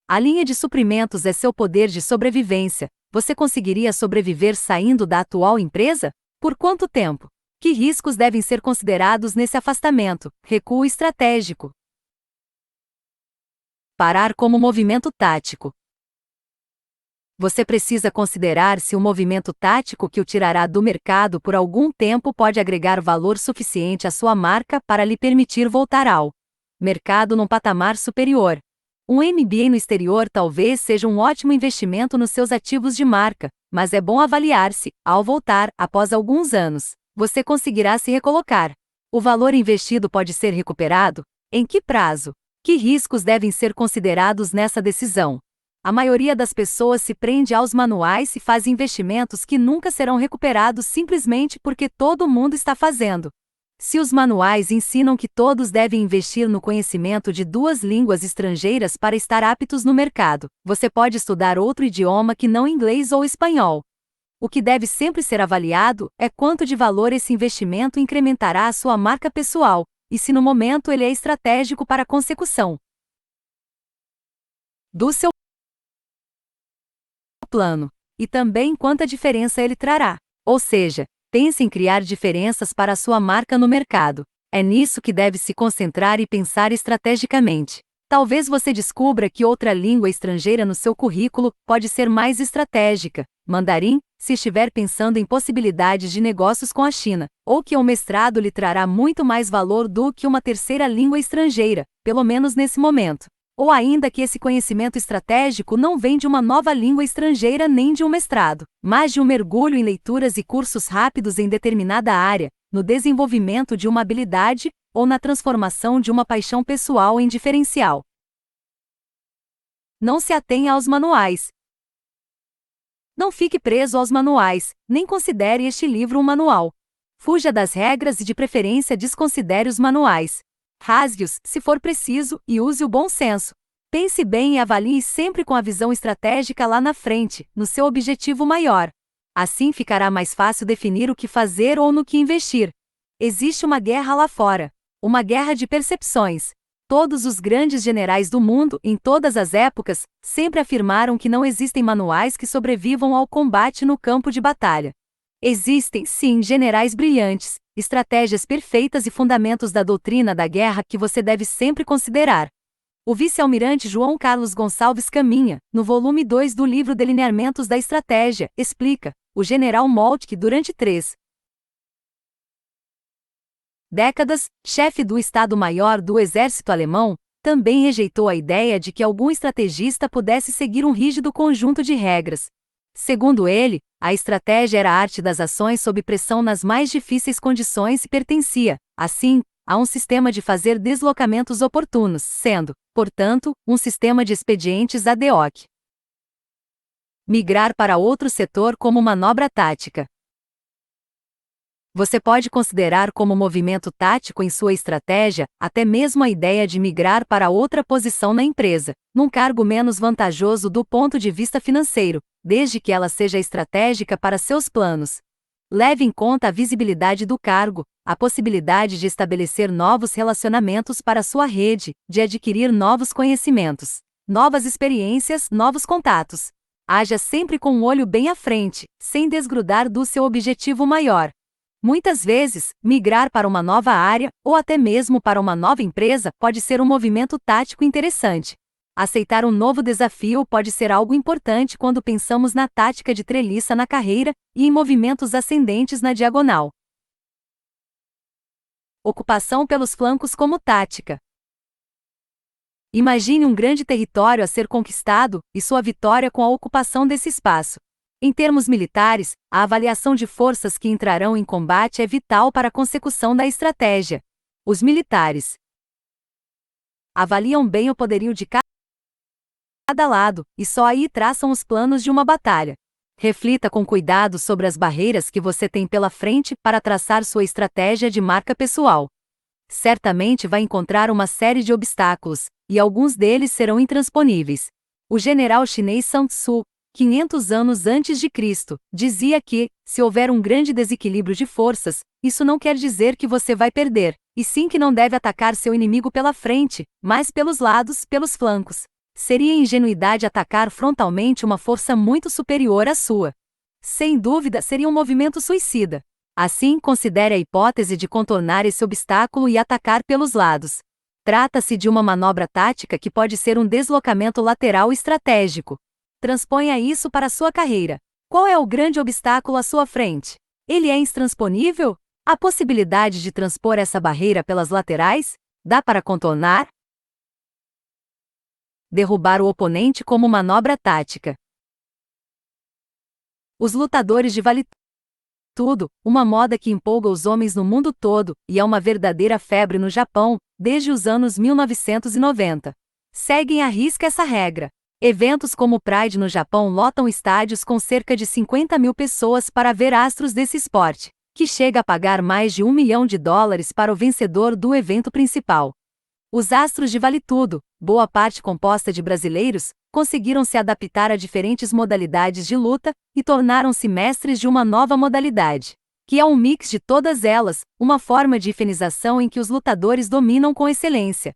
A linha de suprimentos é seu poder de sobrevivência. Você conseguiria sobreviver saindo da atual empresa? Por quanto tempo? Que riscos devem ser considerados nesse afastamento? Recuo estratégico. Parar como movimento tático. Você precisa considerar se o movimento tático que o tirará do mercado por algum tempo pode agregar valor suficiente à sua marca para lhe permitir voltar ao mercado num patamar superior. Um MBA no exterior talvez seja um ótimo investimento nos seus ativos de marca, mas é bom avaliar se, ao voltar, após alguns anos, você conseguirá se recolocar. O valor investido pode ser recuperado? Em que prazo? Que riscos devem ser considerados nessa decisão? A maioria das pessoas se prende aos manuais e faz investimentos que nunca serão recuperados simplesmente porque todo mundo está fazendo. Se os manuais ensinam que todos devem investir no conhecimento de 2 línguas estrangeiras para estar aptos no mercado, você pode estudar outro idioma que não inglês ou espanhol. O que deve sempre ser avaliado é quanto de valor esse investimento incrementará a sua marca pessoal, e se no momento ele é estratégico para a consecução do seu plano, e também quanta diferença ele trará. Ou seja, pense em criar diferenças para a sua marca no mercado. É nisso que deve se concentrar e pensar estrategicamente. Talvez você descubra que outra língua estrangeira no seu currículo pode ser mais estratégica, mandarim, se estiver pensando em possibilidades de negócios com a China, ou que um mestrado lhe trará muito mais valor do que uma terceira língua estrangeira, pelo menos nesse momento. Ou ainda que esse conhecimento estratégico não vem de uma nova língua estrangeira nem de um mestrado, mas de um mergulho em leituras e cursos rápidos em determinada área, no desenvolvimento de uma habilidade, ou na transformação de uma paixão pessoal em diferencial. Não se atenha aos manuais. Não fique preso aos manuais, nem considere este livro um manual. Fuja das regras e de preferência desconsidere os manuais. Rasgue-os, se for preciso, e use o bom senso. Pense bem e avalie sempre com a visão estratégica lá na frente, no seu objetivo maior. Assim ficará mais fácil definir o que fazer ou no que investir. Existe uma guerra lá fora. Uma guerra de percepções. Todos os grandes generais do mundo, em todas as épocas, sempre afirmaram que não existem manuais que sobrevivam ao combate no campo de batalha. Existem, sim, generais brilhantes, estratégias perfeitas e fundamentos da doutrina da guerra que você deve sempre considerar. O vice-almirante João Carlos Gonçalves Caminha, no volume 2 do livro Delineamentos da Estratégia, explica: o general Moltke, durante 3 décadas, chefe do Estado-Maior do Exército Alemão, também rejeitou a ideia de que algum estrategista pudesse seguir um rígido conjunto de regras. Segundo ele, a estratégia era a arte das ações sob pressão nas mais difíceis condições e pertencia, assim, a um sistema de fazer deslocamentos oportunos, sendo, portanto, um sistema de expedientes ad hoc. Migrar para outro setor como manobra tática. Você pode considerar como movimento tático em sua estratégia, até mesmo a ideia de migrar para outra posição na empresa, num cargo menos vantajoso do ponto de vista financeiro, desde que ela seja estratégica para seus planos. Leve em conta a visibilidade do cargo, a possibilidade de estabelecer novos relacionamentos para sua rede, de adquirir novos conhecimentos, novas experiências, novos contatos. Haja sempre com um olho bem à frente, sem desgrudar do seu objetivo maior. Muitas vezes, migrar para uma nova área, ou até mesmo para uma nova empresa, pode ser um movimento tático interessante. Aceitar um novo desafio pode ser algo importante quando pensamos na tática de treliça na carreira e em movimentos ascendentes na diagonal. Ocupação pelos flancos como tática. Imagine um grande território a ser conquistado, e sua vitória com a ocupação desse espaço. Em termos militares, a avaliação de forças que entrarão em combate é vital para a consecução da estratégia. Os militares avaliam bem o poderio de cada lado, e só aí traçam os planos de uma batalha. Reflita com cuidado sobre as barreiras que você tem pela frente para traçar sua estratégia de marca pessoal. Certamente vai encontrar uma série de obstáculos, e alguns deles serão intransponíveis. O general chinês Sun Tzu, 500 anos antes de Cristo, dizia que, se houver um grande desequilíbrio de forças, isso não quer dizer que você vai perder, e sim que não deve atacar seu inimigo pela frente, mas pelos lados, pelos flancos. Seria ingenuidade atacar frontalmente uma força muito superior à sua. Sem dúvida, seria um movimento suicida. Assim, considere a hipótese de contornar esse obstáculo e atacar pelos lados. Trata-se de uma manobra tática que pode ser um deslocamento lateral estratégico. Transponha isso para a sua carreira. Qual é o grande obstáculo à sua frente? Ele é intransponível? Há possibilidade de transpor essa barreira pelas laterais? Dá para contornar? Derrubar o oponente como manobra tática. Os lutadores de vale tudo, uma moda que empolga os homens no mundo todo, e é uma verdadeira febre no Japão, desde os anos 1990. Seguem à risca essa regra. Eventos como o Pride no Japão lotam estádios com cerca de 50 mil pessoas para ver astros desse esporte, que chega a pagar mais de $1 milhão para o vencedor do evento principal. Os astros de vale tudo, boa parte composta de brasileiros, conseguiram se adaptar a diferentes modalidades de luta e tornaram-se mestres de uma nova modalidade, que é um mix de todas elas, uma forma de hifenização em que os lutadores dominam com excelência.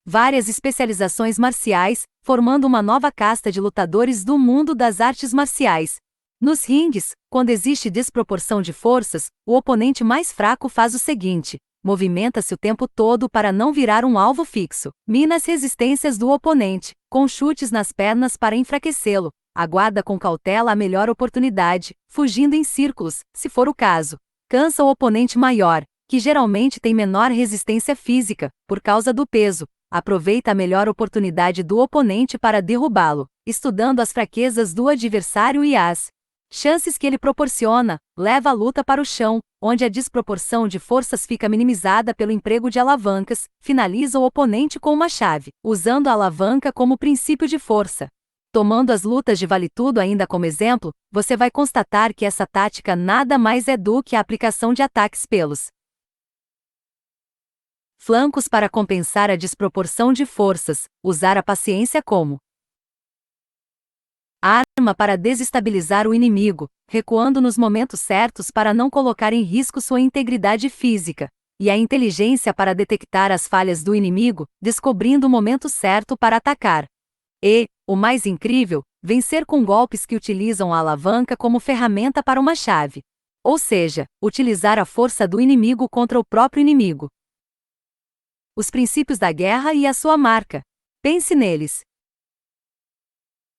Várias especializações marciais, formando uma nova casta de lutadores do mundo das artes marciais. Nos ringues, quando existe desproporção de forças, o oponente mais fraco faz o seguinte: movimenta-se o tempo todo para não virar um alvo fixo, mina as resistências do oponente, com chutes nas pernas para enfraquecê-lo, aguarda com cautela a melhor oportunidade, fugindo em círculos, se for o caso. Cansa o oponente maior, que geralmente tem menor resistência física, por causa do peso. Aproveita a melhor oportunidade do oponente para derrubá-lo, estudando as fraquezas do adversário e as chances que ele proporciona, leva a luta para o chão, onde a desproporção de forças fica minimizada pelo emprego de alavancas, finaliza o oponente com uma chave, usando a alavanca como princípio de força. Tomando as lutas de vale tudo ainda como exemplo, você vai constatar que essa tática nada mais é do que a aplicação de ataques pelos flancos para compensar a desproporção de forças, usar a paciência como arma para desestabilizar o inimigo, recuando nos momentos certos para não colocar em risco sua integridade física, e a inteligência para detectar as falhas do inimigo, descobrindo o momento certo para atacar. E, o mais incrível, vencer com golpes que utilizam a alavanca como ferramenta para uma chave. Ou seja, utilizar a força do inimigo contra o próprio inimigo. Os princípios da guerra e a sua marca. Pense neles.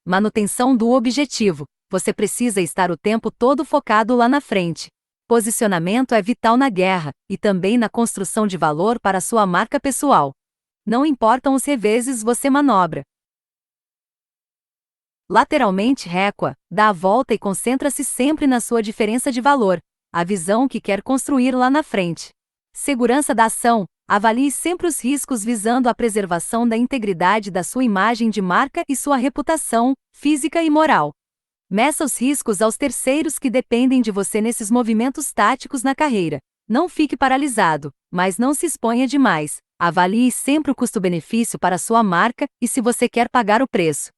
Manutenção do objetivo. Você precisa estar o tempo todo focado lá na frente. Posicionamento é vital na guerra, e também na construção de valor para sua marca pessoal. Não importam os reveses você manobra. Lateralmente recua, dá a volta e concentra-se sempre na sua diferença de valor, a visão que quer construir lá na frente. Segurança da ação. Avalie sempre os riscos visando a preservação da integridade da sua imagem de marca e sua reputação, física e moral. Meça os riscos aos terceiros que dependem de você nesses movimentos táticos na carreira. Não fique paralisado, mas não se exponha demais. Avalie sempre o custo-benefício para sua marca e se você quer pagar o preço.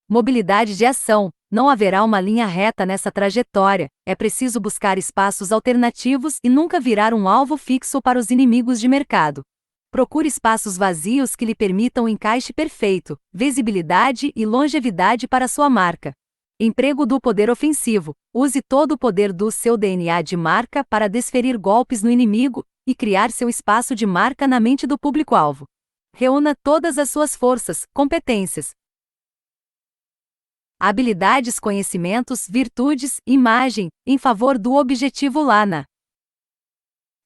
Mobilidade de ação. Não haverá uma linha reta nessa trajetória, é preciso buscar espaços alternativos e nunca virar um alvo fixo para os inimigos de mercado. Procure espaços vazios que lhe permitam um encaixe perfeito, visibilidade e longevidade para sua marca. Emprego do poder ofensivo. Use todo o poder do seu DNA de marca para desferir golpes no inimigo e criar seu espaço de marca na mente do público-alvo. Reúna todas as suas forças, competências, habilidades, conhecimentos, virtudes, imagem, em favor do objetivo lá na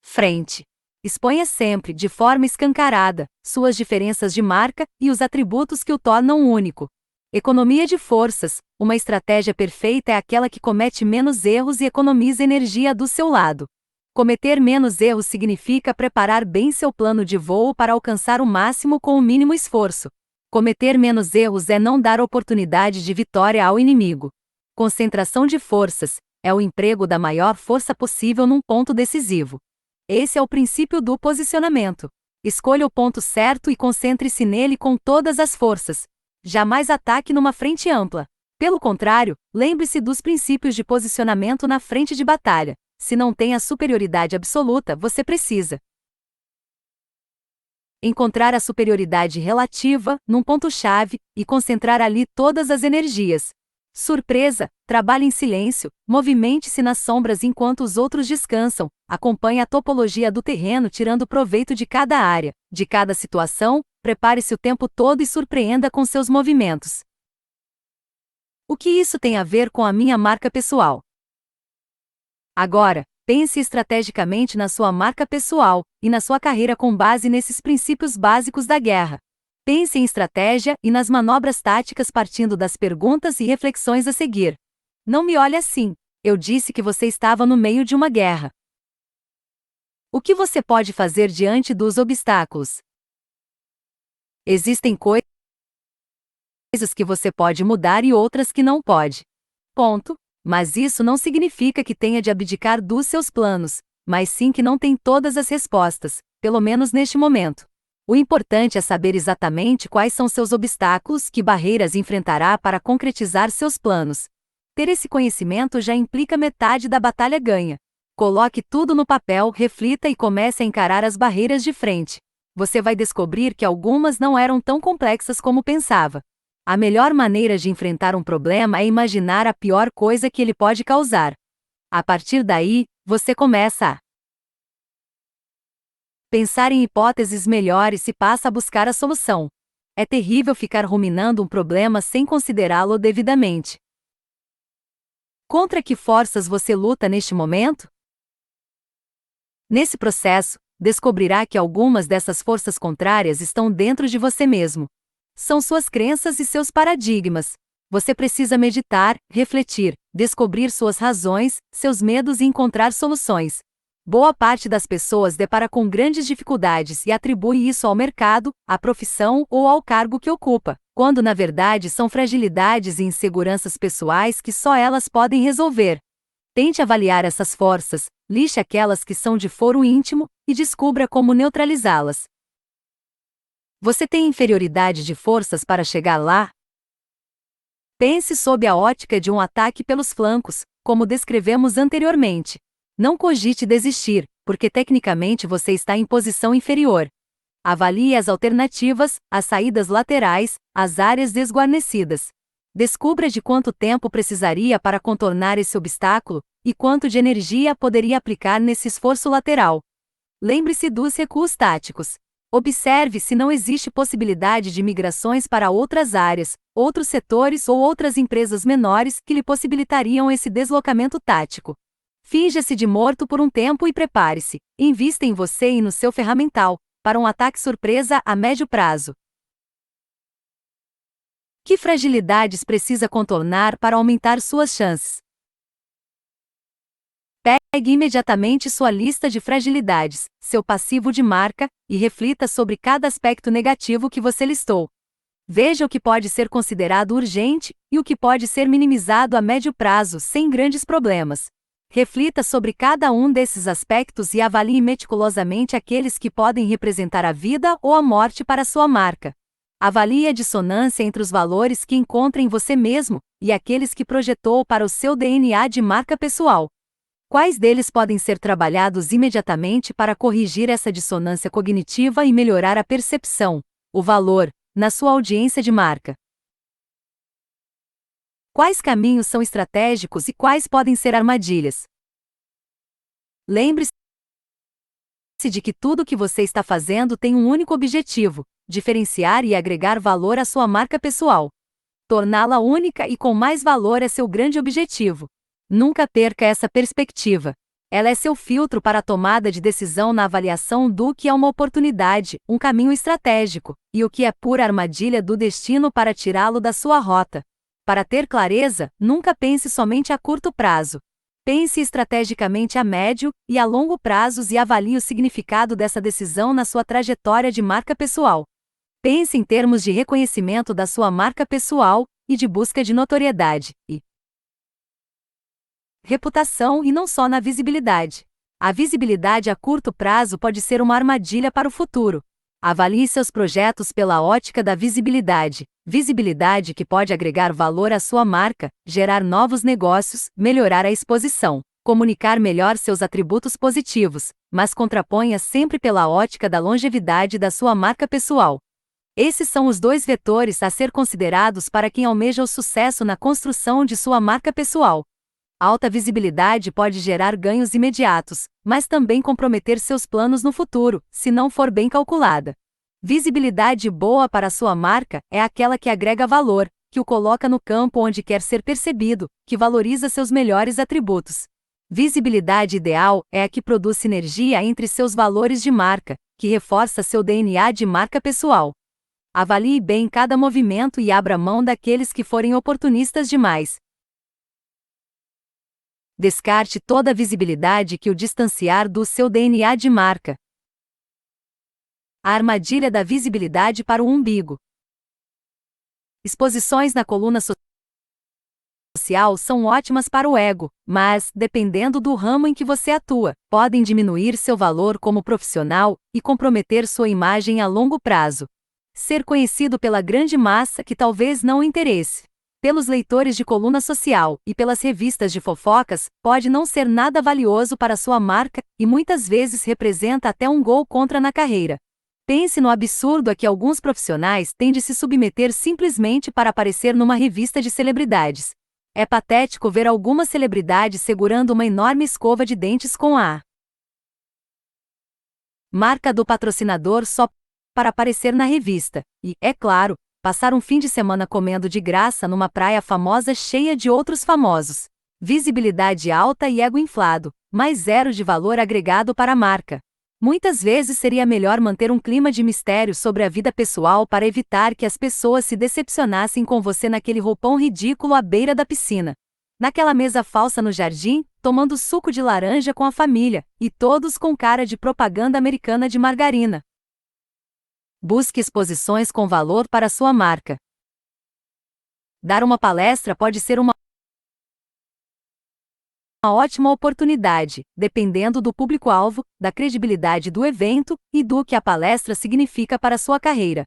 frente. Exponha sempre, de forma escancarada, suas diferenças de marca e os atributos que o tornam único. Economia de forças. Uma estratégia perfeita é aquela que comete menos erros e economiza energia do seu lado. Cometer menos erros significa preparar bem seu plano de voo para alcançar o máximo com o mínimo esforço. Cometer menos erros é não dar oportunidade de vitória ao inimigo. Concentração de forças é o emprego da maior força possível num ponto decisivo. Esse é o princípio do posicionamento. Escolha o ponto certo e concentre-se nele com todas as forças. Jamais ataque numa frente ampla. Pelo contrário, lembre-se dos princípios de posicionamento na frente de batalha. Se não tem a superioridade absoluta, você precisa encontrar a superioridade relativa, num ponto-chave, e concentrar ali todas as energias. Surpresa, trabalhe em silêncio, movimente-se nas sombras enquanto os outros descansam, acompanhe a topologia do terreno tirando proveito de cada área, de cada situação, prepare-se o tempo todo e surpreenda com seus movimentos. O que isso tem a ver com a minha marca pessoal? Agora, pense estrategicamente na sua marca pessoal e na sua carreira com base nesses princípios básicos da guerra. Pense em estratégia e nas manobras táticas partindo das perguntas e reflexões a seguir. Não me olhe assim. Eu disse que você estava no meio de uma guerra. O que você pode fazer diante dos obstáculos? Existem coisas que você pode mudar e outras que não pode. Ponto. Mas isso não significa que tenha de abdicar dos seus planos, mas sim que não tem todas as respostas, pelo menos neste momento. O importante é saber exatamente quais são seus obstáculos, que barreiras enfrentará para concretizar seus planos. Ter esse conhecimento já implica metade da batalha ganha. Coloque tudo no papel, reflita e comece a encarar as barreiras de frente. Você vai descobrir que algumas não eram tão complexas como pensava. A melhor maneira de enfrentar um problema é imaginar a pior coisa que ele pode causar. A partir daí, você começa a pensar em hipóteses melhores e passa a buscar a solução. É terrível ficar ruminando um problema sem considerá-lo devidamente. Contra que forças você luta neste momento? Nesse processo, descobrirá que algumas dessas forças contrárias estão dentro de você mesmo. São suas crenças e seus paradigmas. Você precisa meditar, refletir, descobrir suas razões, seus medos e encontrar soluções. Boa parte das pessoas depara com grandes dificuldades e atribui isso ao mercado, à profissão ou ao cargo que ocupa, quando na verdade são fragilidades e inseguranças pessoais que só elas podem resolver. Tente avaliar essas forças, lixe aquelas que são de foro íntimo e descubra como neutralizá-las. Você tem inferioridade de forças para chegar lá? Pense sob a ótica de um ataque pelos flancos, como descrevemos anteriormente. Não cogite desistir, porque tecnicamente você está em posição inferior. Avalie as alternativas, as saídas laterais, as áreas desguarnecidas. Descubra de quanto tempo precisaria para contornar esse obstáculo, e quanto de energia poderia aplicar nesse esforço lateral. Lembre-se dos recuos táticos. Observe se não existe possibilidade de migrações para outras áreas, outros setores ou outras empresas menores que lhe possibilitariam esse deslocamento tático. Finja-se de morto por um tempo e prepare-se. Invista em você e no seu ferramental, para um ataque surpresa a médio prazo. Que fragilidades precisa contornar para aumentar suas chances? Pegue imediatamente sua lista de fragilidades, seu passivo de marca, e reflita sobre cada aspecto negativo que você listou. Veja o que pode ser considerado urgente e o que pode ser minimizado a médio prazo sem grandes problemas. Reflita sobre cada um desses aspectos e avalie meticulosamente aqueles que podem representar a vida ou a morte para sua marca. Avalie a dissonância entre os valores que encontra em você mesmo e aqueles que projetou para o seu DNA de marca pessoal. Quais deles podem ser trabalhados imediatamente para corrigir essa dissonância cognitiva e melhorar a percepção, o valor, na sua audiência de marca? Quais caminhos são estratégicos e quais podem ser armadilhas? Lembre-se de que tudo o que você está fazendo tem um único objetivo: diferenciar e agregar valor à sua marca pessoal. Torná-la única e com mais valor é seu grande objetivo. Nunca perca essa perspectiva. Ela é seu filtro para a tomada de decisão na avaliação do que é uma oportunidade, um caminho estratégico, e o que é pura armadilha do destino para tirá-lo da sua rota. Para ter clareza, nunca pense somente a curto prazo. Pense estrategicamente a médio e a longo prazos e avalie o significado dessa decisão na sua trajetória de marca pessoal. Pense em termos de reconhecimento da sua marca pessoal e de busca de notoriedade e reputação, e não só na visibilidade. A visibilidade a curto prazo pode ser uma armadilha para o futuro. Avalie seus projetos pela ótica da visibilidade. Visibilidade que pode agregar valor à sua marca, gerar novos negócios, melhorar a exposição, comunicar melhor seus atributos positivos, mas contraponha sempre pela ótica da longevidade da sua marca pessoal. Esses são os dois vetores a ser considerados para quem almeja o sucesso na construção de sua marca pessoal. Alta visibilidade pode gerar ganhos imediatos, mas também comprometer seus planos no futuro, se não for bem calculada. Visibilidade boa para sua marca é aquela que agrega valor, que o coloca no campo onde quer ser percebido, que valoriza seus melhores atributos. Visibilidade ideal é a que produz sinergia entre seus valores de marca, que reforça seu DNA de marca pessoal. Avalie bem cada movimento e abra mão daqueles que forem oportunistas demais. Descarte toda a visibilidade que o distanciar do seu DNA de marca. A armadilha da visibilidade para o umbigo. Exposições na coluna social são ótimas para o ego, mas, dependendo do ramo em que você atua, podem diminuir seu valor como profissional e comprometer sua imagem a longo prazo. Ser conhecido pela grande massa que talvez não o interesse, pelos leitores de coluna social e pelas revistas de fofocas, pode não ser nada valioso para sua marca e muitas vezes representa até um gol contra na carreira. Pense no absurdo a que alguns profissionais têm de se submeter simplesmente para aparecer numa revista de celebridades. É patético ver algumas celebridades segurando uma enorme escova de dentes com a marca do patrocinador só para aparecer na revista, e, é claro, passar um fim de semana comendo de graça numa praia famosa cheia de outros famosos. Visibilidade alta e ego inflado, mas zero de valor agregado para a marca. Muitas vezes seria melhor manter um clima de mistério sobre a vida pessoal para evitar que as pessoas se decepcionassem com você naquele roupão ridículo à beira da piscina. Naquela mesa falsa no jardim, tomando suco de laranja com a família, e todos com cara de propaganda americana de margarina. Busque exposições com valor para sua marca. Dar uma palestra pode ser uma ótima oportunidade, dependendo do público-alvo, da credibilidade do evento e do que a palestra significa para sua carreira.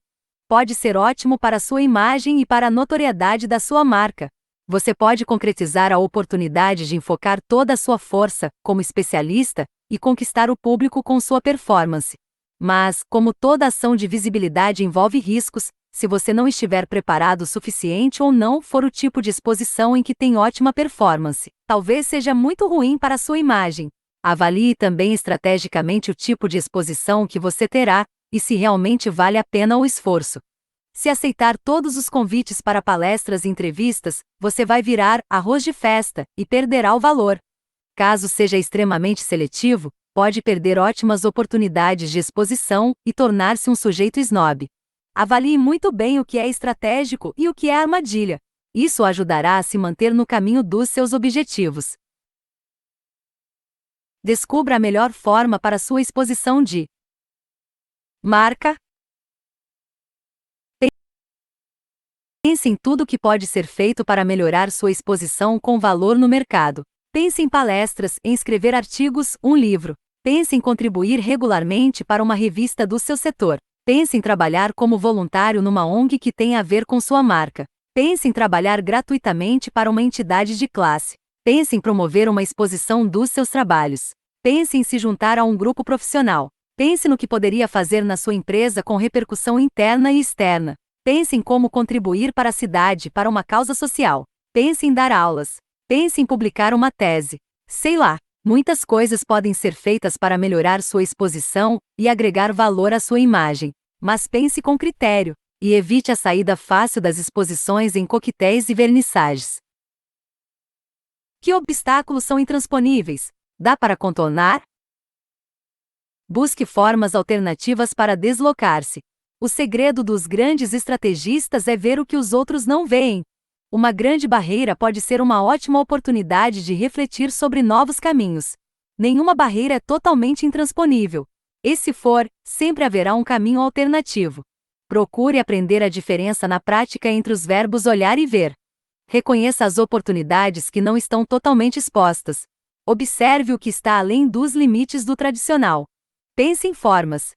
Pode ser ótimo para sua imagem e para a notoriedade da sua marca. Você pode concretizar a oportunidade de enfocar toda a sua força, como especialista, e conquistar o público com sua performance. Mas, como toda ação de visibilidade envolve riscos, se você não estiver preparado o suficiente ou não for o tipo de exposição em que tem ótima performance, talvez seja muito ruim para a sua imagem. Avalie também estrategicamente o tipo de exposição que você terá, e se realmente vale a pena o esforço. Se aceitar todos os convites para palestras e entrevistas, você vai virar arroz de festa e perderá o valor. Caso seja extremamente seletivo, pode perder ótimas oportunidades de exposição e tornar-se um sujeito snob. Avalie muito bem o que é estratégico e o que é armadilha. Isso o ajudará a se manter no caminho dos seus objetivos. Descubra a melhor forma para sua exposição de marca. Pense em tudo o que pode ser feito para melhorar sua exposição com valor no mercado. Pense em palestras, em escrever artigos, um livro. Pense em contribuir regularmente para uma revista do seu setor. Pense em trabalhar como voluntário numa ONG que tenha a ver com sua marca. Pense em trabalhar gratuitamente para uma entidade de classe. Pense em promover uma exposição dos seus trabalhos. Pense em se juntar a um grupo profissional. Pense no que poderia fazer na sua empresa com repercussão interna e externa. Pense em como contribuir para a cidade, para uma causa social. Pense em dar aulas. Pense em publicar uma tese. Sei lá. Muitas coisas podem ser feitas para melhorar sua exposição e agregar valor à sua imagem, mas pense com critério, e evite a saída fácil das exposições em coquetéis e vernissagens. Que obstáculos são intransponíveis? Dá para contornar? Busque formas alternativas para deslocar-se. O segredo dos grandes estrategistas é ver o que os outros não veem. Uma grande barreira pode ser uma ótima oportunidade de refletir sobre novos caminhos. Nenhuma barreira é totalmente intransponível. E se for, sempre haverá um caminho alternativo. Procure aprender a diferença na prática entre os verbos olhar e ver. Reconheça as oportunidades que não estão totalmente expostas. Observe o que está além dos limites do tradicional. Pense em formas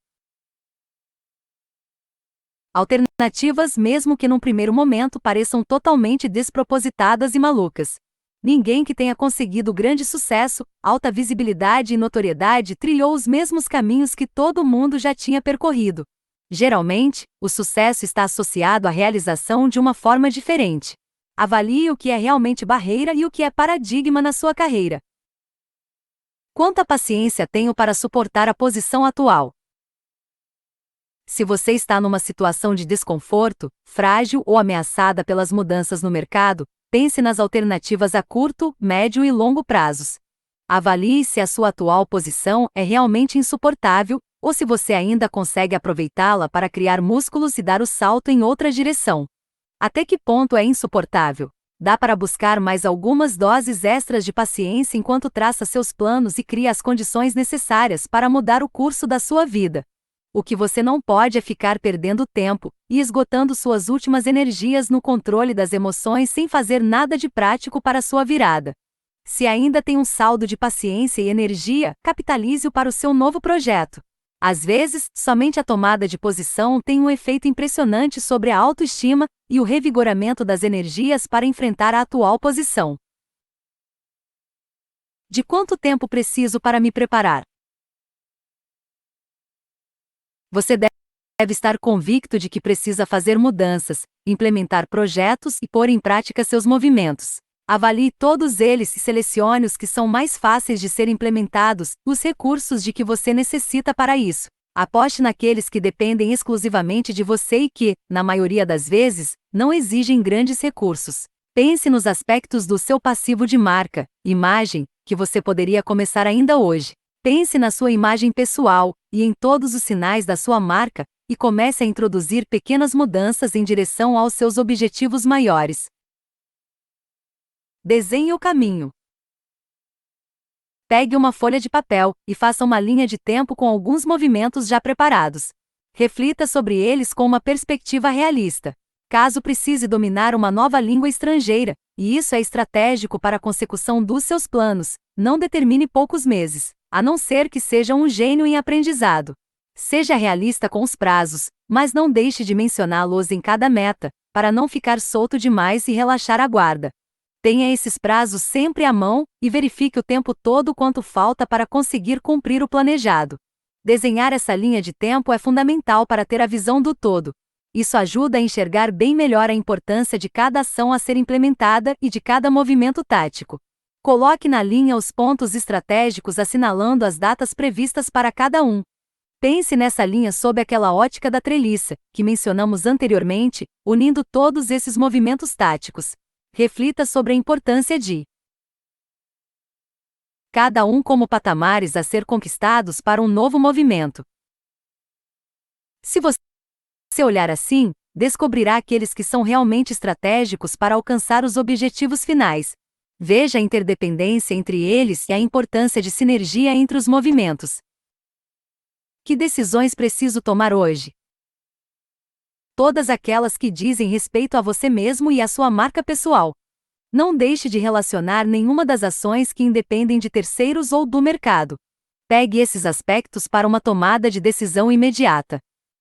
alternativas, mesmo que num primeiro momento pareçam totalmente despropositadas e malucas. Ninguém que tenha conseguido grande sucesso, alta visibilidade e notoriedade trilhou os mesmos caminhos que todo mundo já tinha percorrido. Geralmente, o sucesso está associado à realização de uma forma diferente. Avalie o que é realmente barreira e o que é paradigma na sua carreira. Quanta paciência tenho para suportar a posição atual? Se você está numa situação de desconforto, frágil ou ameaçada pelas mudanças no mercado, pense nas alternativas a curto, médio e longo prazos. Avalie se a sua atual posição é realmente insuportável, ou se você ainda consegue aproveitá-la para criar músculos e dar o salto em outra direção. Até que ponto é insuportável? Dá para buscar mais algumas doses extras de paciência enquanto traça seus planos e cria as condições necessárias para mudar o curso da sua vida. O que você não pode é ficar perdendo tempo e esgotando suas últimas energias no controle das emoções sem fazer nada de prático para sua virada. Se ainda tem um saldo de paciência e energia, capitalize-o para o seu novo projeto. Às vezes, somente a tomada de posição tem um efeito impressionante sobre a autoestima e o revigoramento das energias para enfrentar a atual posição. De quanto tempo preciso para me preparar? Você deve estar convicto de que precisa fazer mudanças, implementar projetos e pôr em prática seus movimentos. Avalie todos eles e selecione os que são mais fáceis de ser implementados, os recursos de que você necessita para isso. Aposte naqueles que dependem exclusivamente de você e que, na maioria das vezes, não exigem grandes recursos. Pense nos aspectos do seu passivo de marca, imagem, que você poderia começar ainda hoje. Pense na sua imagem pessoal e em todos os sinais da sua marca e comece a introduzir pequenas mudanças em direção aos seus objetivos maiores. Desenhe o caminho. Pegue uma folha de papel e faça uma linha de tempo com alguns movimentos já preparados. Reflita sobre eles com uma perspectiva realista. Caso precise dominar uma nova língua estrangeira, e isso é estratégico para a consecução dos seus planos, não determine poucos meses, a não ser que seja um gênio em aprendizado. Seja realista com os prazos, mas não deixe de mencioná-los em cada meta, para não ficar solto demais e relaxar a guarda. Tenha esses prazos sempre à mão e verifique o tempo todo quanto falta para conseguir cumprir o planejado. Desenhar essa linha de tempo é fundamental para ter a visão do todo. Isso ajuda a enxergar bem melhor a importância de cada ação a ser implementada e de cada movimento tático. Coloque na linha os pontos estratégicos assinalando as datas previstas para cada um. Pense nessa linha sob aquela ótica da treliça, que mencionamos anteriormente, unindo todos esses movimentos táticos. Reflita sobre a importância de cada um como patamares a ser conquistados para um novo movimento. Se você olhar assim, descobrirá aqueles que são realmente estratégicos para alcançar os objetivos finais. Veja a interdependência entre eles e a importância de sinergia entre os movimentos. Que decisões preciso tomar hoje? Todas aquelas que dizem respeito a você mesmo e à sua marca pessoal. Não deixe de relacionar nenhuma das ações que independem de terceiros ou do mercado. Pegue esses aspectos para uma tomada de decisão imediata.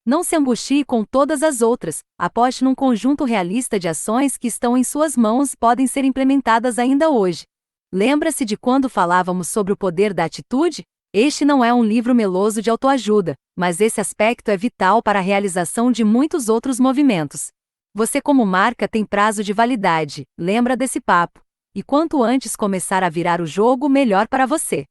Não se angustie com todas as outras, aposte num conjunto realista de ações que estão em suas mãos e podem ser implementadas ainda hoje. Lembra-se de quando falávamos sobre o poder da atitude? Este não é um livro meloso de autoajuda, mas esse aspecto é vital para a realização de muitos outros movimentos. Você como marca tem prazo de validade, lembra desse papo. E quanto antes começar a virar o jogo, melhor para você.